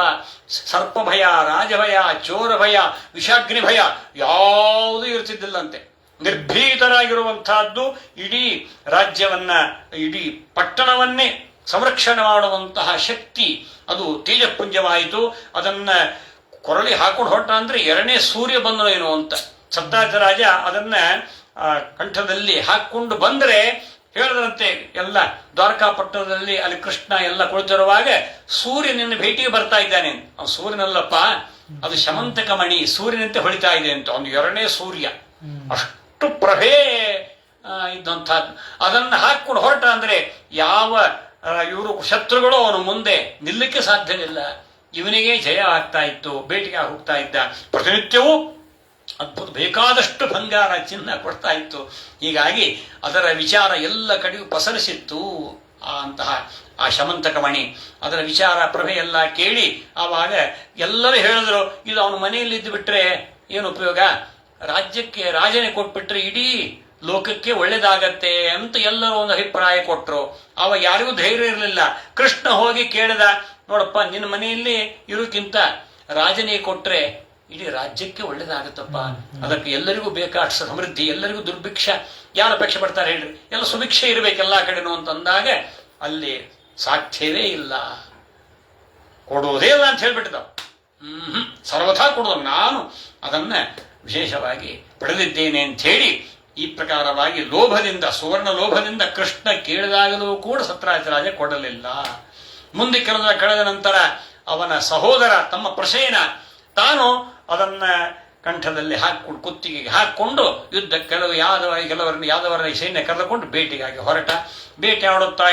ಸರ್ಪ ಭಯ, ರಾಜಭಯ, ಚೋರ ಭಯ, ವಿಷಾಗ್ನಿ ಭಯ ಯಾವುದೂ ಇರ್ತಿದ್ದಿಲ್ಲಂತೆ. ನಿರ್ಭೀತರಾಗಿರುವಂತಹದ್ದು, ಇಡೀ ರಾಜ್ಯವನ್ನ, ಇಡೀ ಪಟ್ಟಣವನ್ನೇ ಸಂರಕ್ಷಣೆ ಮಾಡುವಂತಹ ಶಕ್ತಿ ಅದು ತೇಜಪುಂಜವಾಯಿತು. ಅದನ್ನ ಕೊರಳಿ ಹಾಕೊಂಡು ಹೊರಟ ಅಂದ್ರೆ 2ನೇ ಸೂರ್ಯ ಬಂದನು ಏನು ಅಂತ. ಸತ್ರಾಜಿತ ರಾಜ ಅದನ್ನ ಕಂಠದಲ್ಲಿ ಹಾಕೊಂಡು ಬಂದ್ರೆ ಹೇಳಿದ್ರಂತೆ, ಎಲ್ಲ ದ್ವಾರಕಾಪಟ್ಟಣದಲ್ಲಿ ಅಲ್ಲಿ ಕೃಷ್ಣ ಎಲ್ಲ ಕುಳಿತಿರುವಾಗ ಸೂರ್ಯನನ್ನು ಭೇಟಿಗೆ ಬರ್ತಾ ಇದ್ದಾನೆ. ಅವನು ಸೂರ್ಯನಲ್ಲಪ್ಪ, ಅದು ಶಮಂತಕ ಮಣಿ, ಸೂರ್ಯನಂತೆ ಹೊಳಿತಾ ಇದೆ ಅಂತ. ಅವನು 2ನೇ ಸೂರ್ಯ, ಅಷ್ಟು ಪ್ರಭೆ ಇದ್ದಂಥದ್ದು. ಅದನ್ನ ಹಾಕೊಂಡು ಹೊರಟ ಅಂದ್ರೆ ಯಾವ ಇವರು ಶತ್ರುಗಳು ಅವನು ಮುಂದೆ ನಿಲ್ಲಕ್ಕೆ ಸಾಧ್ಯವಿಲ್ಲ. ಇವನಿಗೆ ಜಯ ಆಗ್ತಾ ಇತ್ತು, ಭೇಟಿಗೆ ಹೋಗ್ತಾ ಇದ್ದ. ಪ್ರತಿನಿತ್ಯವೂ ಅದ್ಭುತ ಬೇಕಾದಷ್ಟು ಬಂಗಾರ ಚಿನ್ನ ಕೊಡ್ತಾ ಇತ್ತು. ಹೀಗಾಗಿ ಅದರ ವಿಚಾರ ಎಲ್ಲ ಕಡೆಯೂ ಪಸರಿಸಿತ್ತು. ಅಂತಹ ಆ ಶಮಂತಕ ಮಣಿ ಅದರ ವಿಚಾರ ಪ್ರಭೆ ಎಲ್ಲ ಕೇಳಿ ಆವಾಗ ಎಲ್ಲರೂ ಹೇಳಿದ್ರು, ಇದು ಅವನು ಮನೆಯಲ್ಲಿ ಇದ್ದು ಬಿಟ್ರೆ ಏನು ಉಪಯೋಗ, ರಾಜ್ಯಕ್ಕೆ ರಾಜನೇ ಕೊಟ್ಬಿಟ್ರೆ ಇಡೀ ಲೋಕಕ್ಕೆ ಒಳ್ಳೇದಾಗತ್ತೆ ಅಂತ ಎಲ್ಲರೂ ಒಂದು ಅಭಿಪ್ರಾಯ ಕೊಟ್ರು. ಆವಾಗ ಯಾರಿಗೂ ಧೈರ್ಯ ಇರಲಿಲ್ಲ. ಕೃಷ್ಣ ಹೋಗಿ ಕೇಳಿದ, ನೋಡಪ್ಪ, ನಿನ್ನ ಮನೆಯಲ್ಲಿ ಇರೋಕ್ಕಿಂತ ರಾಜನೇ ಕೊಟ್ರೆ ಇಡೀ ರಾಜ್ಯಕ್ಕೆ ಒಳ್ಳೇದಾಗತ್ತಪ್ಪ. ಅದಕ್ಕೆ ಎಲ್ಲರಿಗೂ ಬೇಕಾದ ಸಮೃದ್ಧಿ, ಎಲ್ಲರಿಗೂ ದುರ್ಭಿಕ್ಷ, ಯಾರು ಅಪೇಕ್ಷೆ ಪಡ್ತಾರೆ ಹೇಳ್ರಿ, ಎಲ್ಲ ಸುಭಿಕ್ಷೆ ಇರಬೇಕೆಲ್ಲ ಕಡೆನೂ ಅಂತಂದಾಗ ಅಲ್ಲಿ ಸಾಧ್ಯವೇ ಇಲ್ಲ, ಕೊಡೋದೇ ಇಲ್ಲ ಅಂತ ಹೇಳ್ಬಿಟ್ಟಿದ್ದ. ಸರ್ವಥಾ ಕೊಡೋದು, ನಾನು ಅದನ್ನ ವಿಶೇಷವಾಗಿ ಪಡೆದಿದ್ದೇನೆ ಅಂತ ಹೇಳಿ ಈ ಪ್ರಕಾರವಾಗಿ ಲೋಭದಿಂದ, ಸುವರ್ಣ ಲೋಭದಿಂದ ಕೃಷ್ಣ ಕೇಳಿದಾಗಲೂ ಕೂಡ ಸತ್ರಾಜಿತ ರಾಜ ಕೊಡಲಿಲ್ಲ. ಮುಂದೆ ಕಳೆದ ನಂತರ ಅವನ ಸಹೋದರ ತಮ್ಮ ಪ್ರಸೇನ ತಾನು ಅದನ್ನ ಕಂಠದಲ್ಲಿ ಹಾಕೊಂಡು ಕುತ್ತಿಗೆಗೆ ಹಾಕೊಂಡು ಯುದ್ಧ ಕೆಲವರನ್ನು ಯಾದವರ ಸೈನ್ಯ ಕರೆದುಕೊಂಡು ಬೇಟೆಗಾಗಿ ಹೊರಟ. ಬೇಟೆ ಆಡುತ್ತಾ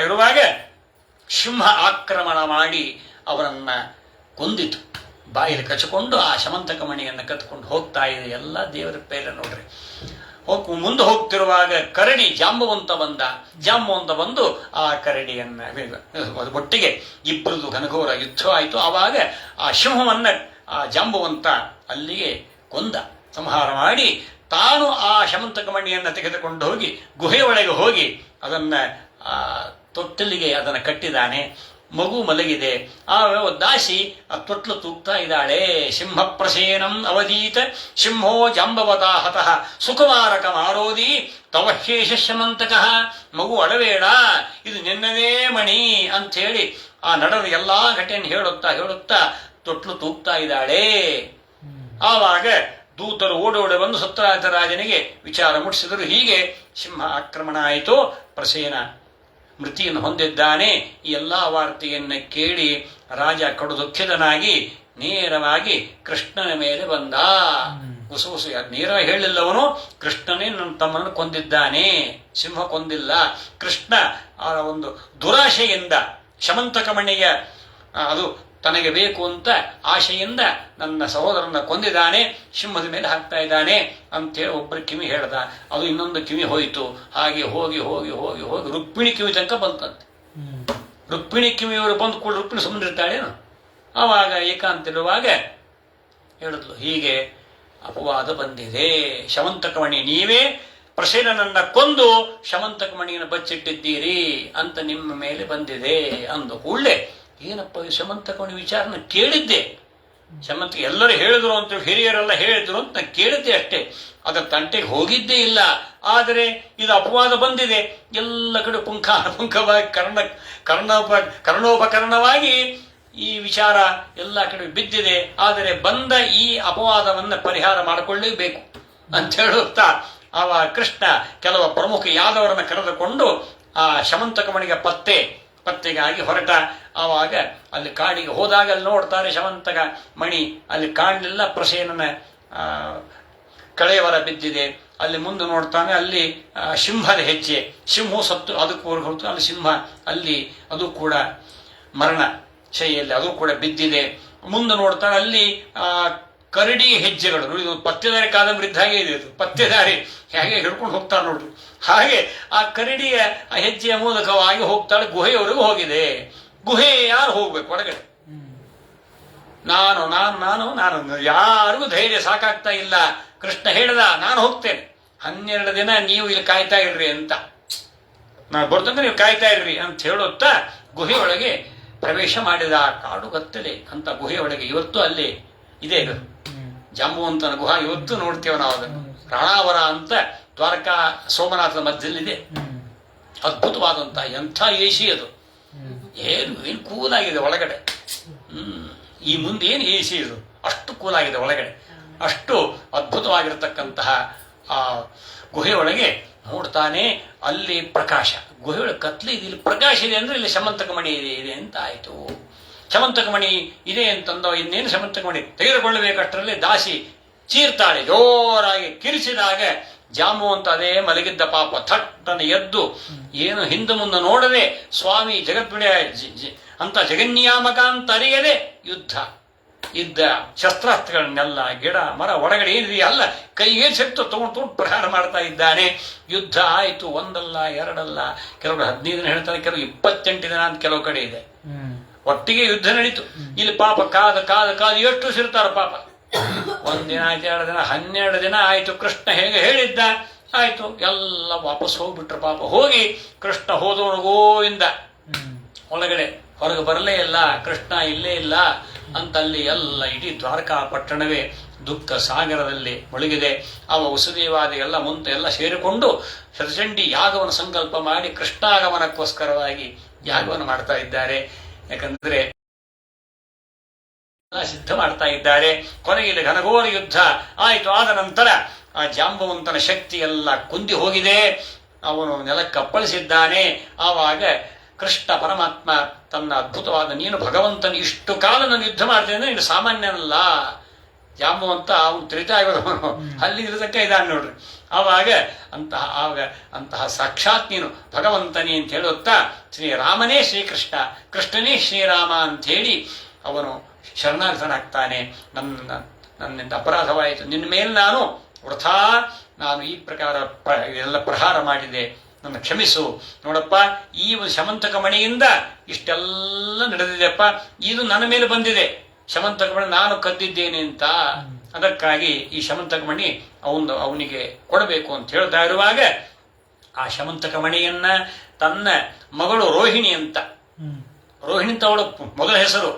ಇರುವಾಗ ಸಿಂಹ ಆಕ್ರಮಣ ಮಾಡಿ ಅವರನ್ನ ಕೊಂದಿತು. ಬಾಯಲ್ಲಿ ಕಚ್ಚಿಕೊಂಡು ಆ ಶಮಂತಕ ಮಣಿಯನ್ನು ಕತ್ಕೊಂಡು ಹೋಗ್ತಾ ಇದೆ. ಎಲ್ಲ ದೇವರ ಪೇರ ನೋಡ್ರಿ. ಮುಂದೆ ಹೋಗ್ತಿರುವಾಗ ಕರಡಿ ಜಾಂಬವಂತ ಬಂದು ಆ ಕರಡಿಯನ್ನ ಒಟ್ಟಿಗೆ ಇಬ್ಬರದು ಘನಘೋರ ಯುದ್ಧ ಆಯಿತು. ಆವಾಗ ಆ ಸಿಂಹವನ್ನ ಆ ಜಾಂಬವಂತ ಅಲ್ಲಿಗೆ ಕೊಂದ, ಸಂಹಾರ ಮಾಡಿ ತಾನು ಆ ಶಮಂತಕ ಮಣಿಯನ್ನು ತೆಗೆದುಕೊಂಡು ಹೋಗಿ ಗುಹೆಯೊಳಗೆ ಹೋಗಿ ಅದನ್ನ ತೊಟ್ಟಲಿಗೆ ಅದನ್ನು ಕಟ್ಟಿದ್ದಾನೆ. ಮಗು ಮಲಗಿದೆ. ಆ ದಾಸಿ ಆ ತೊಟ್ಲು ತೂಗ್ತಾ ಇದ್ದಾಳೆ. ಸಿಂಹ ಪ್ರಸೇನಂ ಅವಧೀತ ಸಿಂಹೋ ಜಾಂಬವತಾ ಹತಃ ಸುಕುಮಾರಕ ಮಾರೋದಿ ತವಶೇಷ ಶಮಂತಕಃ. ಮಗು ಅಳಬೇಡ, ಇದು ನಿನ್ನದೇ ಮಣಿ ಅಂಥೇಳಿ ಆ ನಡೆದ ಎಲ್ಲಾ ಘಟನೆಯನ್ನು ಹೇಳುತ್ತಾ ತೊಟ್ಲು ತೂಗ್ತಾ ಇದ್ದಾಳೆ. ಆವಾಗ ದೂತರು ಓಡೋಡಿ ಬಂದು ಸತ್ಯರಾಜ ರಾಜನಿಗೆ ವಿಚಾರ ಮುಟ್ಟಿಸಿದರು. ಹೀಗೆ ಸಿಂಹ ಆಕ್ರಮಣ ಆಯಿತು, ಪ್ರಸೇನ ಮೃತಿಯನ್ನು ಹೊಂದಿದ್ದಾನೆ. ಈ ಎಲ್ಲಾ ವಾರ್ತೆಯನ್ನು ಕೇಳಿ ರಾಜ ಕಡು ದುಃಖಿತನಾಗಿ ನೇರವಾಗಿ ಕೃಷ್ಣನ ಮೇಲೆ ಬಂದ. ಉಸು ನೇರವಾಗಿ ಹೇಳಿಲ್ಲವನು, ಕೃಷ್ಣನೇ ನನ್ನ ತಮ್ಮನನ್ನು ಕೊಂದಿದ್ದಾನೆ, ಸಿಂಹ ಕೊಂದಿಲ್ಲ. ಕೃಷ್ಣ ಆ ಒಂದು ದುರಾಶೆಯಿಂದ ಶಮಂತಕ ಮಣಿಯ ಅದು ತನಗೆ ಬೇಕು ಅಂತ ಆಶೆಯಿಂದ ನನ್ನ ಸಹೋದರನ ಕೊಂದಿದ್ದಾನೆ, ಸಿಂಹದ ಮೇಲೆ ಹಾಕ್ತಾ ಇದ್ದಾನೆ ಅಂತೇಳಿ ಒಬ್ಬರು ಕಿವಿ ಹೇಳ್ದ. ಅದು ಇನ್ನೊಂದು ಕಿವಿ ಹೋಯಿತು. ಹಾಗೆ ಹೋಗಿ ಹೋಗಿ ಹೋಗಿ ಹೋಗಿ ರುಕ್ಮಿಣಿ ಕಿವಿ ತನಕ ಬಂತಂತೆ. ರುಕ್ಮಿಣಿ ಕಿವಿಯವರು ಬಂದು ಕೂಡ ರುಕ್ಮಿಣಿ ಸುಮ್ಮನಿರ್ತಾಳೇನು? ಆವಾಗ ಏಕಾಂತಿರುವಾಗ ಹೇಳಿದ್ಲು, ಹೀಗೆ ಅಪವಾದ ಬಂದಿದೆ, ಶಮಂತಕಮಣಿ ನೀವೇ ಪ್ರಸೇನನನ್ನ ಕೊಂದು ಶಮಂತಕಮಣಿಯನ್ನು ಬಚ್ಚಿಟ್ಟಿದ್ದೀರಿ ಅಂತ ನಿಮ್ಮ ಮೇಲೆ ಬಂದಿದೆ ಅಂದು ಕೂಡಲೇ, ಏನಪ್ಪ ಶಮಂತಕಮಣಿ ವಿಚಾರನ ಕೇಳಿದ್ದೆ, ಶಮಂತ ಎಲ್ಲರೂ ಹೇಳಿದ್ರು ಅಂತ, ಹಿರಿಯರೆಲ್ಲ ಹೇಳಿದ್ರು ಅಂತ ನಾನು ಕೇಳಿದ್ದೆ ಅಷ್ಟೇ, ಅದರ ತಂಟೆಗೆ ಹೋಗಿದ್ದೇ ಇಲ್ಲ. ಆದರೆ ಇದು ಅಪವಾದ ಬಂದಿದೆ, ಎಲ್ಲ ಕಡೆ ಪುಂಖಾನುಪುಂಖವಾಗಿ ಕರ್ಣೋಪಕರಣವಾಗಿ ಈ ವಿಚಾರ ಎಲ್ಲ ಕಡೆ ಬಿದ್ದಿದೆ. ಆದರೆ ಬಂದ ಈ ಅಪವಾದವನ್ನು ಪರಿಹಾರ ಮಾಡಿಕೊಳ್ಳೇಬೇಕು ಅಂತ ಹೇಳುತ್ತಾ ಆವ ಕೃಷ್ಣ ಕೆಲವು ಪ್ರಮುಖ ಯಾದವರನ್ನು ಕರೆದುಕೊಂಡು ಆ ಶಮಂತಕಮಣಿಗೆ ಪತ್ತೆಗಾಗಿ ಹೊರಟ. ಆವಾಗ ಅಲ್ಲಿ ಕಾಡಿಗೆ ಹೋದಾಗ ಅಲ್ಲಿ ನೋಡ್ತಾರೆ ಶಮಂತಕ ಮಣಿ ಅಲ್ಲಿ ಕಾಣಲಿಲ್ಲ, ಪ್ರಸೇನನ ಕಳೆಯವರ ಬಿದ್ದಿದೆ. ಅಲ್ಲಿ ಮುಂದೆ ನೋಡ್ತಾನೆ, ಅಲ್ಲಿ ಸಿಂಹದ ಹೆಜ್ಜೆ, ಸಿಂಹ ಸತ್ತು ಅದಕ್ಕೆ ಹೊರತು ಅಲ್ಲಿ ಸಿಂಹ ಅಲ್ಲಿ ಅದು ಕೂಡ ಮರಣ ಶೈಯಲ್ಲಿ ಅದು ಕೂಡ ಬಿದ್ದಿದೆ. ಮುಂದೆ ನೋಡ್ತಾನೆ, ಅಲ್ಲಿ ಕರಡಿ ಹೆಜ್ಜೆಗಳು ನೋಡಿ, ಪತ್ತೆದಾರಿ ಕಾದಂಬರಿ ಇದ್ದಾಗೆ ಇದೆ. ಇದು ಪತ್ತೆದಾರಿ ಹೇಗೆ ಹಿಡ್ಕೊಂಡು ಹೋಗ್ತಾಳೆ ನೋಡ್ರಿ, ಹಾಗೆ ಆ ಕರಡಿಯ ಹೆಜ್ಜೆಯ ಮೂಲಕವಾಗಿ ಹೋಗ್ತಾಳೆ. ಗುಹೆಯವರೆಗೂ ಹೋಗಿದೆ. ಗುಹೆ ಯಾರು ಹೋಗ್ಬೇಕು ಒಳಗಡೆ? ನಾನು ನಾನು ನಾನು ನಾನು ಯಾರಿಗೂ ಧೈರ್ಯ ಸಾಕಾಗ್ತಾ ಇಲ್ಲ. ಕೃಷ್ಣ ಹೇಳಿದ, ನಾನು ಹೋಗ್ತೇನೆ, 12 ದಿನ ನೀವು ಇಲ್ಲಿ ಕಾಯ್ತಾ ಇರ್ರಿ ಅಂತ, ನಾನು ಬರ್ತಂಗ ನೀವು ಕಾಯ್ತಾ ಇರ್ರಿ ಅಂತ ಹೇಳುತ್ತಾ ಗುಹೆಯೊಳಗೆ ಪ್ರವೇಶ ಮಾಡಿದ. ಕಾಡು ಕತ್ತಲೆ ಅಂತ ಗುಹೆಯೊಳಗೆ ಇವತ್ತು ಅಲ್ಲಿ ಇದೆ ಜಾಂಬುವಂತನ ಗುಹಾ, ಇವತ್ತು ನೋಡ್ತೇವೆ ನಾವು ಅದನ್ನು. ರಾಣಾವರ ಅಂತ ದ್ವಾರಕಾ ಸೋಮನಾಥದ ಮಧ್ಯದಲ್ಲಿದೆ. ಅದ್ಭುತವಾದಂತ ಎಂಥ ಎಸಿ ಅದು, ಏನು ಕೂಲಾಗಿದೆ ಒಳಗಡೆ. ಈ ಮುಂದೆ ಏನು ಎಸಿ ಇದು, ಅಷ್ಟು ಕೂಲಾಗಿದೆ ಒಳಗಡೆ, ಅಷ್ಟು ಅದ್ಭುತವಾಗಿರತಕ್ಕಂತಹ ಆ ಗುಹೆಯೊಳಗೆ ನೋಡ್ತಾನೆ. ಅಲ್ಲಿ ಪ್ರಕಾಶ, ಗುಹೆಯೊಳಗೆ ಕತ್ಲೆ ಇದೆ, ಇಲ್ಲಿ ಪ್ರಕಾಶ ಇದೆ ಅಂದ್ರೆ ಇಲ್ಲಿ ಶಮಂತಕ ಮಣಿ ಇದೆ ಅಂತ ಆಯ್ತು. ಶಮಂತಕ ಮಣಿ ಇದೆ ಅಂತಂದ, ಇನ್ನೇನು ಶಮಂತಕ ಮಣಿ ತೆಗೆದುಕೊಳ್ಳಬೇಕಷ್ಟರಲ್ಲಿ ದಾಸಿ ಚೀರ್ತಾಳೆ. ಜೋರಾಗಿ ಕಿರಿಸಿದಾಗ ಜಾಂಬುವಂತ ಅದೇ ಮಲಗಿದ್ದ ಪಾಪ ಥಟ್ಟನ್ನು ಎದ್ದು ಏನು ಹಿಂದೆ ಮುಂದೆ ನೋಡದೆ ಸ್ವಾಮಿ ಜಗದ್ವಿಣಯ ಅಂತ ಜಗನ್ಯಾಮಕ ಅಂತ ಅರಿಯದೆ ಯುದ್ಧ ಇದ್ದ ಶಸ್ತ್ರಾಸ್ತ್ರಗಳನ್ನೆಲ್ಲ ಗಿಡ ಮರ ಒಳಗಡೆ ಏನಿದೆಯಾ ಅಲ್ಲ ಕೈಗೆ ಸಿಕ್ತು ತಗೊಂಡು ಪ್ರಹಾರ ಮಾಡ್ತಾ ಇದ್ದಾನೆ. ಯುದ್ಧ ಆಯಿತು, ಒಂದಲ್ಲ ಎರಡಲ್ಲ, ಕೆಲವರು 15 ದಿನ ಹೇಳ್ತಾರೆ, ಕೆಲವು 28 ದಿನ ಅಂತ ಕೆಲವು ಕಡೆ ಇದೆ. ಒಟ್ಟಿಗೆ ಯುದ್ಧ ನಡೀತು. ಇಲ್ಲಿ ಪಾಪ ಕಾದು ಎಷ್ಟು ಸಿರ್ತಾರ ಪಾಪ. 1 ದಿನ ಆಯ್ತು, 2 ದಿನ, 12 ದಿನ ಆಯ್ತು. ಕೃಷ್ಣ ಹೇಗೆ ಹೇಳಿದ್ದ ಆಯ್ತು, ಎಲ್ಲ ವಾಪಸ್ ಹೋಗ್ಬಿಟ್ರು ಪಾಪ. ಹೋಗಿ ಕೃಷ್ಣ ಹೋದವನು ಗೋವಿಂದ ಒಳಗಡೆ ಹೊರಗೆ ಬರಲೇ ಇಲ್ಲ, ಕೃಷ್ಣ ಇಲ್ಲೇ ಇಲ್ಲ ಅಂತ ಅಲ್ಲಿ ಎಲ್ಲ ಇಡೀ ದ್ವಾರಕಾ ಪಟ್ಟಣವೇ ದುಃಖ ಸಾಗರದಲ್ಲಿ ಮುಳುಗಿದೆ. ಅವ ವಸುದೇವಾದಿ ಎಲ್ಲ ಮುಂದೆ ಎಲ್ಲ ಸೇರಿಕೊಂಡು ಶತಚಂಡಿ ಯಾಗವನ್ನು ಸಂಕಲ್ಪ ಮಾಡಿ ಕೃಷ್ಣಾಗಮನಕ್ಕೋಸ್ಕರವಾಗಿ ಯಾಗವನ್ನು ಮಾಡ್ತಾ ಇದ್ದಾರೆ. ಯಾಕಂದ್ರೆ ಸಿದ್ಧ ಮಾಡ್ತಾ ಇದ್ದಾರೆ. ಕೊನೆಗೆ ಇಲ್ಲಿ ಘನಘೋರ ಯುದ್ಧ ಆಯಿತು. ಆದ ನಂತರ ಆ ಜಾಂಬವಂತನ ಶಕ್ತಿ ಎಲ್ಲ ಕುಂದಿ ಹೋಗಿದೆ, ಅವನು ನೆಲಕ್ಕೆ ಅಪ್ಪಳಿಸಿದ್ದಾನೆ. ಆವಾಗ ಕೃಷ್ಣ ಪರಮಾತ್ಮ ತನ್ನ ಅದ್ಭುತವಾದ, ನೀನು ಭಗವಂತನ ಇಷ್ಟು ಕಾಲ ನಾನು ಯುದ್ಧ ಮಾಡ್ತೇನೆ ಅಂದ್ರೆ ನೀನು ಸಾಮಾನ್ಯನಲ್ಲ. ಜಾಂಬವಂತ ಅವನು ತ್ರೇತಾಯುಗದವನು, ಅಲ್ಲಿ ಇರತಕ್ಕ ಇದ್ದಾನೆ ನೋಡ್ರಿ. ಆವಾಗ ಅಂತಹ ಸಾಕ್ಷಾತ್ ನೀನು ಭಗವಂತನೇ ಅಂತ ಹೇಳುತ್ತಾ ಶ್ರೀರಾಮನೇ ಶ್ರೀಕೃಷ್ಣ, ಕೃಷ್ಣನೇ ಶ್ರೀರಾಮ ಅಂತ ಹೇಳಿ ಅವನು ಶರಣಾರ್ಥನಾಗ್ತಾನೆ. ನನ್ನಿಂದ ಅಪರಾಧವಾಯಿತು, ನಿನ್ನ ಮೇಲೆ ನಾನು ಈ ಪ್ರಕಾರ ಎಲ್ಲ ಪ್ರಹಾರ ಮಾಡಿದೆ, ನನ್ನ ಕ್ಷಮಿಸು. ನೋಡಪ್ಪ, ಈ ಒಂದು ಶಮಂತಕ ಮಣಿಯಿಂದ ಇಷ್ಟೆಲ್ಲ ನಡೆದಿದೆಯಪ್ಪ, ಇದು ನನ್ನ ಮೇಲೆ ಬಂದಿದೆ. ಶಮಂತಕ ಮಣಿ ನಾನು ಕದ್ದಿದ್ದೇನೆ ಅಂತ ಅದಕ್ಕಾಗಿ ಈ ಶಮಂತಕ ಮಣಿ ಅವನಿಗೆ ಕೊಡಬೇಕು ಅಂತ ಹೇಳ್ತಾ ಇರುವಾಗ ಆ ಶಮಂತಕ ಮಣಿಯನ್ನ ತನ್ನ ಮಗಳು ರೋಹಿಣಿ ಅಂತ ಅವಳು ಮೊದಲ ಹೆಸರು,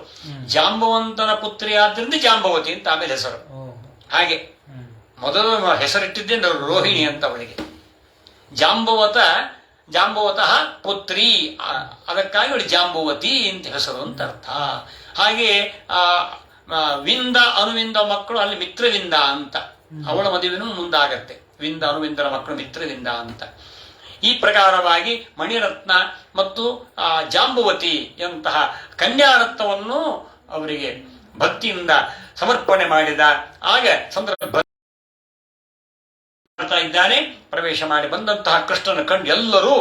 ಜಾಂಬವಂತನ ಪುತ್ರಿ ಆದ್ರಿಂದ ಜಾಂಬವತಿ ಅಂತ ಆಮೇಲೆ ಹೆಸರು. ಹಾಗೆ ಮೊದಲು ಹೆಸರಿಟ್ಟಿದ್ದೆ ರೋಹಿಣಿ ಅಂತ ಅವಳಿಗೆ. ಜಾಂಬವತಃ ಪುತ್ರಿ, ಅದಕ್ಕಾಗಿ ಅವಳು ಜಾಂಬವತಿ ಅಂತ ಹೆಸರು ಅಂತ ಅರ್ಥ. ಹಾಗೆ ವಿಂದ ಅನುವಿಂದ ಮಕ್ಕಳು ಅಲ್ಲಿ ಮಿತ್ರವಿಂದ ಅಂತ, ಅವಳ ಮದುವೆನೂ ಮುಂದಾಗತ್ತೆ. ವಿಂದ ಅನುವಿಂದರ ಮಕ್ಕಳು ಮಿತ್ರವಿಂದ ಅಂತ. ಈ ಪ್ರಕಾರವಾಗಿ ಮಣಿರತ್ನ ಮತ್ತು ಜಾಂಬವತಿ ಎಂತಹ ಕನ್ಯಾರತ್ನವನ್ನು ಅವರಿಗೆ ಭಕ್ತಿಯಿಂದ ಸಮರ್ಪಣೆ ಮಾಡಿದ. ಆಗ ಸಂದರ್ಭ ಇದ್ದಾನೆ. ಪ್ರವೇಶ ಮಾಡಿ ಬಂದಂತಹ ಕೃಷ್ಣನ ಕಂಡು ಎಲ್ಲರೂ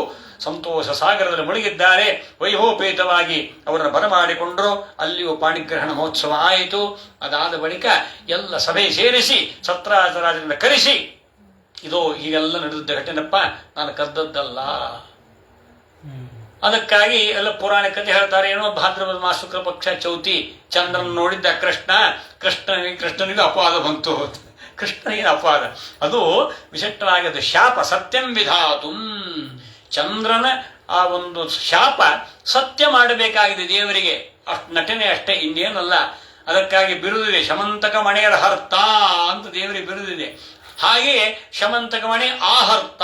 ಸಂತೋಷ ಸಾಗರದಲ್ಲಿ ಮುಳುಗಿದ್ದಾರೆ. ವೈಭವಪೇತವಾಗಿ ಅವರನ್ನು ಬರಮಾಡಿಕೊಂಡರು. ಅಲ್ಲಿಯೂ ಪಾಣಿಗ್ರಹಣ ಮಹೋತ್ಸವ ಆಯಿತು. ಅದಾದ ಬಳಿಕ ಎಲ್ಲ ಸಭೆ ಸೇರಿಸಿ ಸತ್ರಾಜರಾಜರನ್ನು ಕರೆಸಿ, ಇದು ಹೀಗೆಲ್ಲ ನಡೆದಿದ್ದ ಘಟನೆಪ್ಪ, ನಾನು ಕದ್ದದ್ದಲ್ಲ. ಅದಕ್ಕಾಗಿ ಎಲ್ಲ ಪುರಾಣ ಕಥೆ ಹೇಳ್ತಾರೆ. ಏನೋ ಭಾದ್ರಪದ ಮಾಸ ಶುಕ್ಲ ಪಕ್ಷ ಚೌತಿ ಚಂದ್ರನ ನೋಡಿದ್ದ ಕೃಷ್ಣನಿಗೆ ಅಪವಾದ ಬಂತು. ಕೃಷ್ಣನಿಗೆ ಅಪವಾದ, ಅದು ವಿಶಿಷ್ಟವಾಗಿದೆ. ಶಾಪ ಸತ್ಯಂ ವಿಧಾತು, ಚಂದ್ರನ ಆ ಒಂದು ಶಾಪ ಸತ್ಯ ಮಾಡಬೇಕಾಗಿದೆ ದೇವರಿಗೆ. ನಟನೆ ಅಷ್ಟೇ, ಇನ್ನೇನಲ್ಲ. ಅದಕ್ಕಾಗಿ ಬಿರುದಿದೆ, ಶಮಂತಕ ಮಣೆಯರ ಹರ್ತ ಅಂತ ದೇವರಿಗೆ ಬಿರುದಿದೆ. ಹಾಗೆಯೇ ಶಮಂತಕ ಮಣಿ ಆಹರ್ತ,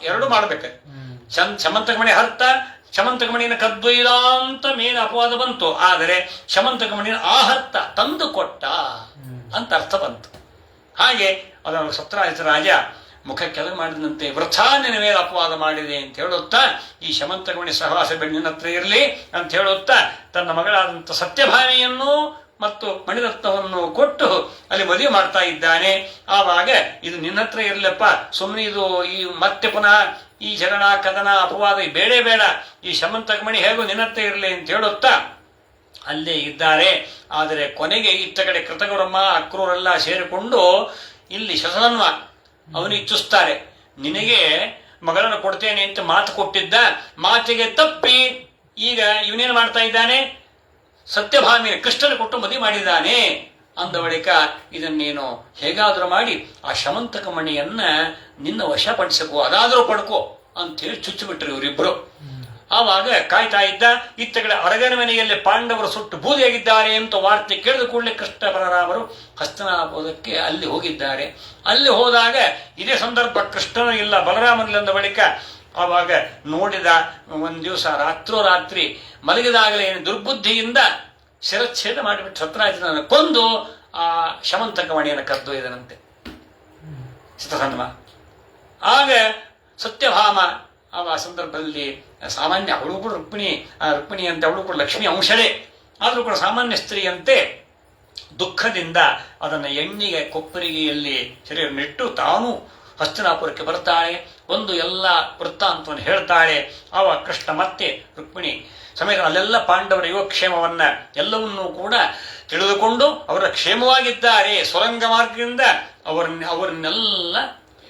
ಎರಡು ಮಾಡ್ಬೇಕು. ಶಮಂತಕ ಮಣಿ ಹರ್ತ, ಶಮಂತಕ ಮಣಿಯನ್ನು ಕದ್ದೊಯ್ದ ಅಂತ ಮೇಲೆ ಅಪವಾದ ಬಂತು. ಆದರೆ ಶಮಂತಕ ಮಣಿಯನ್ನು ಆಹರ್ತ, ತಂದು ಕೊಟ್ಟ ಅಂತ ಅರ್ಥ ಬಂತು. ಹಾಗೆ ಅದನ್ನು ಸತ್ರಾಜಿತ ರಾಜ ಮುಖ ಕೆಳಗೆ ಮಾಡಿದಂತೆ ವೃಥಾ ನಿನ್ನ ಮೇಲೆ ಅಪವಾದ ಮಾಡಿದೆ ಅಂತ ಹೇಳುತ್ತಾ, ಈ ಶಮಂತಕ ಮಣಿ ಸಹವಾಸ ನಿನ್ನ ಹತ್ರ ಇರಲಿ ಅಂತ ಹೇಳುತ್ತಾ ತನ್ನ ಮಗಳಾದಂಥ ಸತ್ಯಭಾಮಿಯನ್ನು ಮತ್ತು ಮಣಿರತ್ನವನ್ನು ಕೊಟ್ಟು ಅಲ್ಲಿ ಮದುವೆ ಮಾಡ್ತಾ ಇದ್ದಾನೆ. ಆವಾಗ ಇದು ನಿನ್ನ ಹತ್ರ ಇರಲಪ್ಪ, ಸುಮ್ಮನೆ ಇದು ಈ ಮತ್ತೆ ಪುನಃ ಈ ಜಗಳ ಕದನ ಅಪವಾದ ಬೇಡ, ಈ ಶಮಂತಕ ಮಣಿ ಹೇಗೂ ನಿನ್ನ ಹತ್ರ ಇರಲಿ ಅಂತ ಹೇಳುತ್ತಾ ಅಲ್ಲೇ ಇದ್ದಾರೆ. ಆದರೆ ಕೊನೆಗೆ ಇತ್ತ ಕಡೆ ಕೃತಕಬ್ರಹ್ಮ ಅಕ್ರೂರೆಲ್ಲ ಸೇರಿಕೊಂಡು ಇಲ್ಲಿ ಶತಧನ್ವ ಅವನಿಗೆ ಚುಸ್ತಾರೆ. ನಿನಗೆ ಮಗಳನ್ನು ಕೊಡ್ತೇನೆ ಅಂತ ಮಾತು ಕೊಟ್ಟಿದ್ದ, ಮಾತಿಗೆ ತಪ್ಪಿ ಈಗ ಇವನೇನು ಮಾಡ್ತಾ ಇದ್ದಾನೆ, ಸತ್ಯಭಾಮಿ ಕೃಷ್ಣನ ಕೊಟ್ಟು ಮದುವೆ ಮಾಡಿದ್ದಾನೆ ಅಂದ ಬಳಿಕ ಇದನ್ನೇನು ಹೇಗಾದರೂ ಮಾಡಿ ಆ ಶಮಂತಕ ಮಣಿಯನ್ನ ನಿನ್ನ ವಶಪಡಿಸಕೋ, ಅದಾದರೂ ಪಡ್ಕೋ ಅಂತ ಹೇಳಿ ಚುಚ್ಚಿಬಿಟ್ರು ಇವರಿಬ್ರು. ಆವಾಗ ಕಾಯ್ತಾ ಇದ್ದ. ಇತ್ತ ಕಡೆ ಅರಗನ ಮನೆಯಲ್ಲಿ ಪಾಂಡವರು ಸುಟ್ಟು ಬೂದಿಯಾಗಿದ್ದಾರೆ ಅಂತ ವಾರ್ತೆ ಕೇಳಿದ ಕೂಡಲೇ ಕೃಷ್ಣ ಬಲರಾಮರು ಹಸ್ತನಾಪುರಕ್ಕೆ ಅಲ್ಲಿ ಹೋಗಿದ್ದಾರೆ. ಅಲ್ಲಿ ಹೋದಾಗ ಇದೇ ಸಂದರ್ಭ ಕೃಷ್ಣನೂ ಇಲ್ಲ ಬಲರಾಮನಿಲ್ಲ ಅಂದ ಬಳಿಕ ಆವಾಗ ನೋಡಿದ. ಒಂದು ದಿವಸ ರಾತ್ರಿ ಮಲಗಿದಾಗಲೇ ದುರ್ಬುದ್ಧಿಯಿಂದ ಶಿರಚ್ಛೇದ ಮಾಡಿಬಿಟ್ಟು ಸತ್ರಾಜಿತನನ್ನು ಕೊಂದು ಆ ಶಮಂತಕ ಮಣಿಯನ್ನು ಕದ್ದೊಯ್ದನಂತೆ ಶತಧನ್ವ. ಆಗ ಸತ್ಯಭಾಮ ಆ ಸಂದರ್ಭದಲ್ಲಿ ಸಾಮಾನ್ಯ, ಅವಳು ಕೂಡ ರುಕ್ಮಿಣಿ ಅಂತ ಅವಳು ಕೂಡ ಲಕ್ಷ್ಮಿ ಅಂಶಳೇ, ಆದರೂ ಕೂಡ ಸಾಮಾನ್ಯ ಸ್ತ್ರೀಯಂತೆ ದುಃಖದಿಂದ ಅದನ್ನು ಎಣ್ಣಿಗೆ ಕೊಪ್ಪರಿಗೆಯಲ್ಲಿ ಸೆರೆಯನ್ನಿಟ್ಟು ತಾನೂ ಹಸ್ತಿನಾಪುರಕ್ಕೆ ಬರ್ತಾಳೆ. ಒಂದು ಎಲ್ಲ ವೃತ್ತಾಂತವನ್ನು ಹೇಳ್ತಾಳೆ. ಆವ ಕೃಷ್ಣ ಮತ್ತೆ ರುಕ್ಮಿಣಿ ಸಮೇತ ಅಲ್ಲೆಲ್ಲ ಪಾಂಡವರ ಯೋಗಕ್ಷೇಮವನ್ನ ಎಲ್ಲವನ್ನೂ ಕೂಡ ತಿಳಿದುಕೊಂಡು ಅವರ ಕ್ಷೇಮವಾಗಿದ್ದಾರೆ. ಸುರಂಗ ಮಾರ್ಗದಿಂದ ಅವರನ್ನೆಲ್ಲ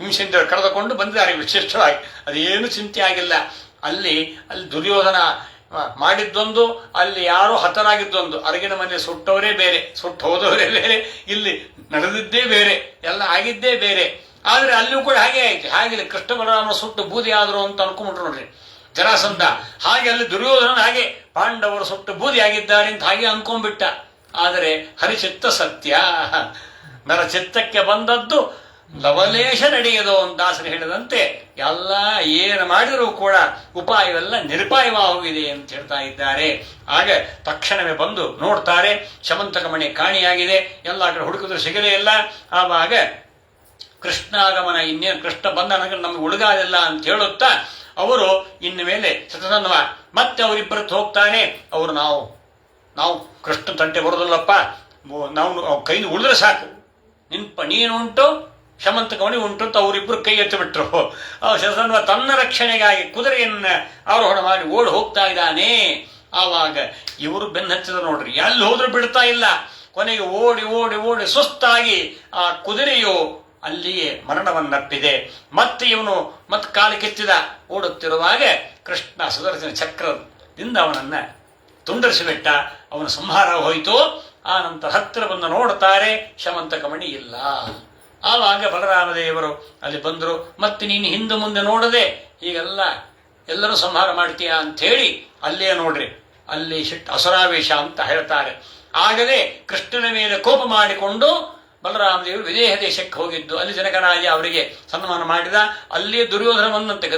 ಹಿಂಸೆಯಿಂದ ಕರೆದುಕೊಂಡು ಬಂದಿದ್ದಾರೆ. ವಿಶಿಷ್ಟವಾಗಿ ಅದೇನು ಚಿಂತೆ ಆಗಿಲ್ಲ. ಅಲ್ಲಿ ದುರ್ಯೋಧನ ಮಾಡಿದ್ದೊಂದು, ಅಲ್ಲಿ ಯಾರೋ ಹತರಾಗಿದ್ದೊಂದು. ಅರಗಿನ ಮನೆ ಸುಟ್ಟವರೇ ಬೇರೆ, ಸುಟ್ಟು ಹೋದವರೇ ಬೇರೆ, ಇಲ್ಲಿ ನಡೆದಿದ್ದೇ ಬೇರೆ, ಎಲ್ಲ ಆಗಿದ್ದೇ ಬೇರೆ. ಆದ್ರೆ ಅಲ್ಲಿಯೂ ಕೂಡ ಹಾಗೆ ಆಯ್ತು. ಹಾಗೆ ಕೃಷ್ಣ ಬಲರಾಮ ಸುಟ್ಟು ಬೂದಿ ಆದ್ರು ಅಂತ ಅನ್ಕೊಂಡ್ಬಿಟ್ರು ನೋಡ್ರಿ ಜರಾಸಂಧ. ಹಾಗೆ ಅಲ್ಲಿ ದುರ್ಯೋಧನ ಹಾಗೆ ಪಾಂಡವರು ಸುಟ್ಟು ಬೂದಿ ಆಗಿದ್ದಾರೆ ಅಂತ ಹಾಗೆ ಅನ್ಕೊಂಡ್ಬಿಟ್ಟ. ಆದರೆ ಹರಿಚಿತ್ತ ಸತ್ಯ, ನರ ಚಿತ್ತಕ್ಕೆ ಬಂದದ್ದು ಲವಲೇಶ ನಡೆಯದು ಅಂತ ದಾಸರು ಹೇಳಿದಂತೆ ಎಲ್ಲ ಏನು ಮಾಡಿದರೂ ಕೂಡ ಉಪಾಯವೆಲ್ಲ ನಿರುಪಾಯವಾಗಿದೆ ಅಂತ ಹೇಳ್ತಾ ಇದ್ದಾರೆ. ಆಗ ತಕ್ಷಣವೇ ಬಂದು ನೋಡ್ತಾರೆ, ಶಮಂತಕ ಮಣಿ ಕಾಣಿಯಾಗಿದೆ. ಎಲ್ಲ ಕಡೆ ಹುಡುಕಿದ್ರು ಸಿಗಲೇ ಇಲ್ಲ. ಆವಾಗ ಕೃಷ್ಣಾಗಮನ, ಇನ್ನೇನು ಕೃಷ್ಣ ಬಂದ ನಮಗೆ ಉಳುಗಾದಿಲ್ಲ ಅಂತ ಹೇಳುತ್ತಾ ಅವರು ಇನ್ನು ಮೇಲೆ ಶತಧನ್ವ ಮತ್ತೆ ಅವರಿಬ್ಬರತ್ತು ಹೋಗ್ತಾನೆ. ಅವರು ನಾವು ಕೃಷ್ಣ ತಂಟೆ ಬರೋದಿಲ್ಲಪ್ಪ, ನಾವು ಕೈದು ಉಳಿದ್ರೆ ಸಾಕು, ನೀನು ಉಂಟು ಶಮಂತಕ ಮಣಿ ಉಂಟು ಅಂತ ಅವರಿಬ್ಬರು ಕೈ ಎತ್ತಿಬಿಟ್ರು. ಶತಧನ್ವ ತನ್ನ ರಕ್ಷಣೆಗಾಗಿ ಕುದುರೆಯನ್ನ ಆರೋಹಣ ಮಾಡಿ ಓಡಿ ಹೋಗ್ತಾ ಇದ್ದಾನೆ. ಆವಾಗ ಇವರು ಬೆನ್ನ ಹಚ್ಚಿದ ನೋಡ್ರಿ, ಎಲ್ಲಿ ಹೋದ್ರೂ ಬಿಡ್ತಾ ಇಲ್ಲ. ಕೊನೆಗೆ ಓಡಿ ಓಡಿ ಓಡಿ ಸುಸ್ತಾಗಿ ಆ ಕುದುರೆಯು ಅಲ್ಲಿಯೇ ಮರಣವನ್ನಪ್ಪಿದೆ. ಮತ್ತೆ ಇವನು ಮತ್ತೆ ಕಾಲು ಕೆತ್ತಿದ. ಓಡುತ್ತಿರುವಾಗ ಕೃಷ್ಣ ಸುದರ್ಶನ ಚಕ್ರದಿಂದ ಅವನನ್ನ ತುಂಡರಿಸಿಬಿಟ್ಟ. ಅವನ ಸಂಹಾರ ಹೋಯಿತು. ಆ ನಂತರ ಹತ್ತಿರ ಬಂದು ನೋಡ್ತಾರೆ, ಶಮಂತಕಮಣಿ ಇಲ್ಲ. ಆವಾಗ ಬಲರಾಮದೇವರು ಅಲ್ಲಿ ಬಂದರು. ಮತ್ತೆ ನೀನು ಹಿಂದೆ ಮುಂದೆ ನೋಡದೆ ಹೀಗೆಲ್ಲ ಎಲ್ಲರೂ ಸಂಹಾರ ಮಾಡ್ತೀಯಾ ಅಂಥೇಳಿ ಅಲ್ಲೇ ನೋಡ್ರಿ, ಅಲ್ಲಿ ಅಸುರಾವೇಶ ಅಂತ ಹೇಳ್ತಾರೆ. ಆಗಲೇ ಕೃಷ್ಣನ ಮೇಲೆ ಕೋಪ ಮಾಡಿಕೊಂಡು ಬಲರಾಮದೇವರು ವಿದೇಹ ದೇಶಕ್ಕೆ ಹೋಗಿದ್ದು. ಅಲ್ಲಿ ಜನಕರಾಯ ಅವರಿಗೆ ಸನ್ಮಾನ ಮಾಡಿದ. ಅಲ್ಲಿ ದುರ್ಯೋಧನ ಬಂದಂತೆ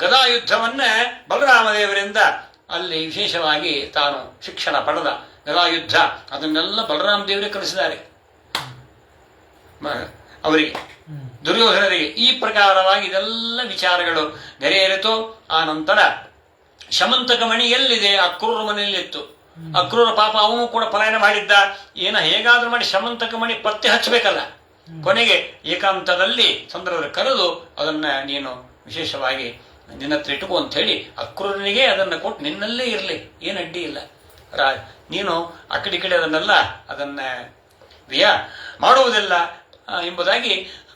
ಗದಾಯುದ್ಧವನ್ನ ಬಲರಾಮದೇವರಿಂದ ಅಲ್ಲಿ ವಿಶೇಷವಾಗಿ ತಾನು ಶಿಕ್ಷಣ ಪಡೆದ. ಗದಾಯುದ್ಧ ಅದನ್ನೆಲ್ಲ ಬಲರಾಮದೇವರೇ ಕಲಿಸಿದ್ದಾರೆ ಅವರಿಗೆ, ದುರ್ಯೋಧನರಿಗೆ. ಈ ಪ್ರಕಾರವಾಗಿ ಇದೆಲ್ಲ ವಿಚಾರಗಳು ಗರಿಯೇರಿತು. ಆ ನಂತರ ಶಮಂತಕ ಮಣಿ ಎಲ್ಲಿದೆ? ಅಕ್ರೂರ ಮನೆಯಲ್ಲಿತ್ತು. ಅಕ್ರೂರ ಪಾಪ ಅವನು ಕೂಡ ಪಲಾಯನ ಮಾಡಿದ್ದ. ಹೇಗಾದ್ರೂ ಮಾಡಿ ಶಮಂತಕ ಮಣಿ ಪತ್ತೆ ಹಚ್ಚಬೇಕಲ್ಲ. ಕೊನೆಗೆ ಏಕಾಂತದಲ್ಲಿ ಚಂದ್ರವರು ಕರೆದು ಅದನ್ನ ನೀನು ವಿಶೇಷವಾಗಿ ನಿನ್ನ ಹತ್ರ ಇಟ್ಟುಕೋ ಅಂತ ಹೇಳಿ ಅಕ್ರೂರನಿಗೆ ಅದನ್ನ ಕೊಟ್ಟು, ನಿನ್ನಲ್ಲೇ ಇರಲಿ, ಏನು ಅಡ್ಡಿ ಇಲ್ಲ, ನೀನು ಆ ಕಡೆ ಅದನ್ನ ವ್ಯಯ ಮಾಡುವುದಿಲ್ಲ ಎಂಬುದಾಗಿ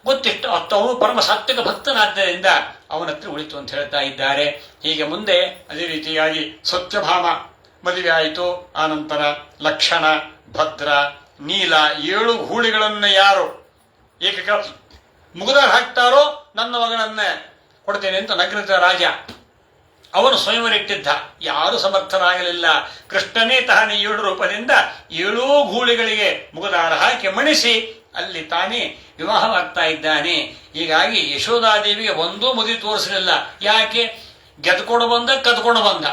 ಗೊತ್ತಿಟ್ಟು ಅವನು ಪರಮ ಸಾತ್ವಿಕ ಭಕ್ತನಾದ್ದರಿಂದ ಅವನ ಹತ್ರ ಉಳಿತು ಅಂತ ಹೇಳ್ತಾ ಇದ್ದಾರೆ. ಹೀಗೆ ಮುಂದೆ ಅದೇ ರೀತಿಯಾಗಿ ಸತ್ಯಭಾಮ ಮದುವೆ ಆಯಿತು. ಆನಂತರ ಲಕ್ಷಣ, ಭದ್ರ, ನೀಲ 7 ಹೂಳಿಗಳನ್ನ ಯಾರು ಮುಗಿದ ಹಾಕ್ತಾರೋ ನನ್ನ ಮಗಳನ್ನ ಕೊಡ್ತೇನೆ ಅಂತ ನಗರದ ರಾಜ ಅವನು ಸ್ವಯಂವರ ಇಟ್ಟಿದ್ದ. ಯಾರು ಸಮರ್ಥರಾಗಲಿಲ್ಲ. ಕೃಷ್ಣನೇ ತಾನೇ 7 ರೂಪದಿಂದ 7 ಗೂಳಿಗಳಿಗೆ ಮುಗದಾರ ಹಾಕಿ ಮಣಿಸಿ ಅಲ್ಲಿ ತಾನೇ ವಿವಾಹವಾಗ್ತಾ ಇದ್ದಾನೆ. ಹೀಗಾಗಿ ಯಶೋಧಾದೇವಿಗೆ ಒಂದೂ ಮದುವೆ ತೋರಿಸಲಿಲ್ಲ. ಯಾಕೆ? ಗೆದ್ಕೊಂಡು ಬಂದ, ಕದ್ಕೊಂಡು ಬಂದ.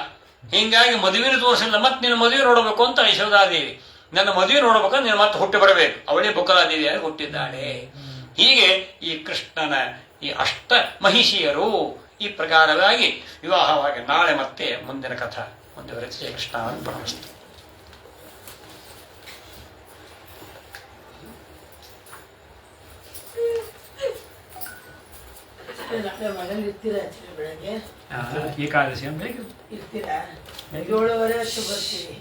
ಹೀಗಾಗಿ ಮದುವೆ ತೋರಿಸಲಿಲ್ಲ. ಮತ್ತೆ ನಿನ್ನ ಮದುವೆ ನೋಡಬೇಕು ಅಂತ ಯಶೋಧಾದೇವಿ, ನನ್ನ ಮದುವೆ ನೋಡಬೇಕಂದ್ರೆ ನೀನು ಮತ್ತೆ ಹುಟ್ಟಿ ಬರಬೇಕು. ಅವಳೇ ಬುಕ್ಕಲಾದೇವಿಯಾಗಿ ಹುಟ್ಟಿದ್ದಾಳೆ. ಹೀಗೆ ಈ ಕೃಷ್ಣನ ಈ ಅಷ್ಟ ಮಹಿಷಿಯರು ಈ ಪ್ರಕಾರವಾಗಿ ವಿವಾಹವಾಗಿ ನಾಳೆ ಮತ್ತೆ ಮುಂದಿನ ಕಥಾ ಮುಂದುವರೆಸಿ ಕೃಷ್ಣವನ್ನು ಪ್ರಾರಂಭಿಸ್ತಾರೆ. ಏಕಾದಶಿ
ಇರ್ತೀರಾ? 7:30 ಅಷ್ಟು ಬರ್ತೀವಿ.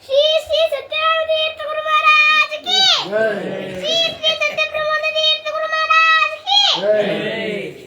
श्री श्री सत्यनारायण तीर्थ गुरु महाराज की